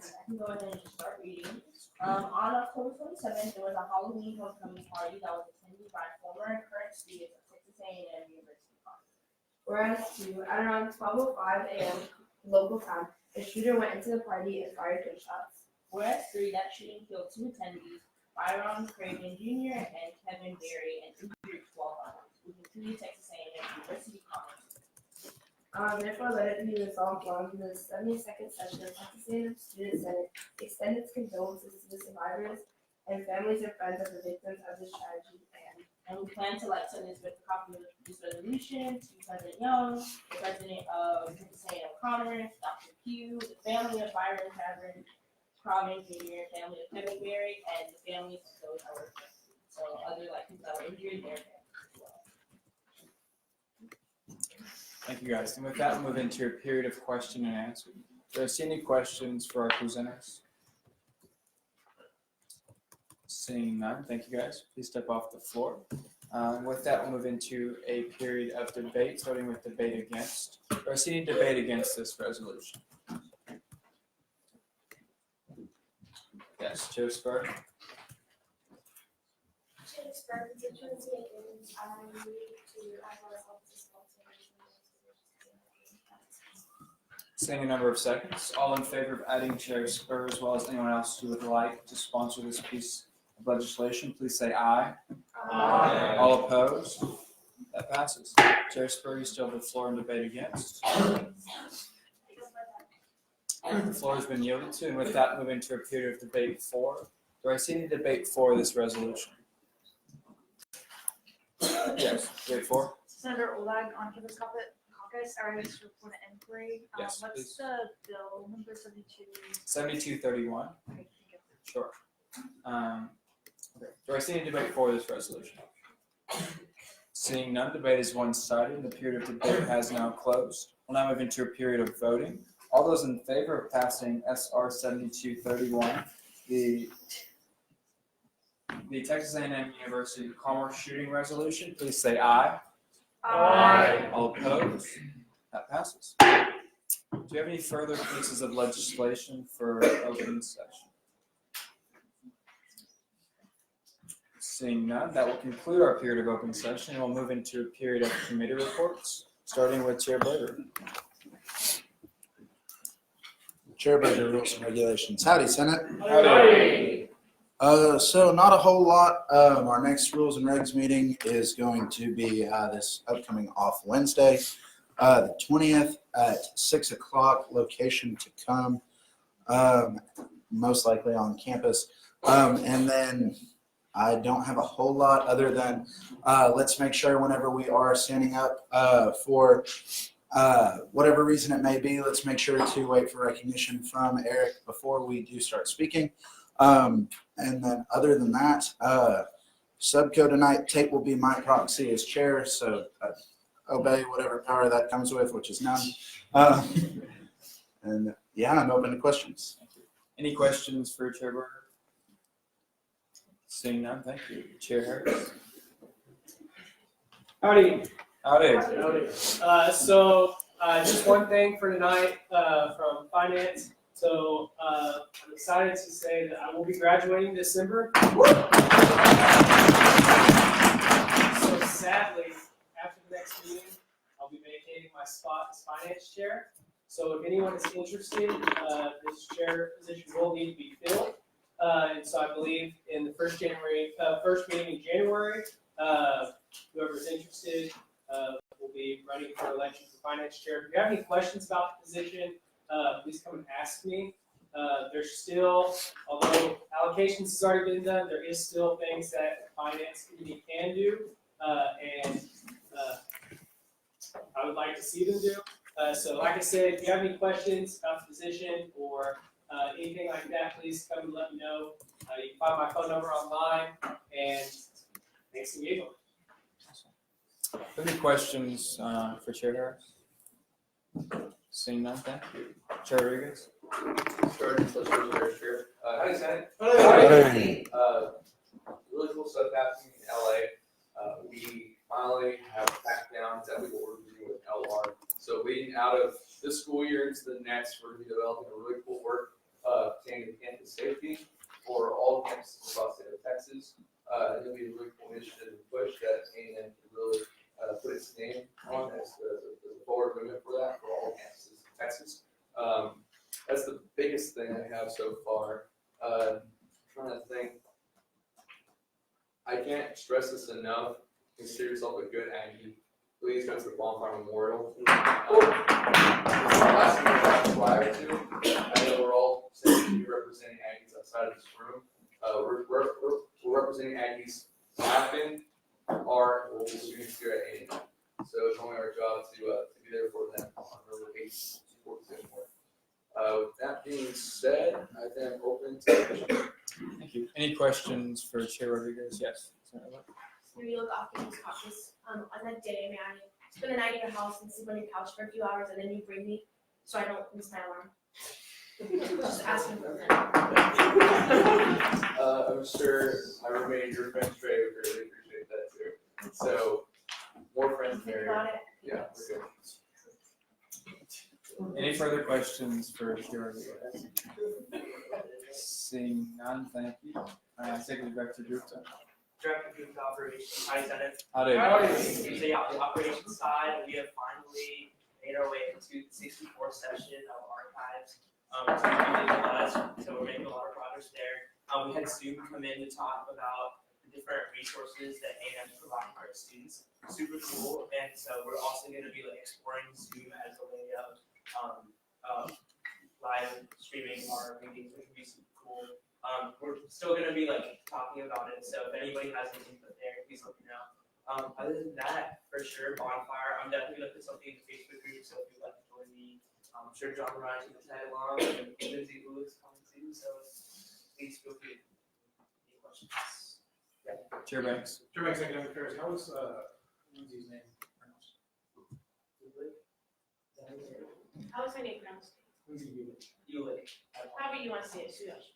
I can go ahead and just start reading. On October 27th, there was a Halloween homecoming party that was attended by former and current students of Texas A&M University College. Whereas 2, at around 12:05 a.m. local time, a shooter went into the party and fired gunshots. Whereas 3, that shooting killed 2 attendees, Byron Craven Jr. and Kevin Berry, and injured 12 others, who included Texas A&M University College. Therefore, let it be resolved on the 72nd session of Texas A&M Student Senate extend its condolences to the survivors and families and friends of the victims of this tragedy. And we plan to send this with a copy of this resolution to President Young, the president of Texas A&M Commerce, Dr. Pugh, the family of Byron Craven Jr., family of Kevin Berry, and the families of those that were affected. So other people that were injured, their families as well. Thank you, guys. And with that, we'll move into a period of question and answer. Do I see any questions for our presenters? Seeing none, thank you, guys. Please step off the floor. With that, we'll move into a period of debate, starting with debate against. Do I see any debate against this resolution? Yes, Chair Spur. Chair Spur, constituency, and I move to add myself to Seeing a number of seconds, all in favor of adding Chair Spur as well as anyone else who would like to sponsor this piece of legislation, please say aye. Aye. All opposed? That passes. Chair Spur, you still have the floor in debate against. The floor has been yielded to, and with that, move into a period of debate 4. Do I see any debate for this resolution? Yes, debate 4. Senator Olag on campus caucus, I raised to report an inquiry. Yes, What's please. the bill number 72? 7231. Sure. Okay. Do I see any debate for this resolution? Seeing none, debate is one-sided, and the period of debate has now closed. We'll now move into a period of voting. All those in favor of passing SR 7231, the Texas A&M University Commerce Shooting Resolution, please say aye. Aye. All opposed? That passes. Do you have any further pieces of legislation for open session? Seeing none, that will conclude our period of open session, and we'll move into a period of committee reports, starting with Chair Blader. Chair Blader, Rules and Regulations. Howdy, Senate. Howdy. So not a whole lot. Our next Rules and Regs meeting is going to be this upcoming off Wednesday, the 20th at 6 o'clock. Location to come, most likely on campus. And then I don't have a whole lot other than let's make sure whenever we are standing up for whatever reason it may be, let's make sure to wait for recognition from Eric before we do start speaking. And then other than that, Subco tonight, Tate will be my proxy as chair, so obey whatever power that comes with, which is none. And yeah, I'm open to questions. Any questions for Chair Berger? Seeing none, thank you. Chair Harris. Howdy. Howdy. Just one thing for tonight from finance. So I'm excited to say that I will be graduating in December. So sadly, after the next meeting, I'll be vacating my spot as finance chair. So if anyone is interested, this chair position will need to be filled. And so I believe in the first meeting in January, whoever's interested will be running for election for finance chair. If you have any questions about the position, please come and ask me. There's still, although allocations has already been done, there is still things that the finance committee can do, and I would like to see them do. So like I said, if you have any questions about the position or anything like that, please come and let me know. You can find my phone number online, and thanks to you. Any questions for Chair Harris? Seeing none, thank you. Chair Rodriguez. Sergeant Solicitor Harris here. Howdy, Senate. Howdy. Really cool stuff happening in LA. We finally have backed down exactly what we're doing with LR. So leading out of this school year into the next, we're going to be developing a really cool work pertaining to campus safety for all campuses across the state of Texas. It'll be a really cool initiative and push that A&M can really put its name on as the forward movement for that for all campuses in Texas. That's the biggest thing I have so far. Trying to think. I can't stress this enough. Consider yourself a good Aggie. Please go to the Bonfire Memorial. Last thing I prior to, I know we're all saying to be representing Aggies outside of this room. We're representing Aggies laughing, art, or the students here at A&M. So it's only our job to be there for them on really big support system work. With that being said, I then open to questions. Thank you. Any questions for Chair Rodriguez? Yes. Maybe look off Campus Caucus on that day, may I spend the night in your house and sleep on your couch for a few hours and then you bring me so I don't miss my alarm? Just asking for that. I'm sure I remain your friend Trey would really appreciate that too. So more friends Think there. about it. Yeah, we're good. Any further questions for Chair Rodriguez? Seeing none, thank you. Executive Director Gupta. Director of Youth Operations, hi Senate. Howdy. So yeah, on the operations side, we have finally made our way into the 64th session of archives. So we're making a lot of progress there. We had Zoom come in to talk about the different resources that A&M provides for its students. Super cool, and so we're also going to be like exploring Zoom as a way of live streaming our meetings, which would be super cool. We're still going to be like talking about it, so if anybody has any input there, please let me know. Other than that, for sure, Bonfire, I'm definitely going to put something in the Facebook group, so if you'd like to join me, I'm sure John Ryan can tag along, and Lindsay Lewis coming too, so please feel free. Any questions? Yeah. Chair Banks. Chair Banks, Academic Affairs, how was Lindsay's name pronounced? How is my name pronounced? Lindsay Ulick. However you want to say it, Sue, go ahead.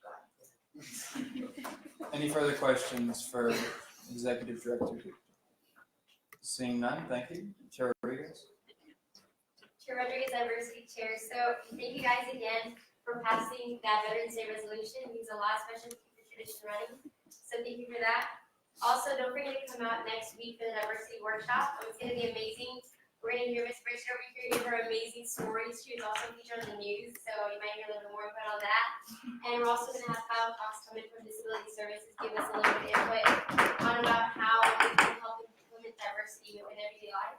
Any further questions for Executive Director Gupta? Seeing none, thank you. Chair Rodriguez. Chair Rodriguez, Diversity Chair. So thank you guys again for passing that Veterans Day resolution. It means a lot, especially to keep the tradition running. So thank you for that. Also, don't forget to come out next week for the diversity workshop. It's going to be amazing. We're going to hear Ms. Bridget over here give her amazing stories. She was also featured on the news, so you might hear a little bit more input on that. And we're also going to have Kyle Cox come in from Disability Services, give us a little bit of input on about how we can help implement diversity in everyday life.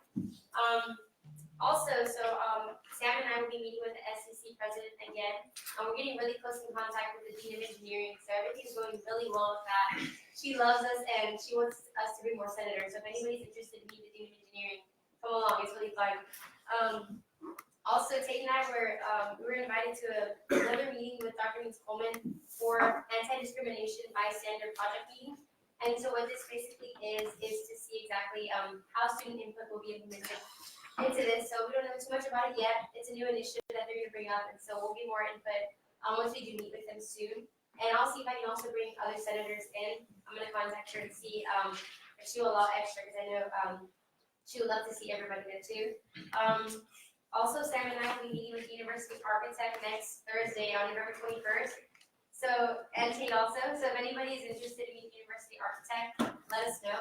Sam and I will be meeting with the SEC president again. We're getting really close in contact with the Dean of Engineering, so everything's going really well with that. she loves us and she wants us to bring more senators. So if anybody's interested in meeting the Dean of Engineering, come along, it's really fun. Also, Tate and I we were invited to another meeting with Dr. Means Coleman for anti-discrimination bystander project meeting. And so what this basically is to see exactly how student input will be implemented into this. So we don't know too much about it yet. It's a new initiative that they're gonna bring up, and so we'll get more input once we do meet with them soon. And I'll see if I can also bring other senators in. I'm gonna contact her and see if she will allow extra, because I know she would love to see everybody there too. Also, Sam and I will be meeting with the University Architect next Thursday on November 21st. So, and Tate also. So if anybody is interested in meeting University Architect, let us know.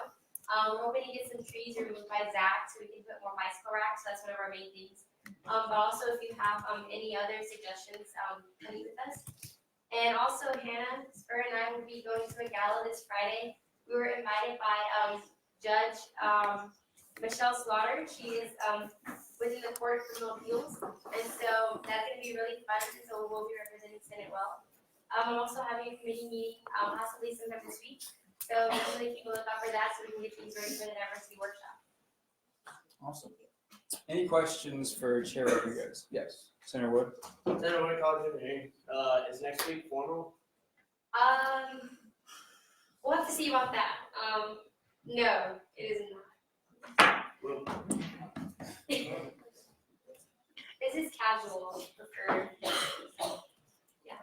We're hoping to get some trees removed by Zach so we can put more bicycle racks. So that's one of our main things. But also, if you have any other suggestions, come meet with us. And also, Hannah, Spur, and I will be going to a gala this Friday. We were invited by Judge Michelle Slaughter. She is within the Court of Criminal Appeals, and so that's going to be really fun. And so we'll be representing Senate well. I'm also having a committee meeting possibly sometime this week. So really keep a lookout for that so we can get things ready for the diversity workshop. Awesome. Any questions for Chair Rodriguez? Yes, Senator Wood. Senator Wood, College of Engineering, is next week formal? We'll have to see about that. No, it is not. This is casual, preferred. Yeah.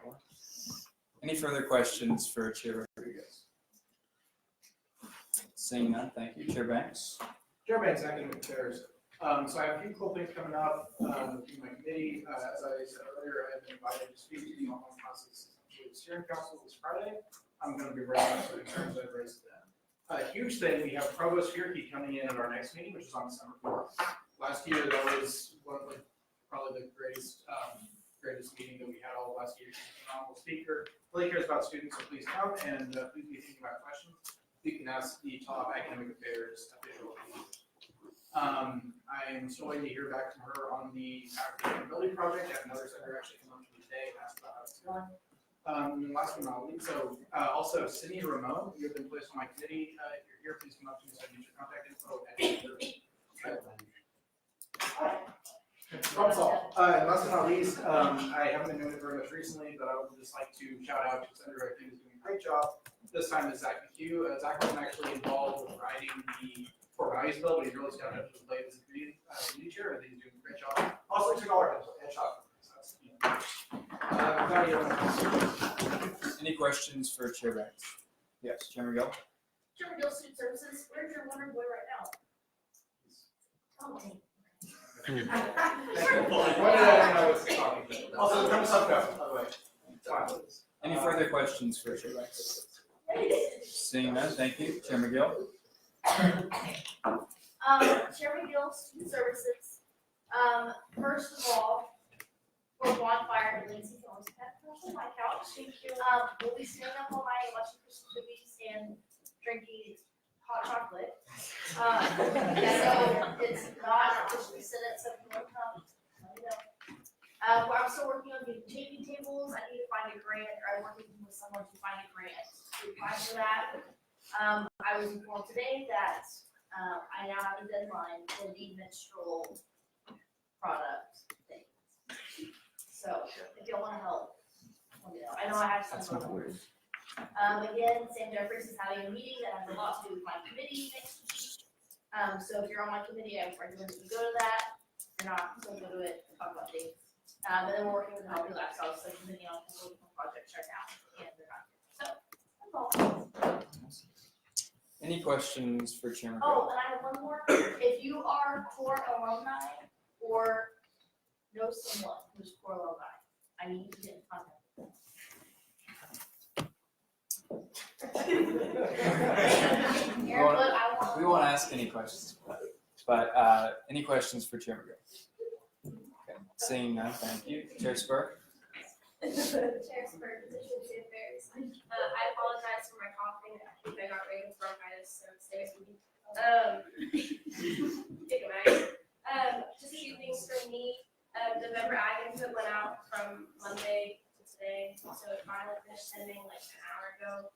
Any further questions for Chair Rodriguez? Seeing none, thank you. Chair Banks. Chair Banks, Academic Affairs. So I have a few cool things coming up in my committee. As I said earlier, I have been invited to speak to the online classes steering council this Friday. I'm going to be raising some concerns I've raised to them. A huge thing, we have Provost Fierke coming in at our next meeting, which is on December 4th. Last year, that was one of probably the greatest meeting that we had all last year. She's a phenomenal speaker, really cares about students, so please come and please be thinking about questions. You can ask the top academic affairs official. I am still waiting to hear back from her on the African Ability Project. I have another senator actually come up to me today and ask about how it's going. And last but not least, also Sydney Ramon, you have been placed on my committee. If you're here, please come up to me so I can get your contact info. That's all. And last but not least, I haven't been doing it very much recently, but I would just like to shout out to Senator, I think is doing a great job. This time is Zach McHugh. Zach wasn't actually involved with writing the core values bill, but he's really stepped up to the plate as a community chair. I think he's doing a great job. Also, took all our headshot. Any questions for Chair Banks? Yes, Chairman Gill. Chairman Gill, Student Services, where's your wonder boy right now? Oh. Also, come suck up, by the way. Any further questions for Chair Banks? Seeing none, thank you. Chairman Gill. Chairman Gill, Student Services. First of all, for bonfire, Lindsay Jones, on my couch. We'll be staying up all night watching Christmas movies and drinking hot chocolate. So it's not officially set up, so if you want to come, let me know. I'm still working on getting chafing tables. I need to find a grant, or I'm working with someone to find a grant to apply for that. I was informed today that I now have a deadline for the menstrual product thing. So if y'all want to help, let me know. I know I have some orders. Again, Sam Jeffries is having a meeting that has a lot to do with my committee next week. So if you're on my committee, I would recommend that you go to that. If you're not, so go to it and talk about things. And then we're working with the Healthy Lifestyle Subcommittee on political projects right now, and they're not here. So that's all. Any questions for Chairman Oh, Gill? and I have one more. If you are core alumni or know someone who's core alumni, I need to get in contact with them. We won't ask any questions, but any questions for Chairman Gill? Okay. Seeing none, thank you. Chair Spur. Chair Spur, Efficiency Affairs. I apologize for my coughing. I think I got Reagan's bronchitis, so stay with me. Take a minute. Just a few things for me. November Ag Input went out from Monday to today, so it finally finished sending like an hour ago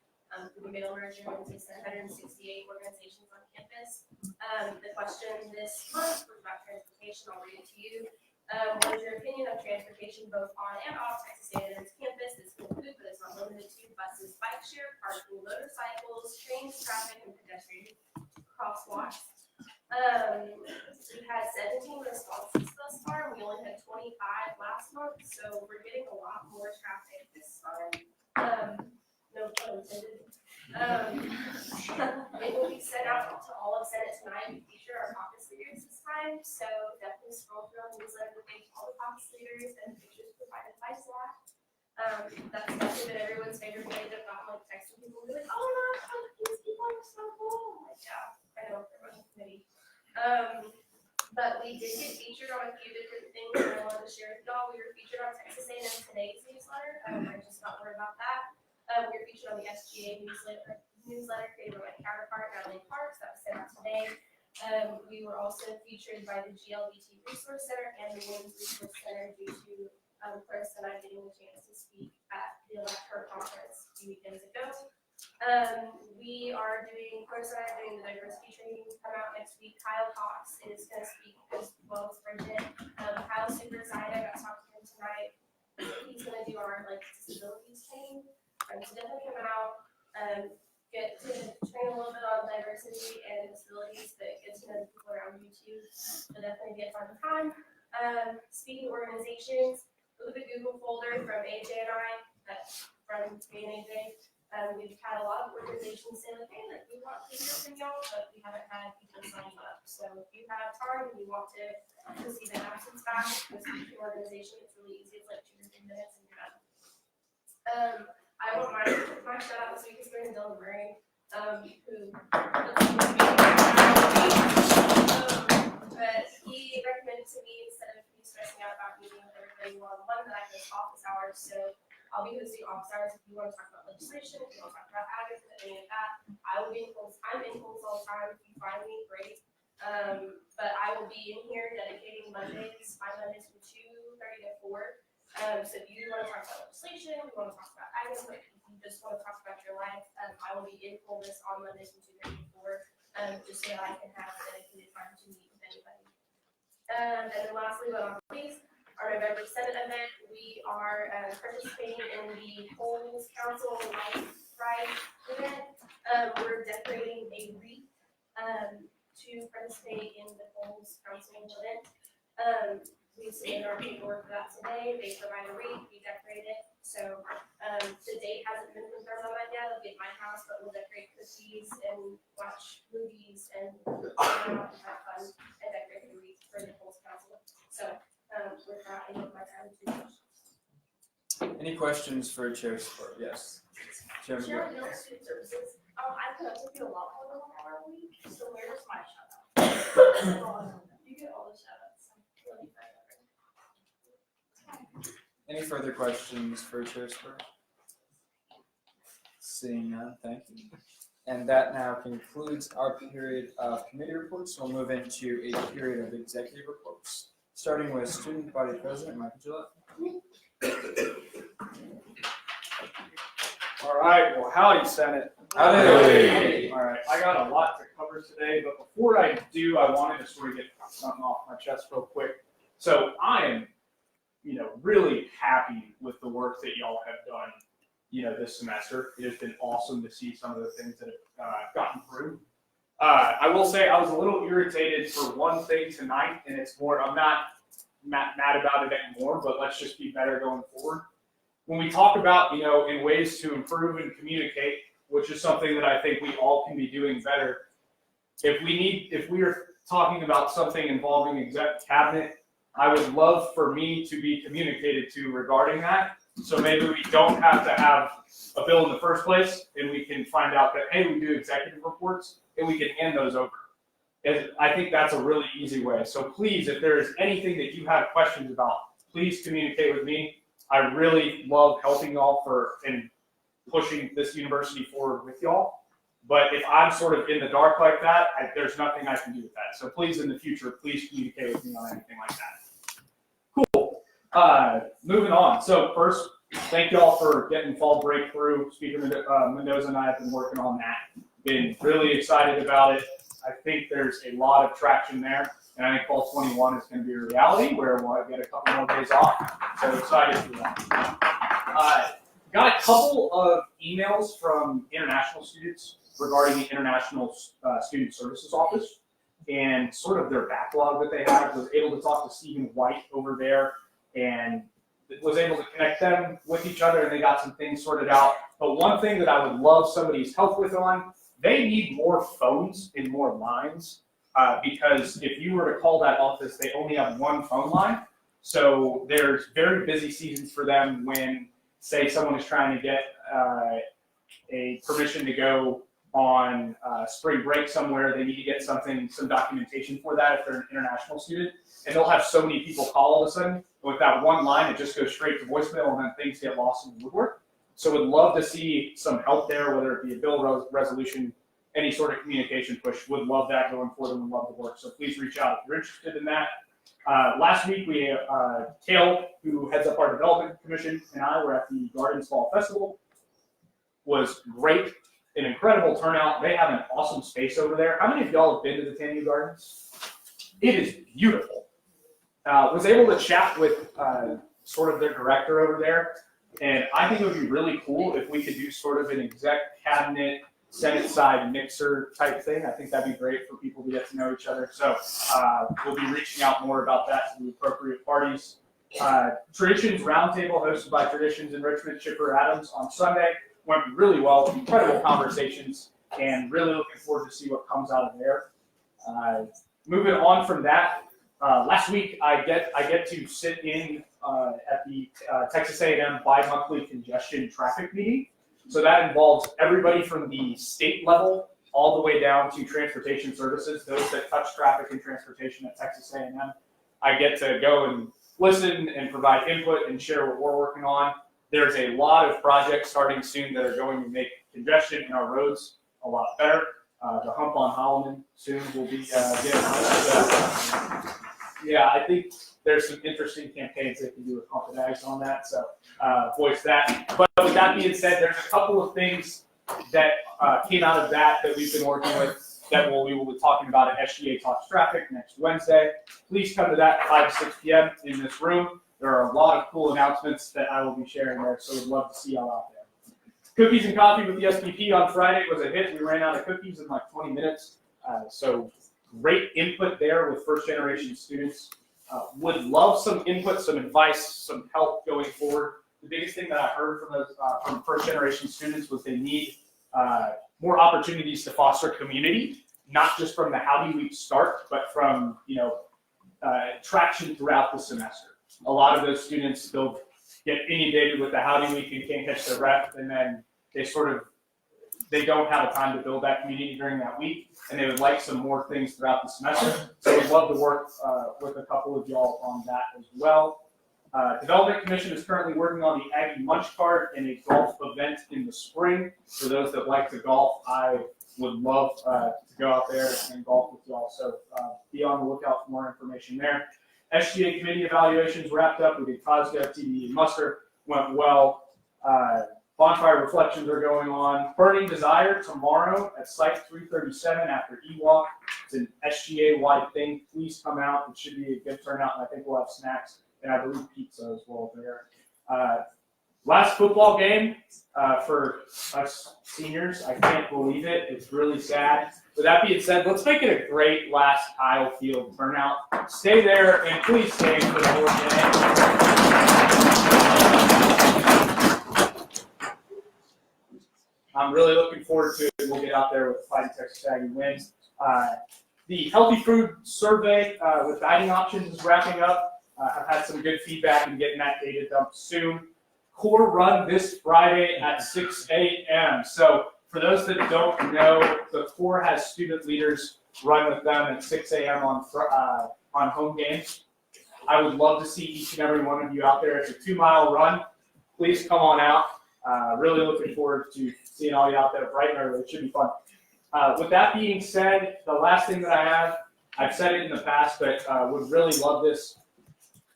through the mail room. merger into 768 organizations on campus. The question this month was about transportation. I'll read it to you. What is your opinion of transportation both on and off Texas A&M's campus? This can include, but it's not limited to, buses, bike share, parking, motorcycles, trains, traffic, and pedestrian crosswalks. We had 17 responses thus far. We only had 25 last month, so we're getting a lot more traffic this time. No pun intended. It will be sent out to all of Senate tonight. We feature our caucus leaders this time, so definitely scroll through our newsletter to thank all the caucus leaders and pictures provided by staff. That's definitely been everyone's favorite way to not like texting people and be like, oh my gosh, these people are so cool. Like, yeah, I know everyone's on the committee. But we did get featured on a few different things that I wanted to share with y'all. We were featured on Texas A&M Today's newsletter. I just got word about that. We were featured on the SGA newsletter created by my counterpart, Natalie Parks, that was sent out today. We were also featured by the GLBT Resource Center and the Women's Resource Center due to Chris and I getting the chance to speak at the Elector Conference a few weekends ago. We are doing, Chris and I are doing the diversity training come out next week. Kyle Cox is going to speak as well as Bridget. Kyle's super excited. I got to talk to him tonight. He's going to do our disabilities training. So definitely come out, get to train a little bit on diversity and disabilities, but get to know the people around you too. So definitely be a fun time. Speaking of organizations, look at the Google folder from AJ and I, from me and AJ. We've had a lot of organizations say, like, hey, like, we want to hear from y'all, but we haven't had people signing up. So if you have time and you want to see the absence back, go speak to your organization. It's really easy. It's like 2 or 3 minutes and you're done. I want my shout out this week is going to Dylan Murray, who but he recommended to me, instead of me stressing out about meeting with everybody one-on-one, that I host office hours. So I'll be hosting office hours if you want to talk about legislation, if you want to talk about advocacy, any of that. I will be in calls. I'm in calls all the time. If you find me, great. But I will be in here dedicating Mondays, my Mondays from 2:30 to 4. So if you want to talk about legislation, you want to talk about advocacy, if you just want to talk about your life, I will be in Columbus on Mondays from 2:30 to 4, just so that I can have dedicated time to meet with anybody. And then lastly, but not least, our November Senate event, we are participating in the Polls Council Light Ride event. We're decorating a wreath to participate in the Polls Council event. We submitted our paperwork for that today. They provide a wreath, we decorate it. So the date hasn't been confirmed on that yet. It'll be at my house, but we'll decorate cookies and watch movies and have fun and decorate the wreath for the Polls Council. So with that, I give my time to questions. Any questions for Chair Sport? Yes. Chairman. Chair Bill Student Services. I could have took you a lot more than 1 hour a week, so where's my shout out? You get all the shout outs. Any further questions for Chair Spur? Seeing none, thank you. And that now concludes our period of committee reports. We'll move into a period of executive reports, starting with Student Body President Michael Gillette. All right, well, howdy, Senate. Howdy. All right, I got a lot to cover today, but before I do, I wanted to sort of get something off my chest real quick. So I am, really happy with the work that y'all have done, this semester. It has been awesome to see some of the things that have gotten through. I will say I was a little irritated for one thing tonight, and it's more, I'm not mad about it anymore, but let's just be better going forward. When we talk about, in ways to improve and communicate, which is something that I think we all can be doing better. If we are talking about something involving exec cabinet, I would love for me to be communicated to regarding that. So maybe we don't have to have a bill in the first place, and we can find out that, hey, we do executive reports, and we can hand those over. And I think that's a really easy way. So please, if there is anything that you have questions about, please communicate with me. I really love helping y'all and pushing this university forward with y'all. But if I'm sort of in the dark like that, there's nothing I can do with that. So please, in the future, please communicate with me on anything like that. Cool. Moving on. So first, thank y'all for getting fall breakthrough. Speaker Mendoza and I have been working on that. Been really excited about it. I think there's a lot of traction there. And I think fall 21 is going to be a reality where we'll get a couple more days off. So excited for that. Got a couple of emails from international students regarding the International Student Services Office and sort of their backlog that they have. Was able to talk to Stephen White over there and was able to connect them with each other, and they got some things sorted out. But one thing that I would love somebody's help with on, they need more phones and more lines. Because if you were to call that office, they only have one phone line. So there's very busy seasons for them when, say, someone is trying to get a permission to go on spring break somewhere. They need to get some documentation for that if they're an international student. And they'll have so many people call all of a sudden. With that one line, it just goes straight to voicemail, and then things get lost in the woodwork. So would love to see some help there, whether it be a bill resolution, any sort of communication push. Would love that going forward and would love to work. So please reach out if you're interested in that. Last week, we Kale, who heads up our development commission, and I were at the Gardens Fall Festival. Was great, an incredible turnout. They have an awesome space over there. How many of y'all have been to the Tanu Gardens? It is beautiful. Was able to chat with sort of their director over there, and I think it would be really cool if we could do sort of an exec cabinet Senate side mixer type thing. I think that'd be great for people to get to know each other. So we'll be reaching out more about that to the appropriate parties. Traditions Roundtable hosted by Traditions Enrichment Chipper Adams on Sunday went really well. Incredible conversations, and really looking forward to see what comes out of there. Moving on from that, last week I get to sit in at the Texas A&M bi-monthly congestion traffic meeting. So that involves everybody from the state level all the way down to transportation services, those that touch traffic and transportation at Texas A&M. I get to go and listen and provide input and share what we're working on. There's a lot of projects starting soon that are going to make congestion in our roads a lot better. The hump on Holloman soon will be getting yeah, I think there's some interesting campaigns they can do with Hump and Ags on that, so voice that. But with that being said, there's a couple of things that came out of that we've been working with that we will be talking about at SGA Talks Traffic next Wednesday. Please come to that at 5 to 6 p.m. in this room. There are a lot of cool announcements that I will be sharing there, so we'd love to see y'all out there. Cookies and coffee with the SPP on Friday was a hit. We ran out of cookies in like 20 minutes, so great input there with first-generation students. Would love some input, some advice, some help going forward. The biggest thing that I heard from those from first-generation students was they need more opportunities to foster community, not just from the Howdy Week start, but from traction throughout the semester. A lot of those students they'll get inundated with the Howdy Week and can't catch their breath, and then they don't have a time to build that community during that week, and they would like some more things throughout the semester. So we'd love to work with a couple of y'all on that as well. Development Commission is currently working on the Aggie Munch Card and a golf event in the spring. For those that like to golf, I would love to go out there and golf with y'all. So be on the lookout for more information there. SGA committee evaluations wrapped up. We did COSGA, TBE, and muster. Went well. Bonfire reflections are going on. Burning Desire tomorrow at Site 337 after EWalk. It's an SGA-wide thing. Please come out. It should be a good turnout, and I think we'll have snacks, and I believe pizza as well there. Last football game for us seniors. I can't believe it. It's really sad. With that being said, let's make it a great last Kyle Field turnout. Stay there, and please stay for the whole game. I'm really looking forward to it. We'll get out there with Fighting Texas Aggie wins. The Healthy Food Survey with dining options is wrapping up. I've had some good feedback and getting that data dumped soon. Core run this Friday at 6 a.m. So for those that don't know, the Core has student leaders run with them at 6 a.m. on home games. I would love to see each and every one of you out there. It's a 2-mile run. Please come on out. Really looking forward to seeing all you out there bright and early. It should be fun. With that being said, the last thing that I have, I've said it in the past, but would really love this.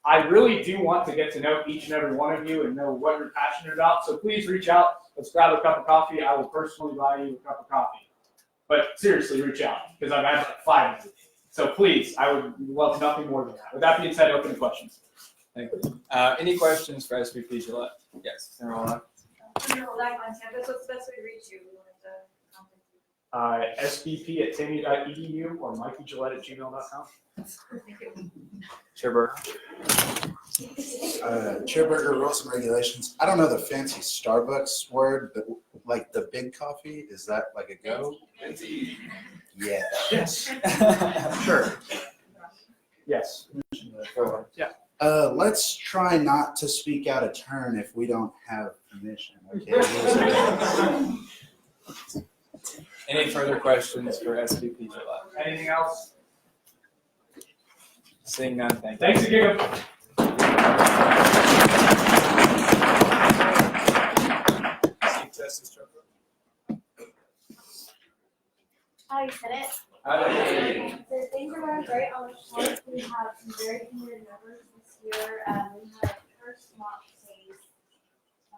I really do want to get to know each and every one of you and know what you're passionate about. So please reach out. Let's grab a cup of coffee. I will personally buy you a cup of coffee. But seriously, reach out because I've had like 5 of them. So please, I would love nothing more than that. With that being said, open to questions. Thank you. Any questions for SVP Gillette? Yes, Senator Ola. Senator Olag on campus, what's the best way to reach you? We wanted to contact you. SVP@tamy.edu or MikeyGillette@gmail.com. Thank you. Chair Burger. Chair Burger, rules and regulations. I don't know the fancy Starbucks word, but like the big coffee, is that like a go? Yeah. Yes. Sure. Yes. Yeah. Let's try not to speak out of turn if we don't have permission. Okay. Any further questions for SVP Gillette? Anything else? Seeing none, thank you. Thanks again. Chief Justice Trumbull. Hi, Senate. Hi. So things are going great on the front. We have some very committed members this year. We had first mock phase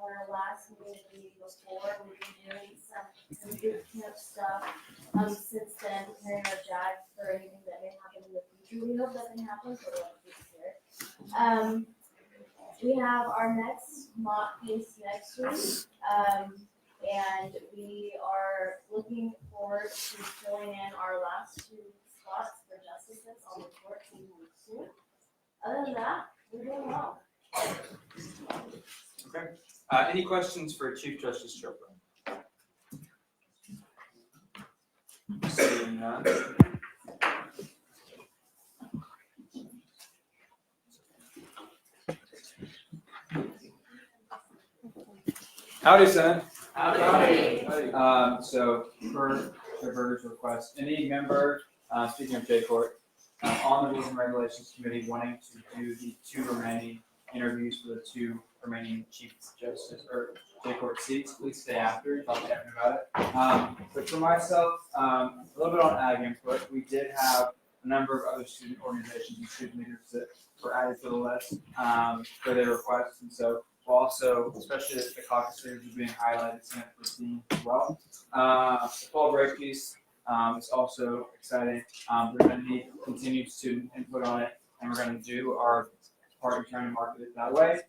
our last meeting the week before. We've been doing some boot camp stuff. Since then, preparing our JAG for anything that may happen in the future. We hope doesn't happen, but we'll have to here. We have our next mock case next week. And we are looking forward to filling in our last 2 spots for justices on the court soon. Other than that, we're doing well. Okay. Any questions for Chief Justice Chopra? Seeing none. Howdy, Senate. So per Chair Berger's request, any member, speaking of J-Court, on the Rules and Regulations Committee wanting to do the 2 remaining interviews for the 2 remaining Chief Justice or J-Court seats, please stay after, talk to Evan about it. But for myself, a little bit on ag input, we did have a number of other student organizations and student leaders that were added to the list for their requests, and so also, especially the caucus leaders are being highlighted, Senate for Dean as well. The fall break piece is also exciting. We're going to need continued student input on it, and we're going to do our part in trying to market it that way.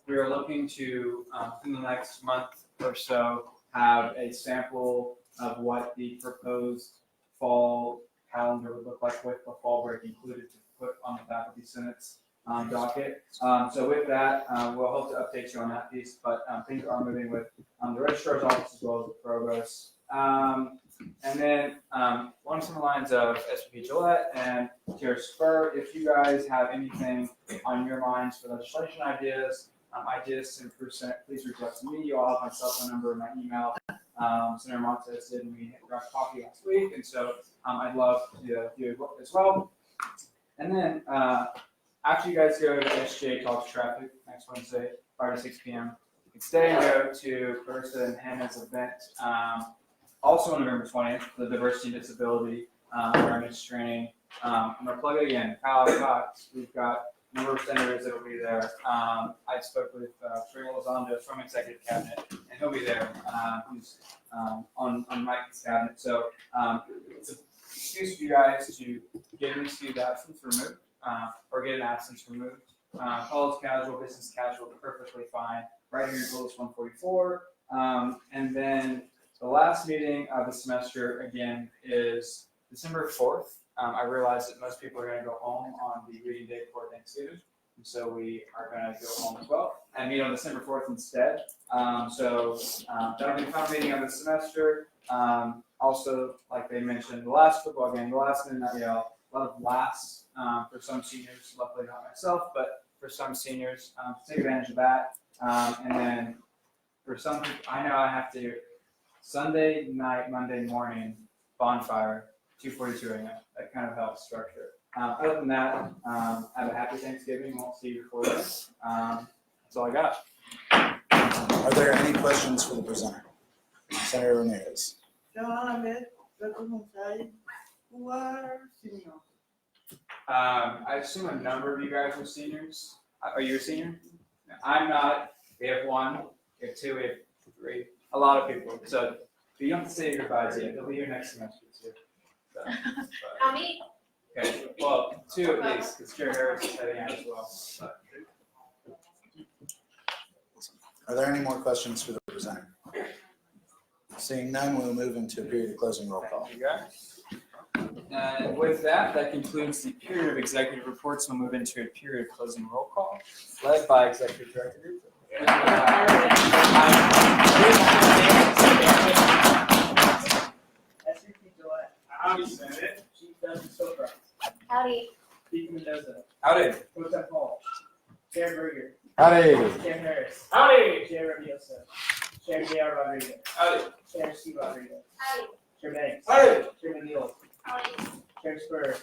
We are looking to, in the next month or so, have a sample of what the proposed fall calendar would look like with the fall break included to put on the faculty senate's docket. So with that, we'll hope to update you on that piece, but things are moving with the registrar's office as well as the provost. And then along some lines of SVP Gillette and Chair Spur, if you guys have anything on your minds for legislation ideas, ideas to improve Senate, please reach out to me. You all have my cell phone number and my email. Senator Montes did, and we grabbed coffee last week, and so I'd love to do it as well. And then after you guys go to SGA Talks Traffic next Wednesday, 5 to 6 p.m., you can stay and go to Clarissa and Hannah's event, also on November 20th, the Diversity and Disability Awareness Training. I'm going to plug it again, Kyle Cox. We've got a number of senators that will be there. I spoke with Trey Elizondo from Executive Cabinet, and he'll be there. He's on Mike's cabinet. So it's an excuse for you guys to get an excused absence removed. Or get an absence removed. College casual, business casual, perfectly fine. Right here in Rules 144. And then the last meeting of the semester, again, is December 4th. I realize that most people are going to go home on the reading day before Thanksgiving. And so we are going to go home as well and meet on December 4th instead. So that'll be the final meeting of the semester. Also, like they mentioned, the last football game, the last Midnight Yell, a lot of laughs for some seniors, luckily not myself, but for some seniors, take advantage of that. And then for some people, I know I have to, Sunday night, Monday morning, bonfire, 2:42 a.m. That kind of helps structure. Other than that, have a happy Thanksgiving. Won't see you before then. That's all I got. Are there any questions for the presenter? Senator Ramirez. I assume a number of you guys are seniors. Are you a senior? No, I'm not. We have one, we have two, we have three. A lot of people. So you don't have to say your goodbyes yet. They'll be here next semester too. So, How many? okay, well, two at least, because Chair Harris is heading out as well. But Are there any more questions for the presenter? Seeing none, we'll move into a period of closing roll call. you go. And with that, that concludes the period of executive reports. We'll move into a period of closing roll call, led by Executive Director Group. Howdy, Senate. Chief Justice Sokra. Howdy. Chief Mendoza. Howdy. Pro Tem Paul. Chair Berger. Howdy. Chair Harris. Howdy. Chair Rabiosa. Chair J.R. Rodriguez. Howdy. Chair Steve Rodriguez. Howdy. Chair Banks. Howdy. Chair McNeil. Howdy. Chair Spur.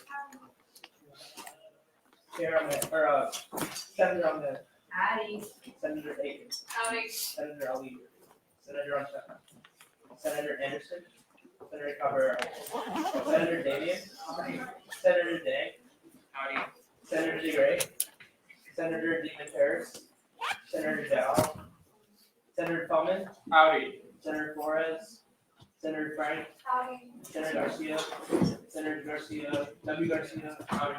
Chair on the, Senator on the, Howdy. Senator Aiken. Howdy. Senator Ali. Senator on Senator Anderson. Senator Cabrera. Senator Davian. Senator Day. Howdy. Senator DeGray. Senator DeMonteris. Senator Dow. Senator Feldman. Howdy. Senator Flores. Senator Frank. Howdy. Senator Garcia. Senator Garcia. W. Garcia. Howdy.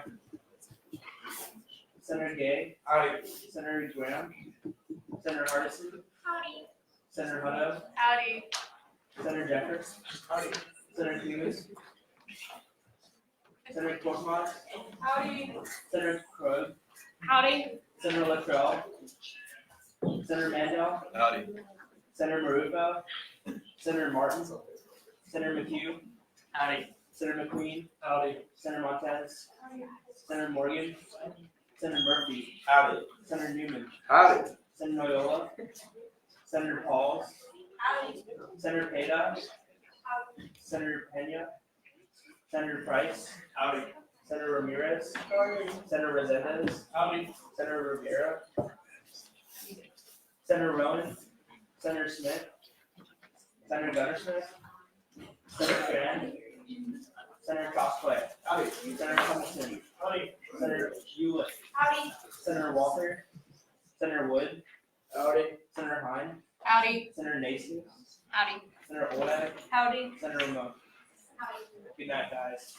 Senator Gay. Howdy. Senator Graham. Senator Hardison. Howdy. Senator Hutto. Howdy. Senator Jeffers. Howdy. Senator Hughes. Senator Corkmont. Howdy. Senator Krug. Howdy. Senator Latrell. Senator Mandel. Howdy. Senator Marufa. Senator Martin. Senator McHugh. Howdy. Senator McQueen. Howdy. Senator Montez. Senator Morgan. Senator Murphy. Howdy. Senator Newman. Howdy. Senator Noyola. Senator Pauls. Howdy. Senator Peda. Senator Pena. Senator Price. Howdy. Senator Ramirez. Senator Resendez. Howdy. Senator Rivera. Senator Rowan. Senator Smith. Senator Gunnersmith. Senator Strand. Senator Cosplay. Howdy. Senator Templeton. Howdy. Senator Hewlett. Howdy. Senator Walter. Senator Wood. Howdy. Senator Hine. Howdy. Senator Nacy. Howdy. Senator Oleg. Howdy. Senator Ramon. Howdy. Good night, guys.